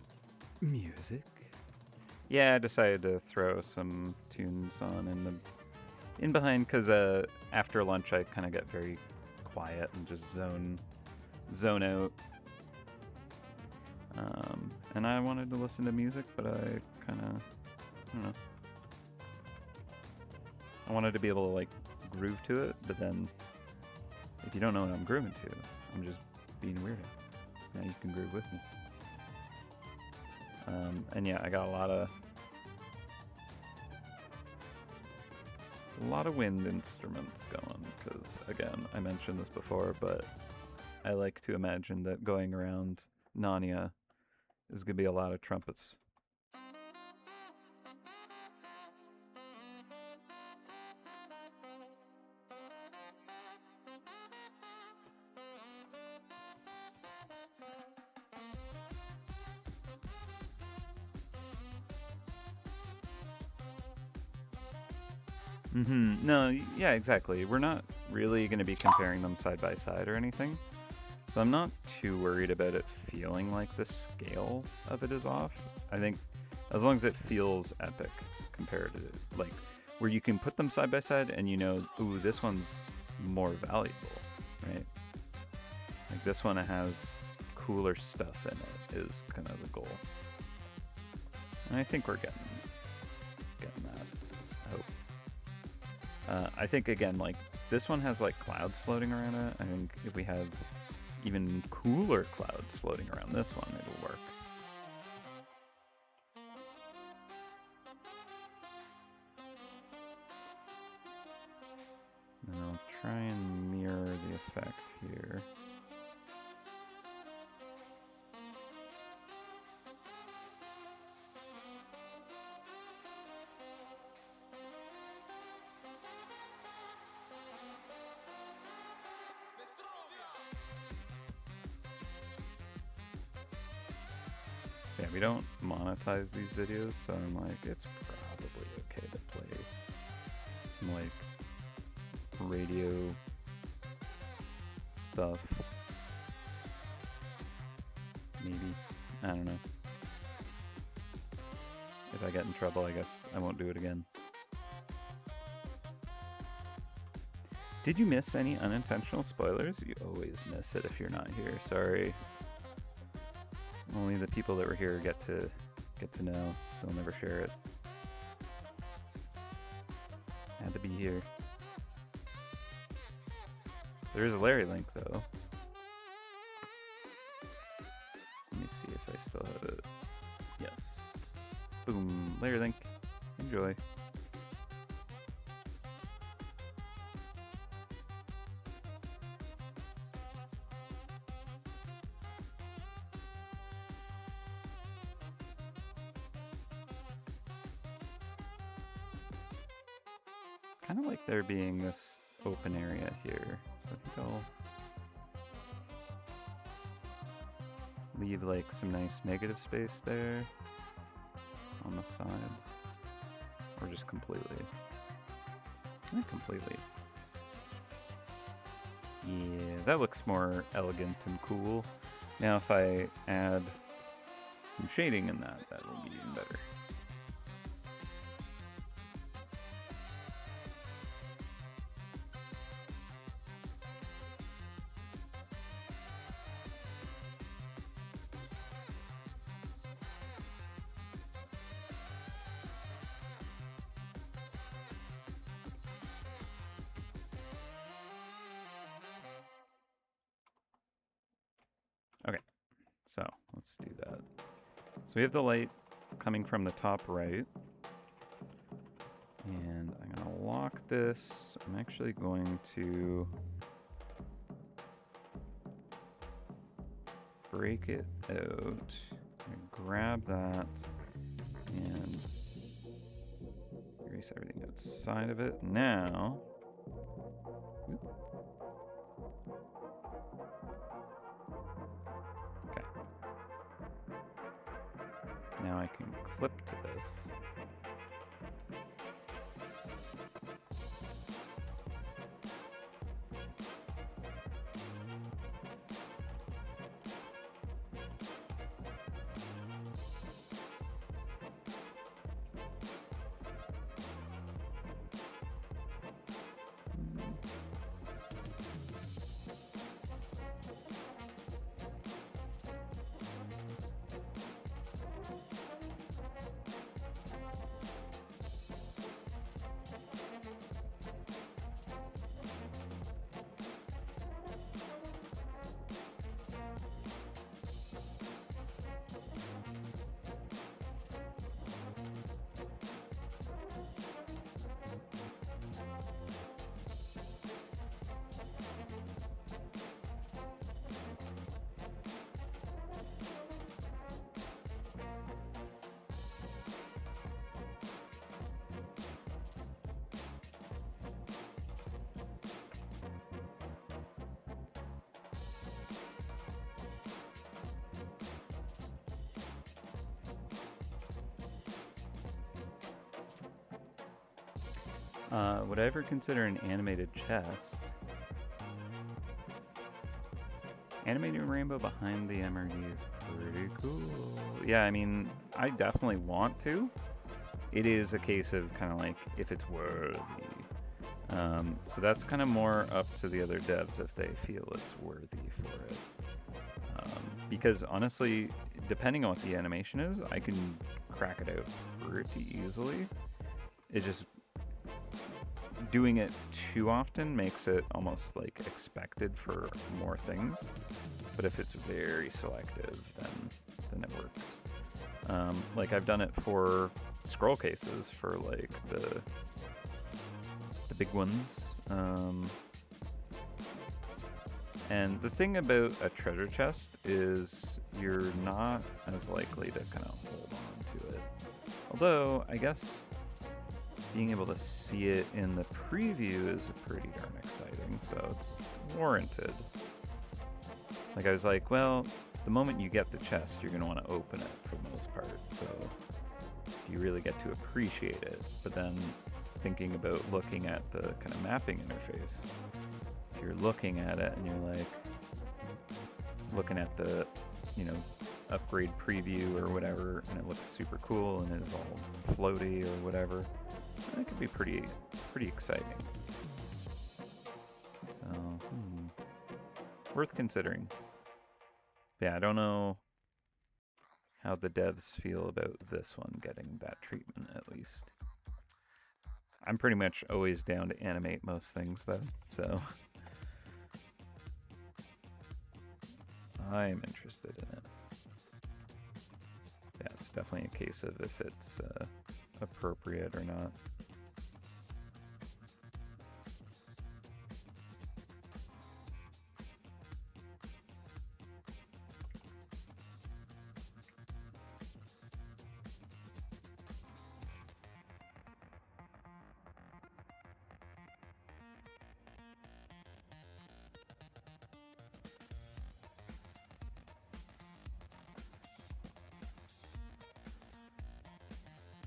music? Yeah, I decided to throw some tunes on in behind because after lunch I kind of get very quiet and just zone out. And I wanted to listen to music, but I kind of, I don't know. I wanted to be able to like groove to it, but then if you don't know what I'm grooving to, I'm just being weirdo. Now you can groove with me. And yeah, I got a lot of wind instruments going, because again, I mentioned this before, but I like to imagine that going around Narnia is going to be a lot of trumpets. No, yeah, exactly. We're not really going to be comparing them side by side or anything. So I'm not too worried about it feeling like the scale of it is off. I think as long as it feels epic compared to, like, where you can put them side by side and you know, ooh, this one's more valuable, right? Like this one has cooler stuff in it is kind of the goal. And I think we're getting that. I hope. I think again, like this one has like clouds floating around it. I think if we have even cooler clouds floating around this one, it'll work. And I'll try and mirror the effect here. we don't monetize these videos, so I'm like, it's probably okay to play some like radio stuff. Maybe. I don't know. If I get in trouble, I guess I won't do it again. Did you miss any unintentional spoilers? You always miss it if you're not here. Sorry. Only the people that were here get to know. They'll never share it. Had to be here. There is a Larry link though. Let me see if I still have it. Yes. Boom. Larry link. Enjoy. Kind of like there being this open area here, so I think I'll leave like some nice negative space there on the sides, or just completely. Not completely. Yeah, that looks more elegant and cool. Now if I add some shading in that, that will be even better. Okay, so let's do that. So we have the light coming from the top right, and I'm going to lock this. I'm actually going to break it out. Grab that and erase everything outside of it. Now, okay. Now I can clip to this. Would I ever consider an animated chest? Animating rainbow behind the MRD is pretty cool. Yeah, I mean, I definitely want to. It is a case of kind of like if it's worthy. So that's kind of more up to the other devs if they feel it's worthy for it. Because honestly, depending on what the animation is, I can crack it out pretty easily. It just doing it too often makes it almost like expected for more things, but if it's very selective, then it works. Like I've done it for scroll cases for like the big ones, and the thing about a treasure chest is you're not as likely to kind of hold on to it. Although I guess being able to see it in the preview is pretty darn exciting, so it's warranted. Like I was like, well, the moment you get the chest, you're going to want to open it for the most part. So you really get to appreciate it. But then thinking about looking at the kind of mapping interface, if you're looking at it and you're like looking at the, you know, upgrade preview or whatever, and it looks super cool and it's all floaty or whatever, that could be pretty exciting. So, worth considering. Yeah, I don't know how the devs feel about this one getting that treatment, at least. I'm pretty much always down to animate most things, though, so I'm interested in it. Yeah, it's definitely a case of if it's appropriate or not.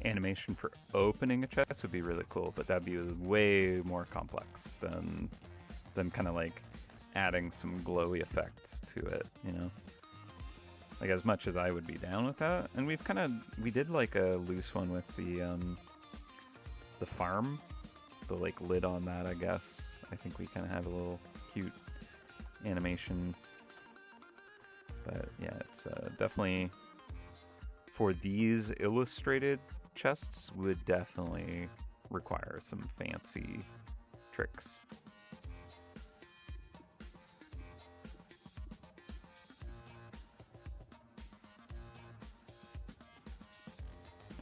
Animation for opening a chest would be really cool, but that'd be way more complex than kind of like adding some glowy effects to it, you know? Like, as much as I would be down with that, and we did like a loose one with the farm, the like lid on that, I guess. I think we kind of have a little cute animation, but yeah, it's definitely, for these illustrated chests, would definitely require some fancy tricks.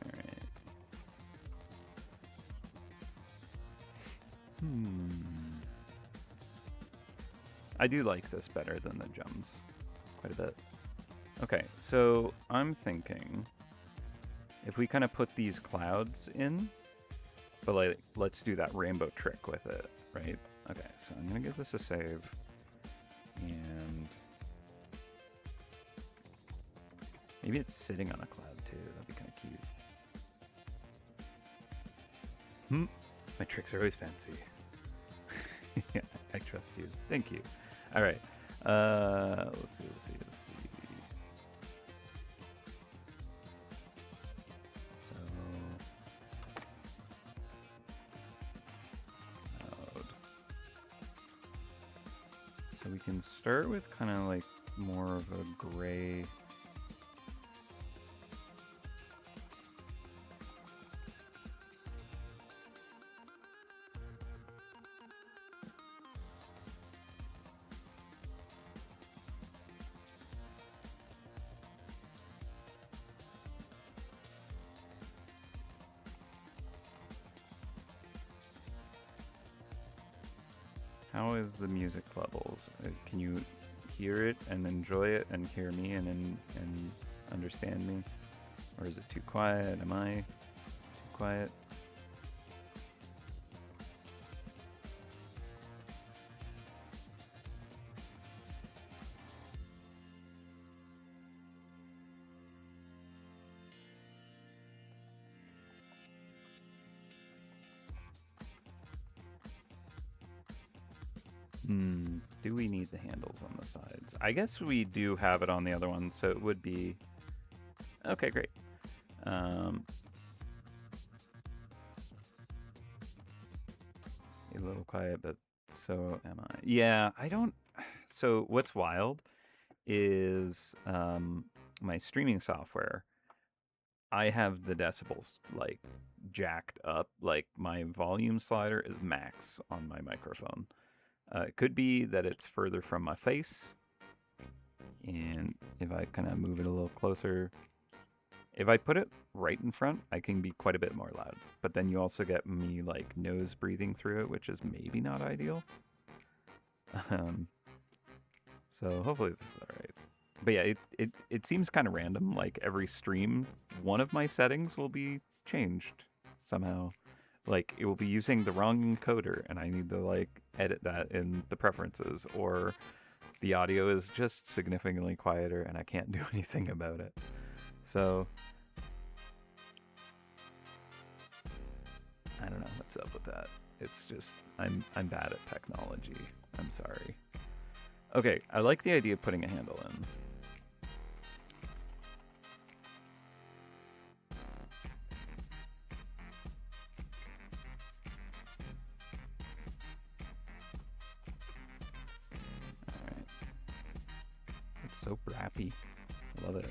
Alright. I do like this better than the gems quite a bit. Okay, so I'm thinking if we kind of put these clouds in, but like, let's do that rainbow trick with it, right? Okay, so I'm gonna give this a save, and maybe it's sitting on a cloud too. That'd be kind of cute. My tricks are always fancy. Yeah, I trust you. Thank you. All right. Let's see. So we can start with kind of like more of a gray. How is the music levels? Can you hear it and enjoy it and hear me and understand me? Or is it too quiet? Am I too quiet? Do we need the handles on the sides? I guess we do have it on the other one, so it would be... Okay, great. A little quiet, but so am I. Yeah, I don't... So what's wild is my streaming software, I have the decibels like jacked up. Like my volume slider is max on my microphone. It could be that it's further from my face, and if I kind of move it a little closer, if I put it right in front, I can be quite a bit more loud. But then you also get me like nose breathing through it, which is maybe not ideal. So hopefully this is all right. But yeah, it seems kind of random. Like every stream, one of my settings will be changed somehow. Like it will be using the wrong encoder, and I need to like edit that in the preferences, or the audio is just significantly quieter and I can't do anything about it. So I don't know what's up with that. It's just I'm bad at technology. I'm sorry. Okay, I like the idea of putting a handle in. Alright. It's so brappy. I love it.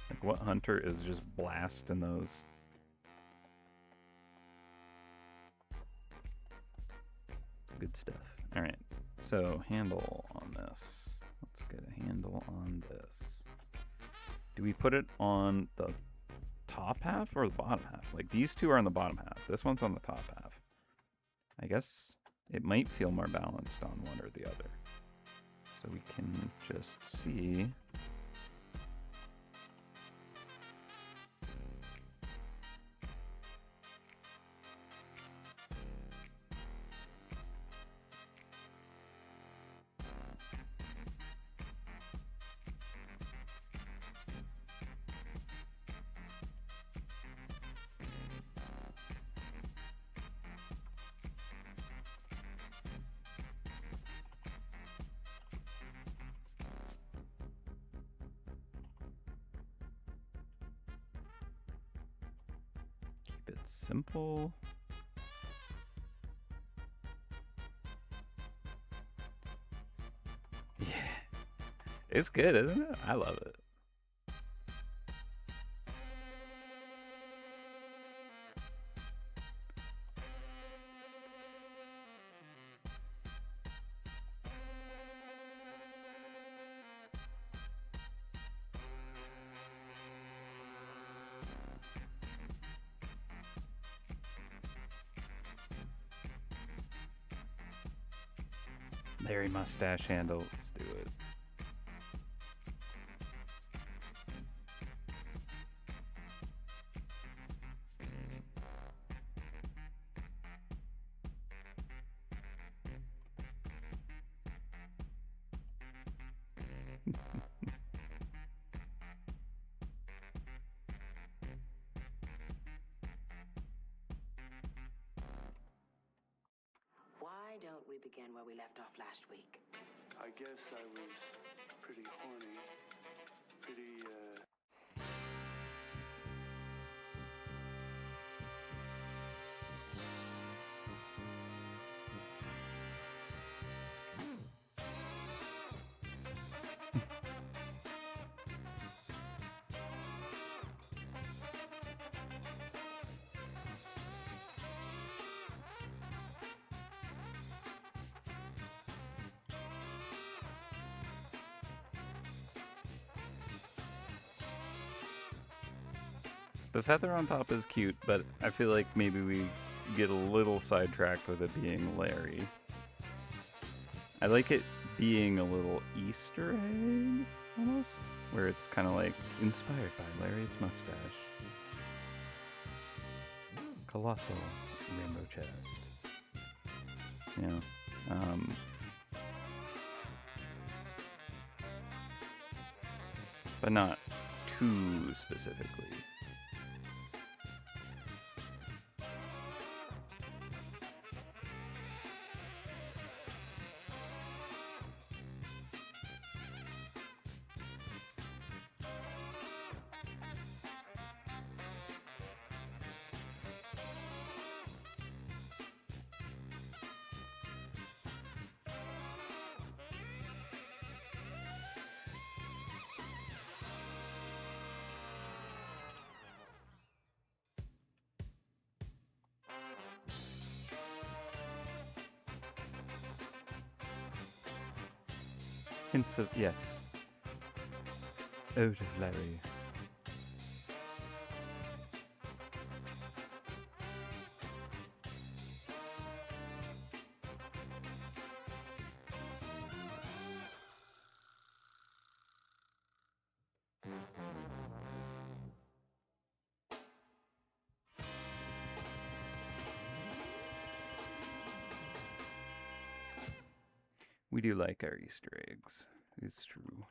Like, what hunter is just blasting those? It's good stuff. Alright, so handle on this. Let's get a handle on this. Do we put it on the top half or the bottom half? Like, these two are on the bottom half. This one's on the top half. I guess it might feel more balanced on one or the other. So we can just see. Keep it simple. Yeah. It's good, isn't it? I love it. Larry mustache handle. Let's do it. Why don't we begin where we left off last week? I guess I was pretty horny. Pretty, The feather on top is cute, but I feel like maybe we get a little sidetracked with it being Larry. I like it being a little Easter egg, almost, where it's kind of like inspired by Larry's mustache. Colossal rainbow chest. Yeah. But not too specifically. Hints of, yes. Out of Larry. We do like our Easter eggs. It's true.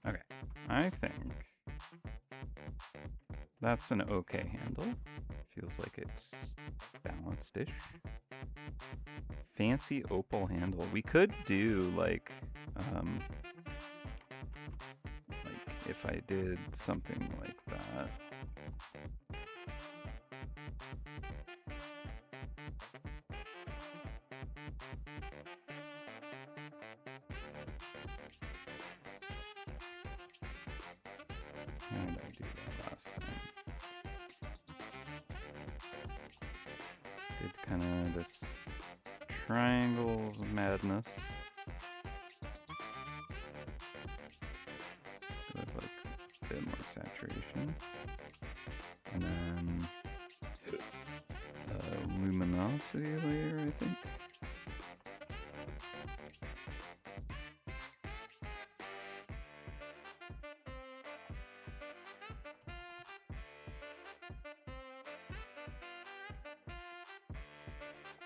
Okay, I think that's an okay handle. Feels like it's balanced-ish. Fancy opal handle. We could do like if I did something like that. How did I do that last time? Did kind of this triangles madness. With like a bit more saturation. And then luminosity layer, I think.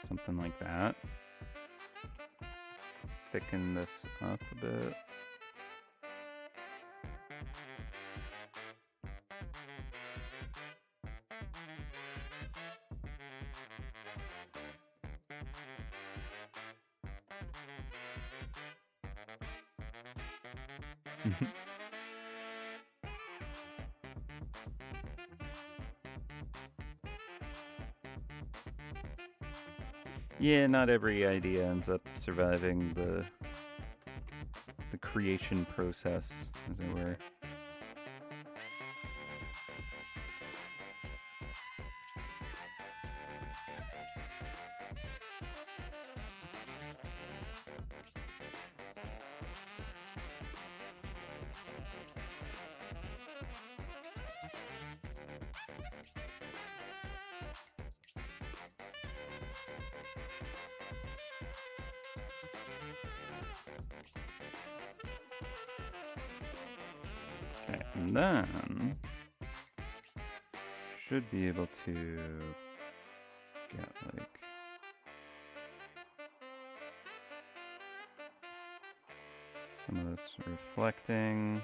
Something like that. Thicken this up a bit. Yeah, not every idea ends up surviving the creation process, as it were. Okay, and then should be able to get like some of this reflecting.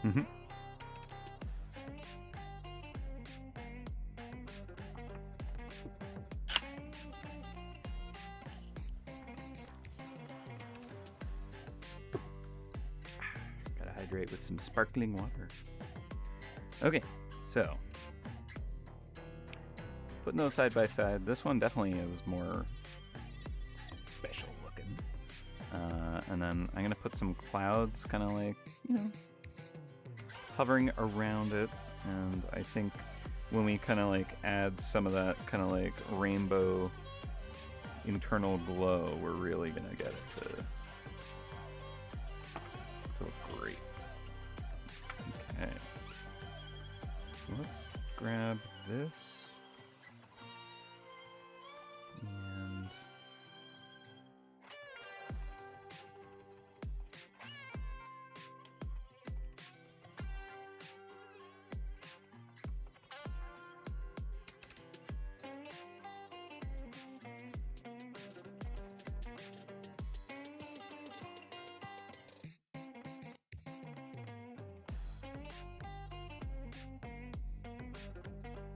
Mm-hmm. Gotta hydrate with some sparkling water. Okay, so putting those side by side, this one definitely is more special looking. And then I'm gonna put some clouds, kind of like, you know, hovering around it, and I think when we kind of like add some of that kind of like rainbow internal glow, we're really gonna get it to look great. Okay, so let's grab this and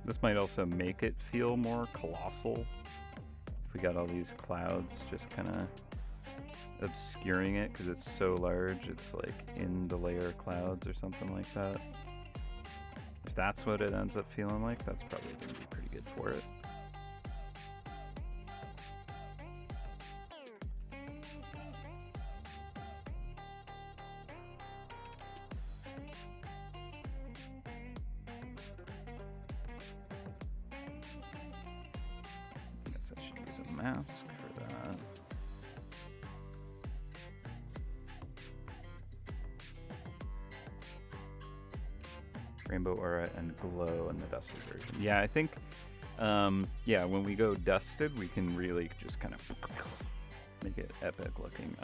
this might also make it feel more colossal. If we got all these clouds just kind of obscuring it because it's so large, it's like in the layer of clouds or something like that. If that's what it ends up feeling like, that's probably going to be pretty good for it. Mask for that. Rainbow aura and glow in the dusted version. Yeah, I think, yeah, when we go dusted, we can really just kind of make it epic looking.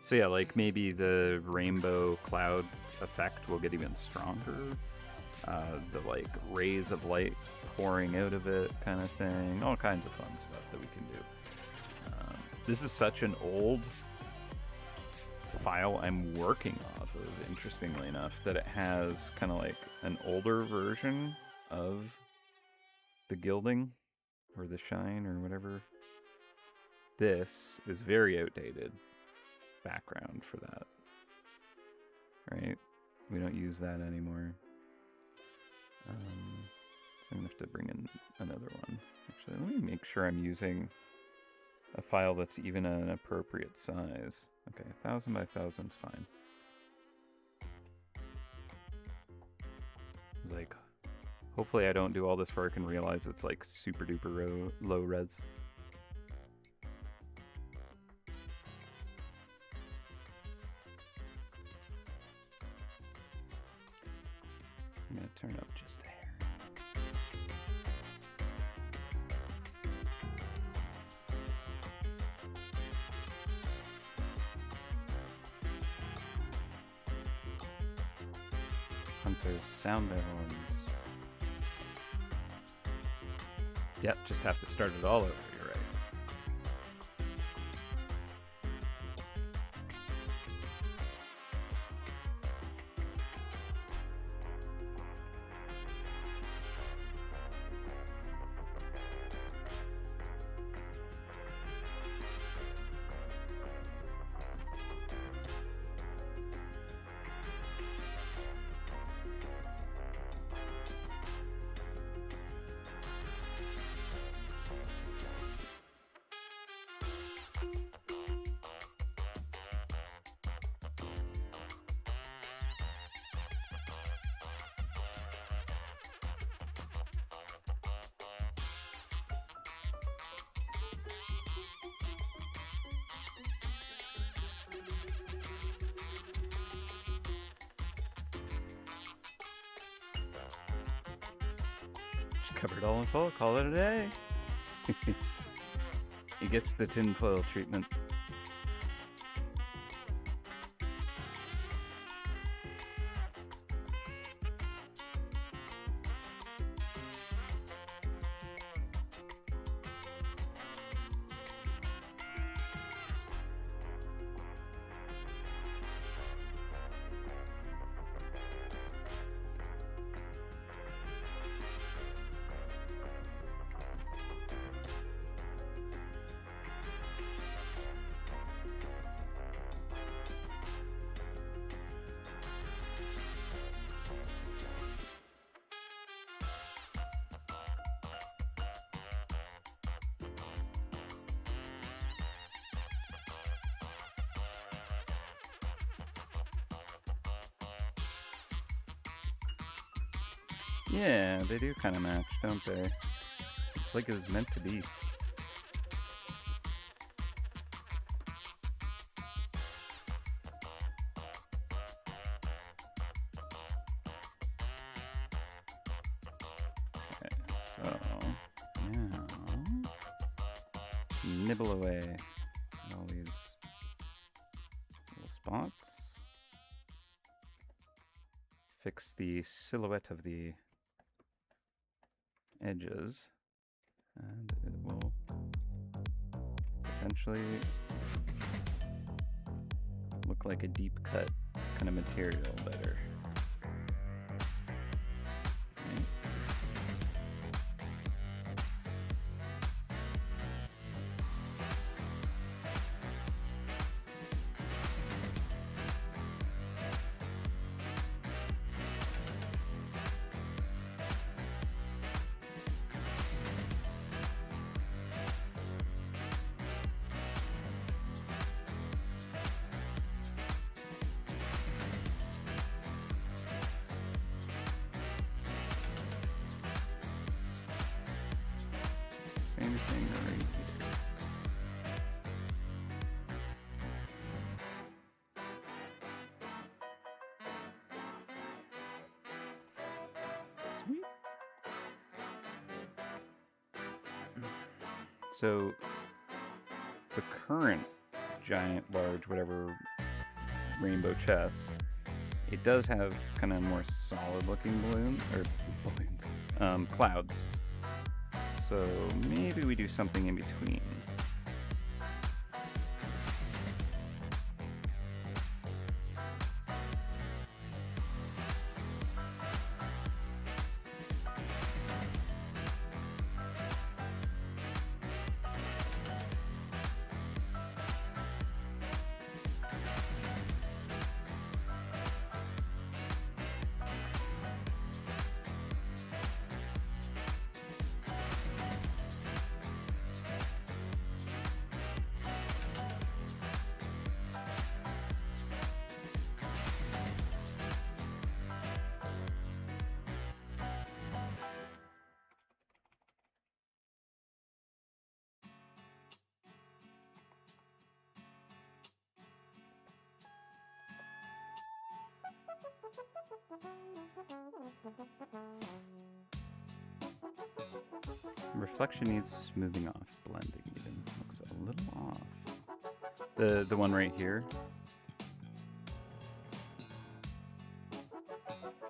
So yeah, like maybe the rainbow cloud effect will get even stronger. The like rays of light pouring out of it kind of thing, all kinds of fun stuff that we can do. This is such an old file I'm working off of, interestingly enough, that it has kind of like an older version of the gilding or the shine or whatever. This is very outdated background for that, right? We don't use that anymore. So I'm gonna have to bring in another one. Actually, let me make sure I'm using a file that's even an appropriate size. Okay, 1000 by 1000 is fine. It's like, hopefully I don't do all this work and realize it's like super duper low res. I'm gonna turn up just a hair. Hunters, sound their horns. Yep, just have to start it all over, you're right. Cover it all in full, call it a day. He gets the tinfoil treatment. Yeah, they do kind of match, don't they? It's like it was meant to be. Okay, so now nibble away at all these little spots. Fix the silhouette of the edges, and it will potentially look like a deep cut kind of material better. Right. Same thing right here. Sweet. So the current giant, large, whatever rainbow chest, it does have kind of more solid looking clouds. So maybe we do something in between. Reflection needs smoothing off, blending even. Looks a little off. The one right here.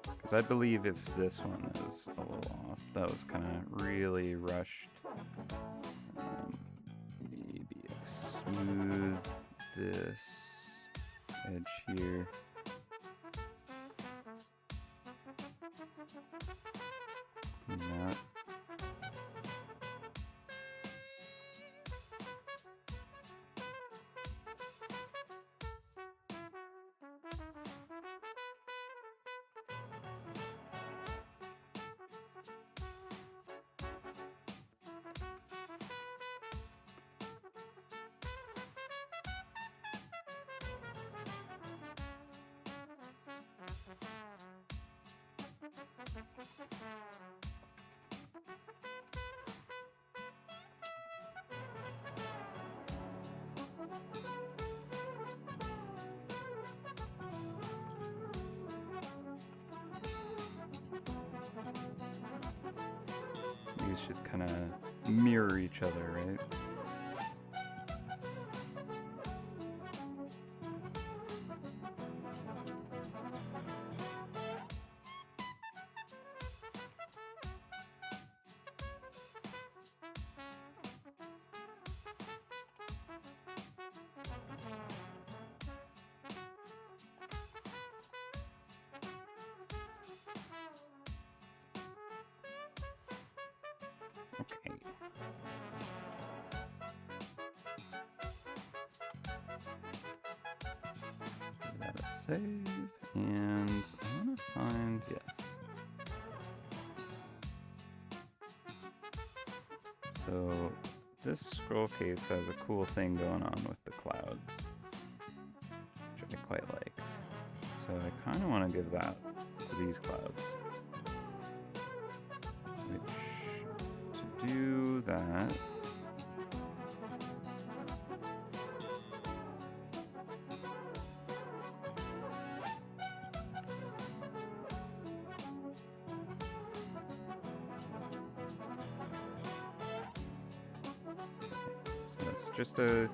Because I believe if this one is a little off, that was kind of really rushed. Maybe smooth this edge here. And that. These should kind of mirror each other, right? Okay. Give that a save, and I want to find, yes. So this scroll case has a cool thing going on with the clouds, which I quite like. So I kind of want to give that to these clouds. do that. So it's just a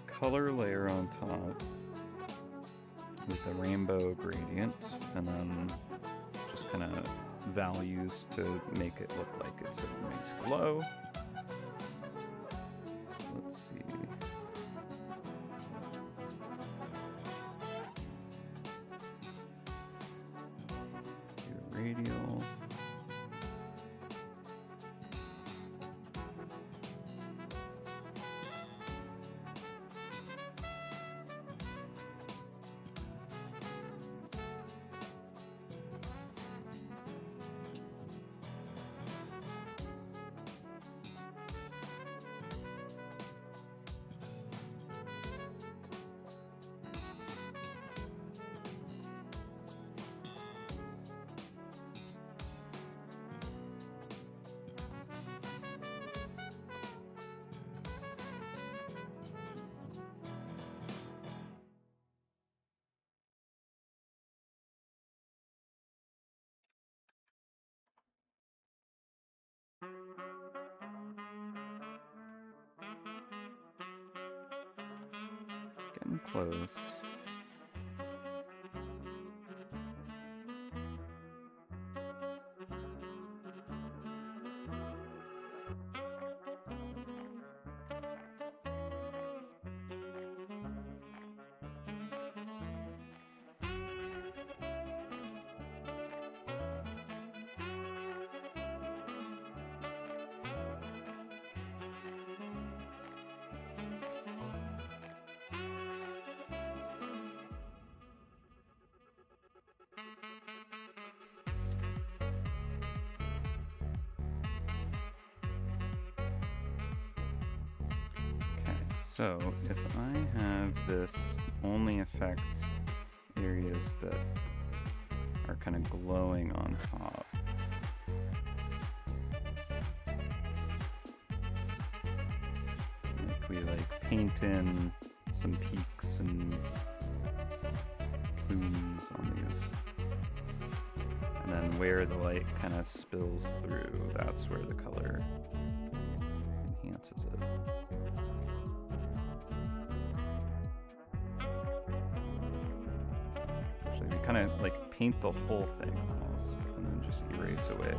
color layer on top with a rainbow gradient, and then just kind of values to make it look like it's a nice glow. So let's see. Do a radial. Getting close. So if I have this only affect areas that are kind of glowing on top, like we like paint in some peaks and plumes on these, and then where the light kind of spills through, that's where the color enhances it. Kind of like paint the whole thing almost, and then just erase away.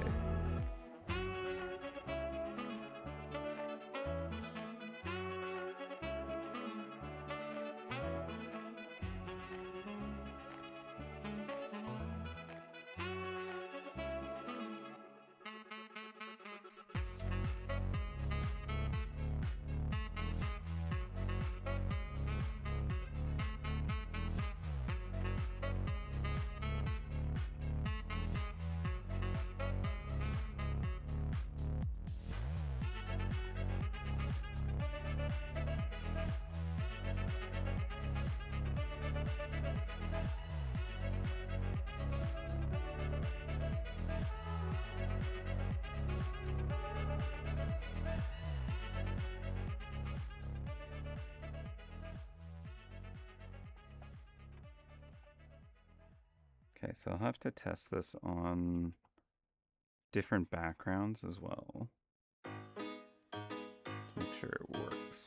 Okay, so I'll have to test this on different backgrounds as well. Make sure it works.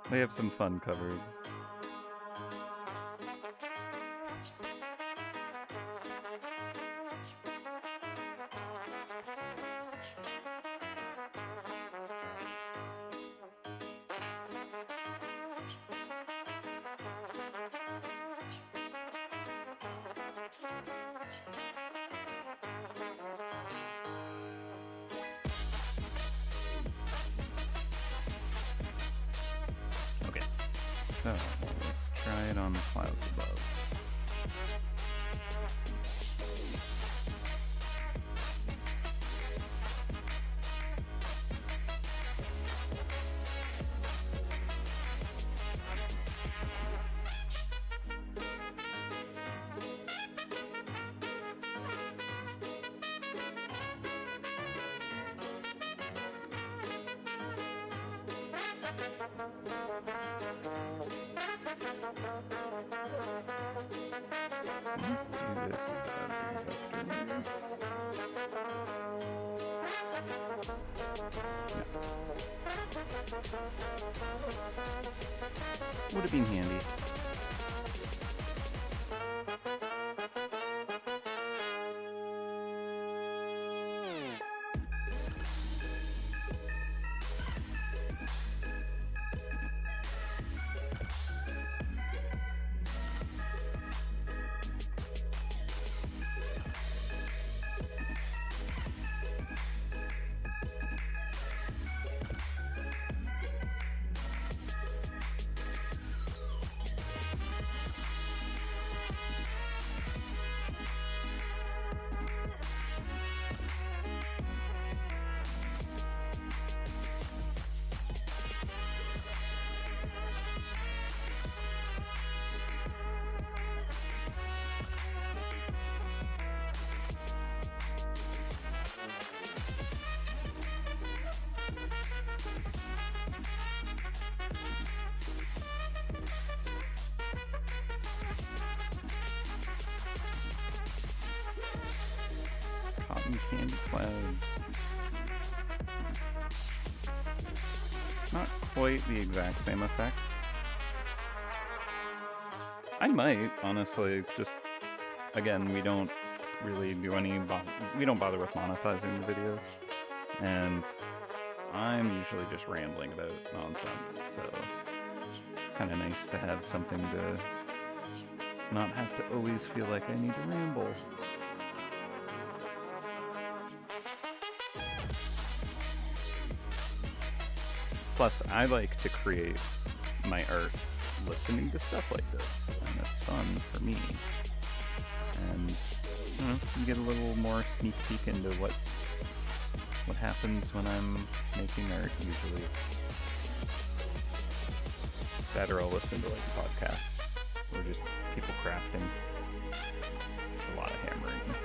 They have some fun covers. So, let's try it on the clouds above. Would have been handy. Cotton candy clouds. Not quite the exact same effect. I might, honestly, just, again, we don't really do any, we don't bother with monetizing the videos, and I'm usually just rambling about nonsense, so it's kind of nice to have something to not have to always feel like I need to ramble. Plus, I like to create my art listening to stuff like this, and it's fun for me. And you know, you get a little more sneak peek into what happens when I'm making art usually. That or I'll listen to like podcasts or just people crafting. It's a lot of hammering.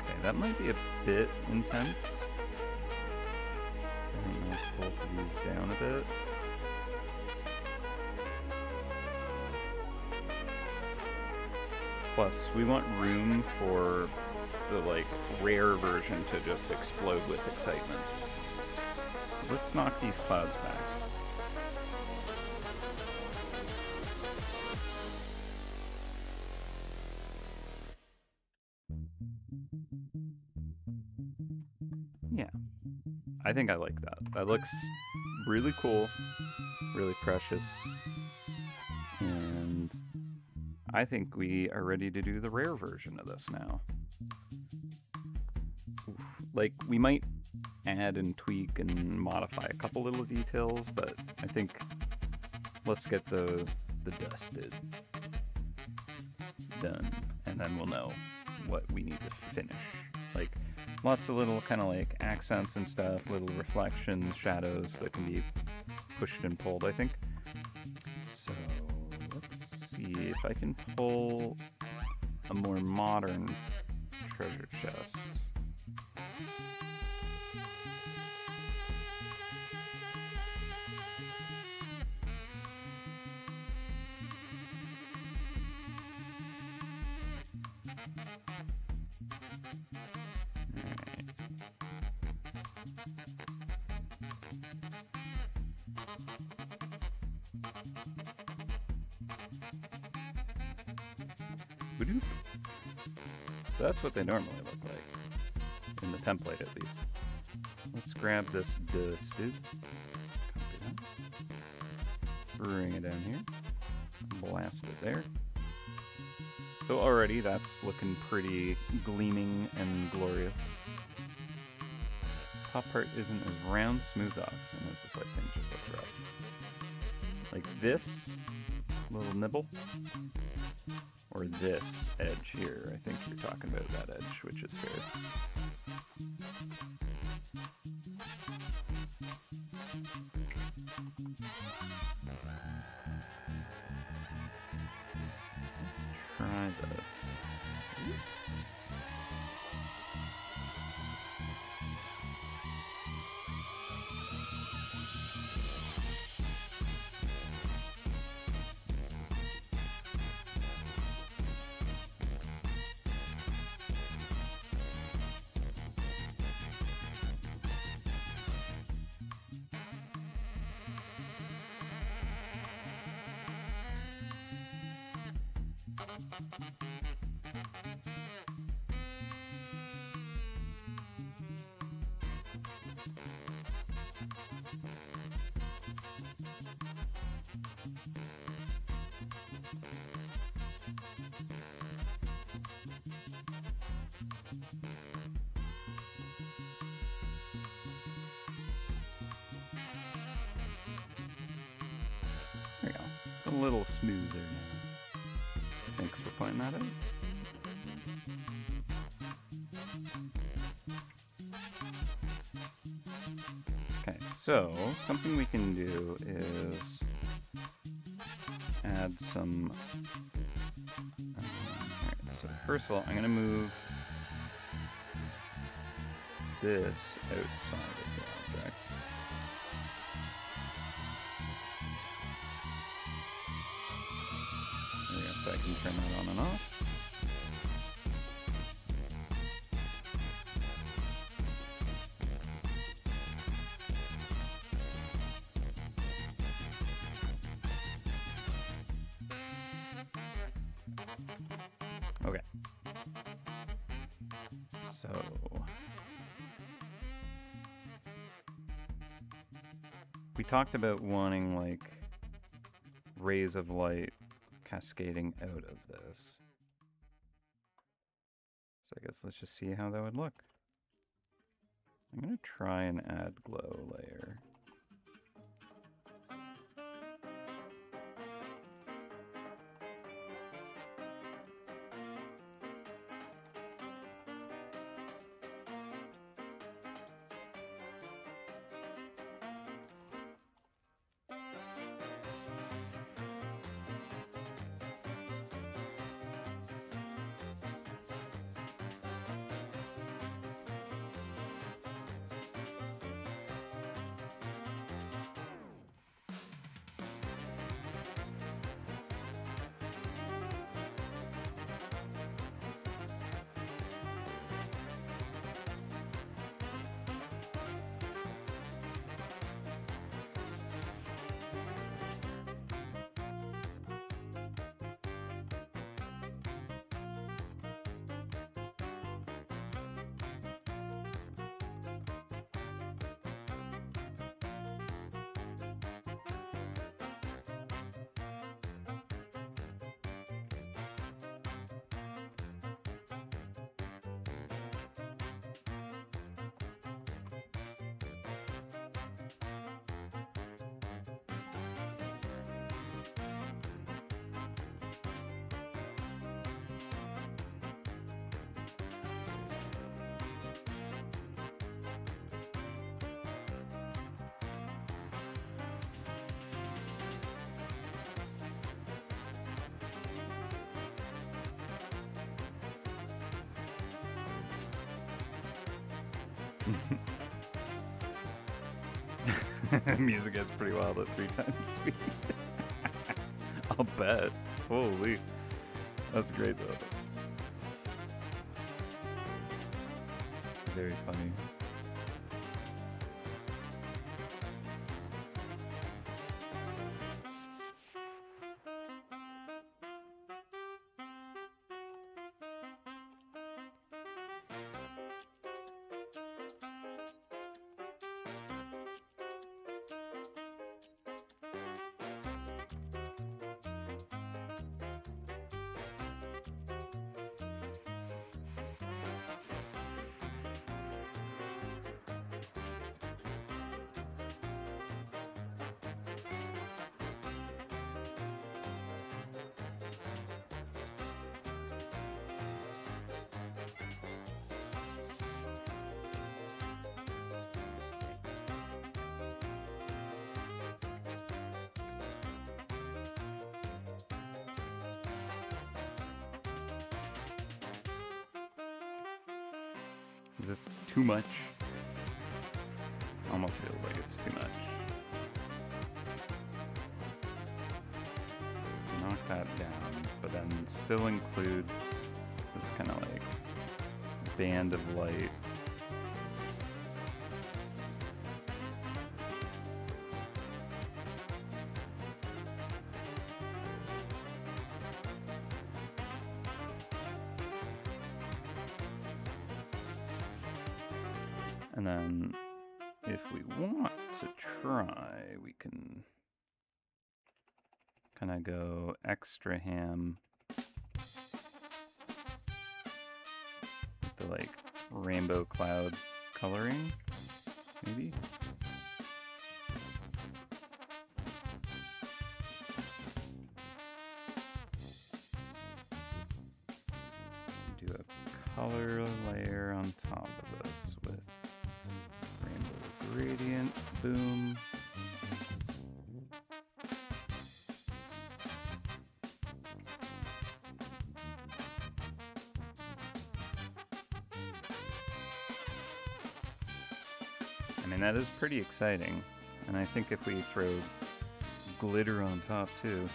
Okay, that might be a bit intense. I think I'll both of these down a bit. Plus, we want room for the like rare version to just explode with excitement. So let's knock these clouds back. Yeah, I think I like that. That looks really cool, really precious, and I think we are ready to do the rare version of this now. Like, we might add and tweak and modify a couple little details, but I think let's get the dusted done, and then we'll know what we need to finish. Like, lots of little kind of like accents and stuff, little reflections, shadows that can be pushed and pulled, I think. So let's see if I can pull a more modern treasure chest. So that's what they normally look like, in the template at least. Let's grab this dusted, copy that, bring it down here, blast it there. So already that's looking pretty gleaming and glorious. Top part isn't as round, smooth off, and this is like thing just looks rough. Like this little nibble. Or this edge here. I think you're talking about that edge, which is fair. Let's try this. There we go. It's a little smoother now. Thanks for pointing that out. Okay, so something we can do is add some. Alright, so first of all, I'm going to move this outside of the object. There we go, so I can turn that on and off. Okay. So we talked about wanting like rays of light cascading out of this. So I guess let's just see how that would look. I'm gonna try and add glow layer. Music gets pretty wild at 3 times speed. I'll bet. Holy. That's great though. Very funny. Is this too much? Almost feels like it's too much. Knock that down, but then still include this kind of like band of light. And then if we want to try, we can kind of go extra ham with the like rainbow cloud coloring, maybe? Do a color layer on top of this with rainbow gradient, boom. I mean, that is pretty exciting. And I think if we throw glitter on top too.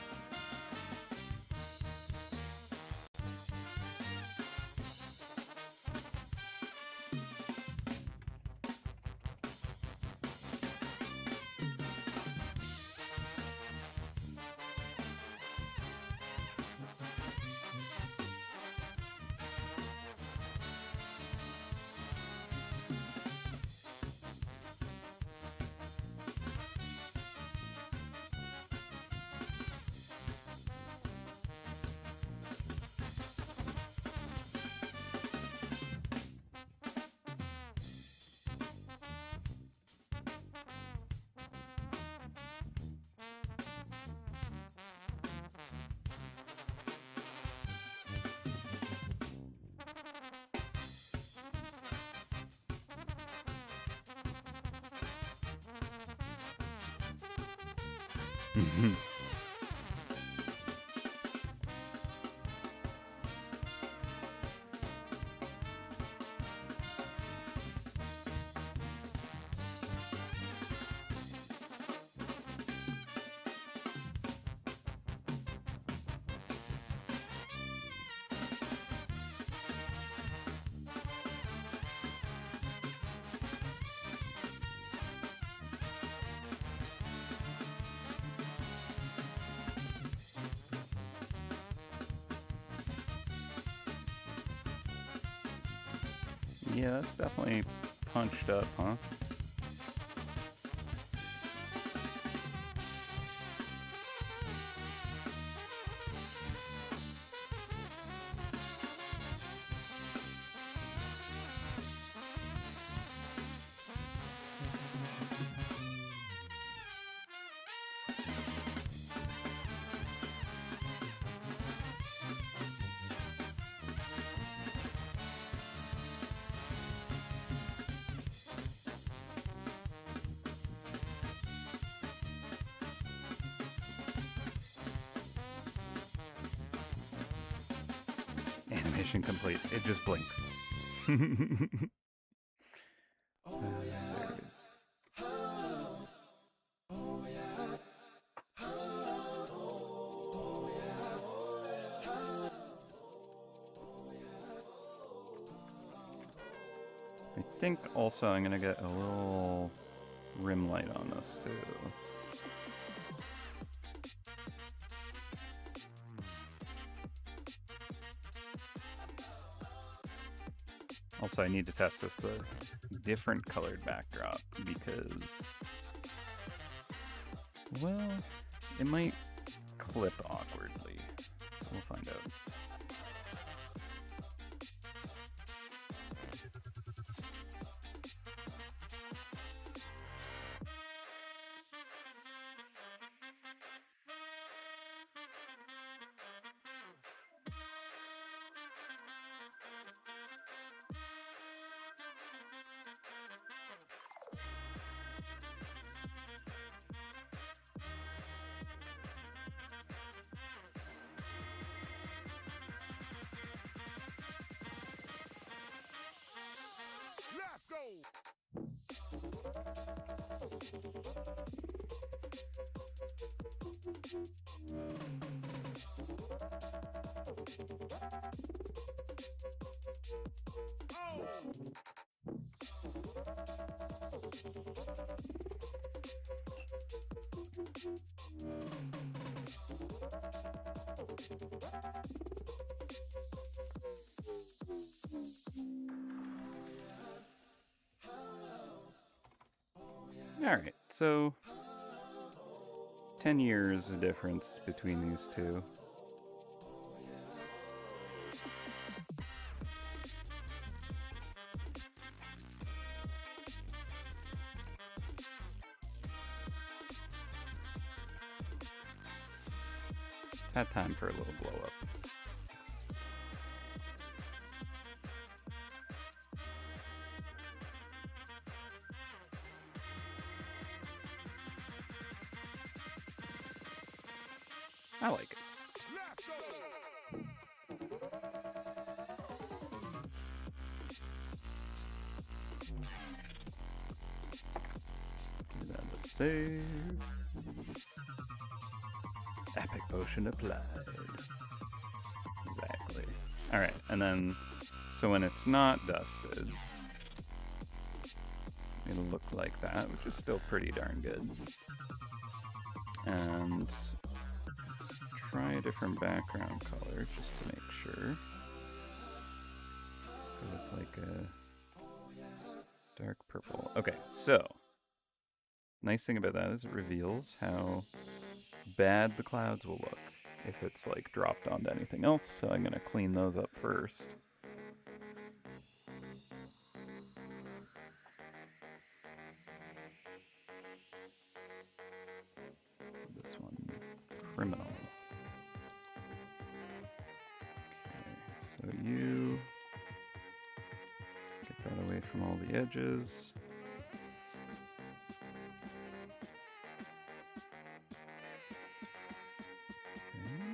Yeah, that's definitely punched up, huh? Animation complete. It just blinks. I think also I'm gonna get a little rim light on this too. Also, I need to test with a different colored backdrop because, well, it might clip awkwardly. So we'll find out. Let's go! Alright, so 10 years of difference between these two. It's had time for a little blow up. I like it. Let's go. Do that to save. Epic potion applied. Exactly. Alright, and then, so when it's not dusted, it'll look like that, which is still pretty darn good. And let's try a different background color just to make sure. Go with like a dark purple. Okay, so nice thing about that is it reveals how bad the clouds will look if it's like dropped onto anything else. So I'm gonna clean those up first. This one, criminal. Okay, so you get that away from all the edges. Okay.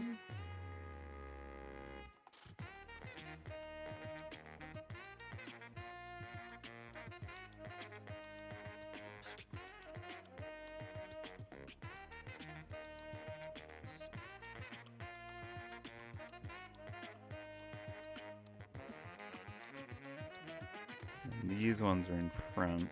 And these ones are in front.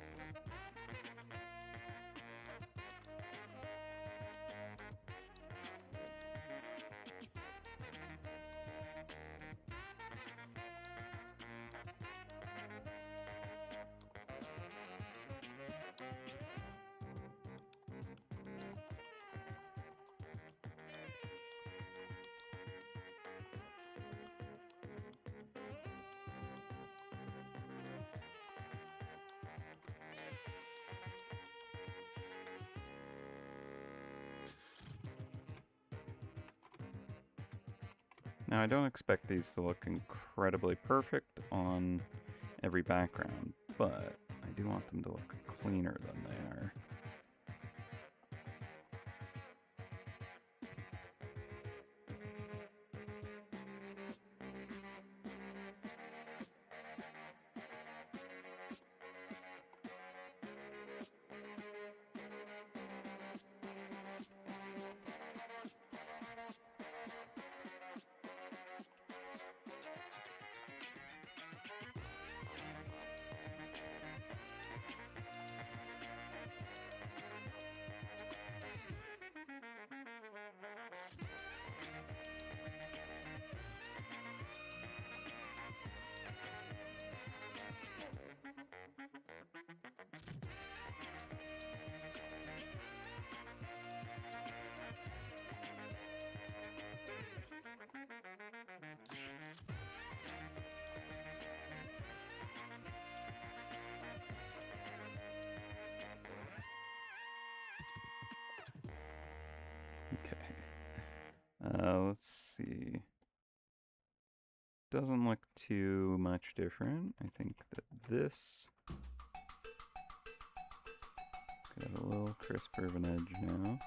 Now I don't expect these to look incredibly perfect on every background, but I do want them to look cleaner than they are. Let's see. Doesn't look too much different. I think that this got a little crisper of an edge now.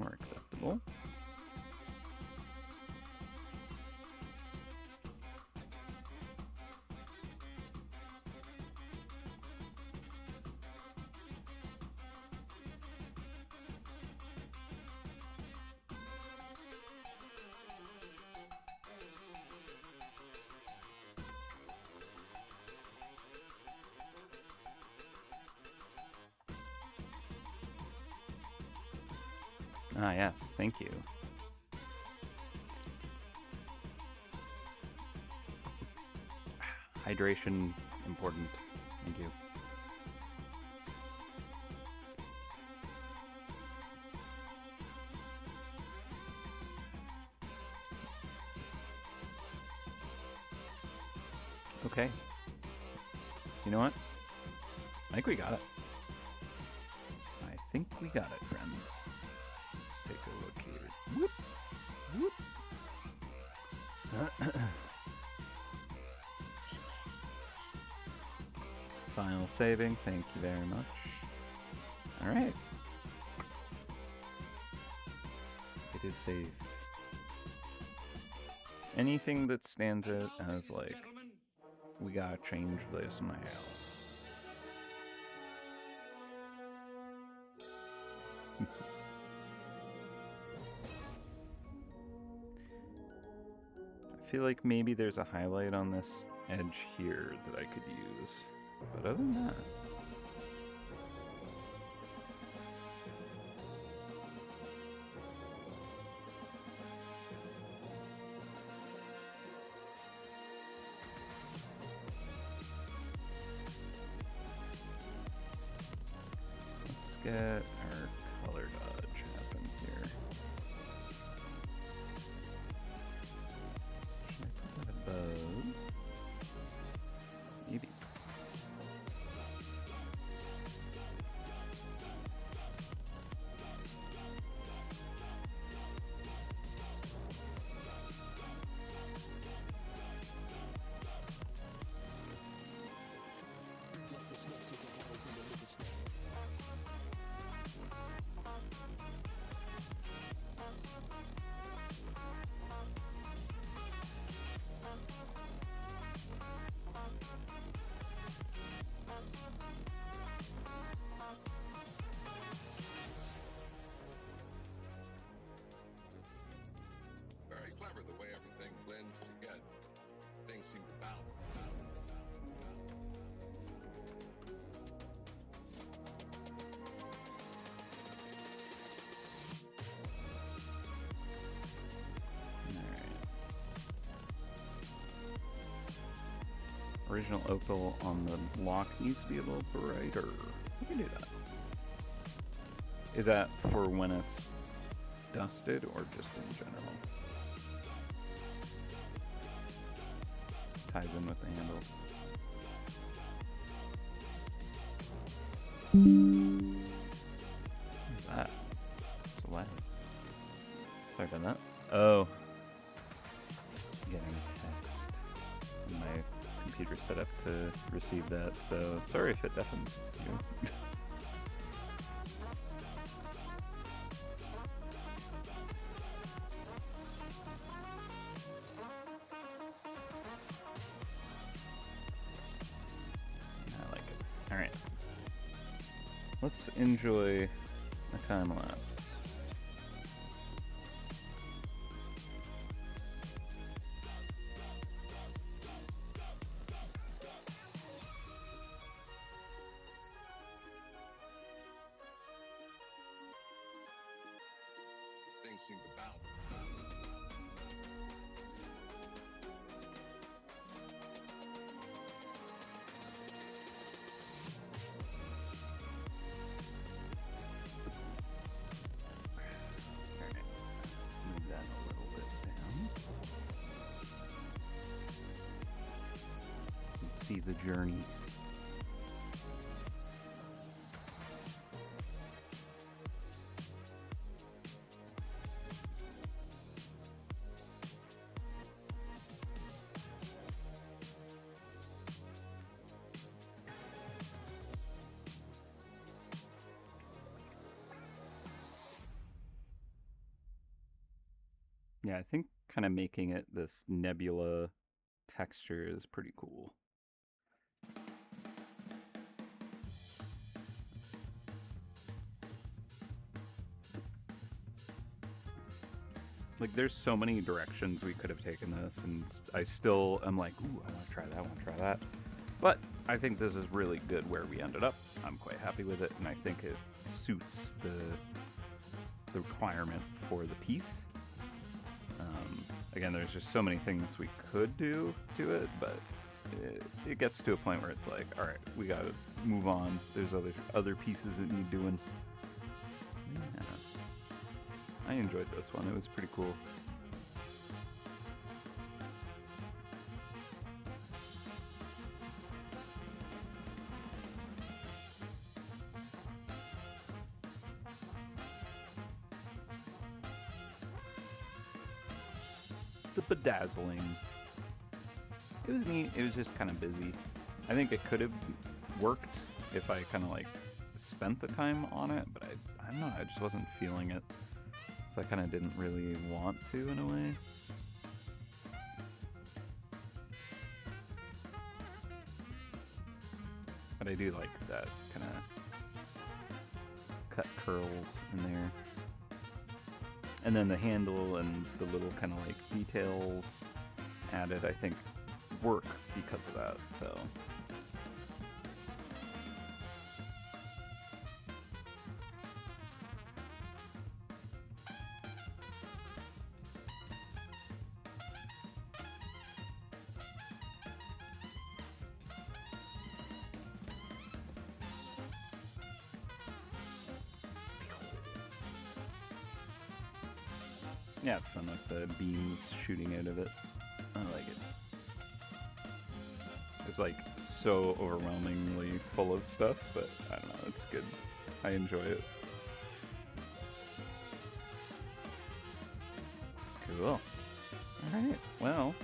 more acceptable. Ah, yes, thank you. Hydration, important. Thank you. Okay. You know what? I think we got it. I think we got it, friends. Let's take a look here. Whoop! Whoop! Final saving. Thank you very much. Alright. It is safe. Anything that stands out as like, we gotta change this now. I feel like maybe there's a highlight on this edge here that I could use. But other than that... Let's get our color dodge happen here. Should I put that above? Maybe. Very clever the way everything blends together. Things seem to balance. Original opal on the lock needs to be a little brighter. We can do that. Is that for when it's dusted or just in general? Ties in with the handle. What's that? It's loud. Sorry about that. Oh. I'm getting a text. My computer set up to receive that, so sorry if it deafens you. I like it. Alright. Let's enjoy a time lapse. Things seem to balance. Alright. Let's move that a little bit down. Let's see the journey. Yeah, I think kind of making it this nebula texture is pretty cool. Like, there's so many directions we could have taken this, and I still am like, ooh, I want to try that, I want to try that. But I think this is really good where we ended up. I'm quite happy with it, and I think it suits the requirement for the piece. Again, there's just so many things we could do to it, but it gets to a point where it's like, all right, we got to move on. There's other pieces that need doing. Yeah. I enjoyed this one. It was pretty cool. The bedazzling. It was neat. It was just kind of busy. I think it could have worked if I kind of like spent the time on it, but I don't know. I just wasn't feeling it. So I kind of didn't really want to in a way. But I do like that kind of cut curls in there. And then the handle and the little kind of like details added, I think, work because of that, so. Yeah, it's fun with the beams shooting out of it. I like it. It's like so overwhelmingly full of stuff, but I don't know, it's good. I enjoy it. Cool. Alright, well.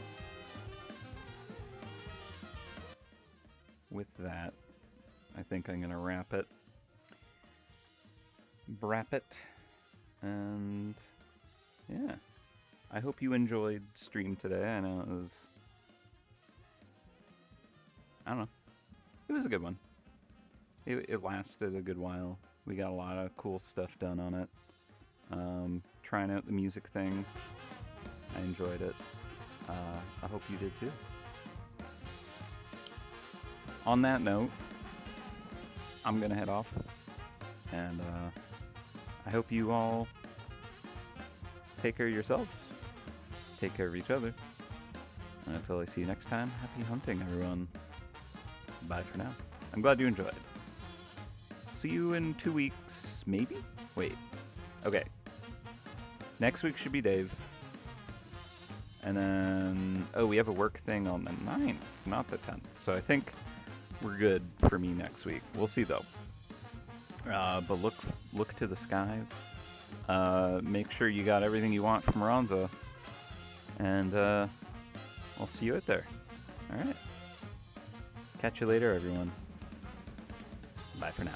With that, I think I'm gonna wrap it. And yeah. I hope you enjoyed stream today. I know it was, I don't know. It was a good one. It lasted a good while. We got a lot of cool stuff done on it. Trying out the music thing. I enjoyed it. I hope you did too. On that note, I'm gonna head off. And I hope you all take care of yourselves. Take care of each other. And until I see you next time, happy hunting, everyone. Bye for now. I'm glad you enjoyed. See you in 2 weeks, maybe? Wait. Okay. Next week should be Dave. And then, oh, we have a work thing on the 9th, not the 10th. So I think we're good for me next week. We'll see, though. But look to the skies. Make sure you got everything you want from Ronza. And I'll see you out there. Alright. Catch you later, everyone. Bye for now.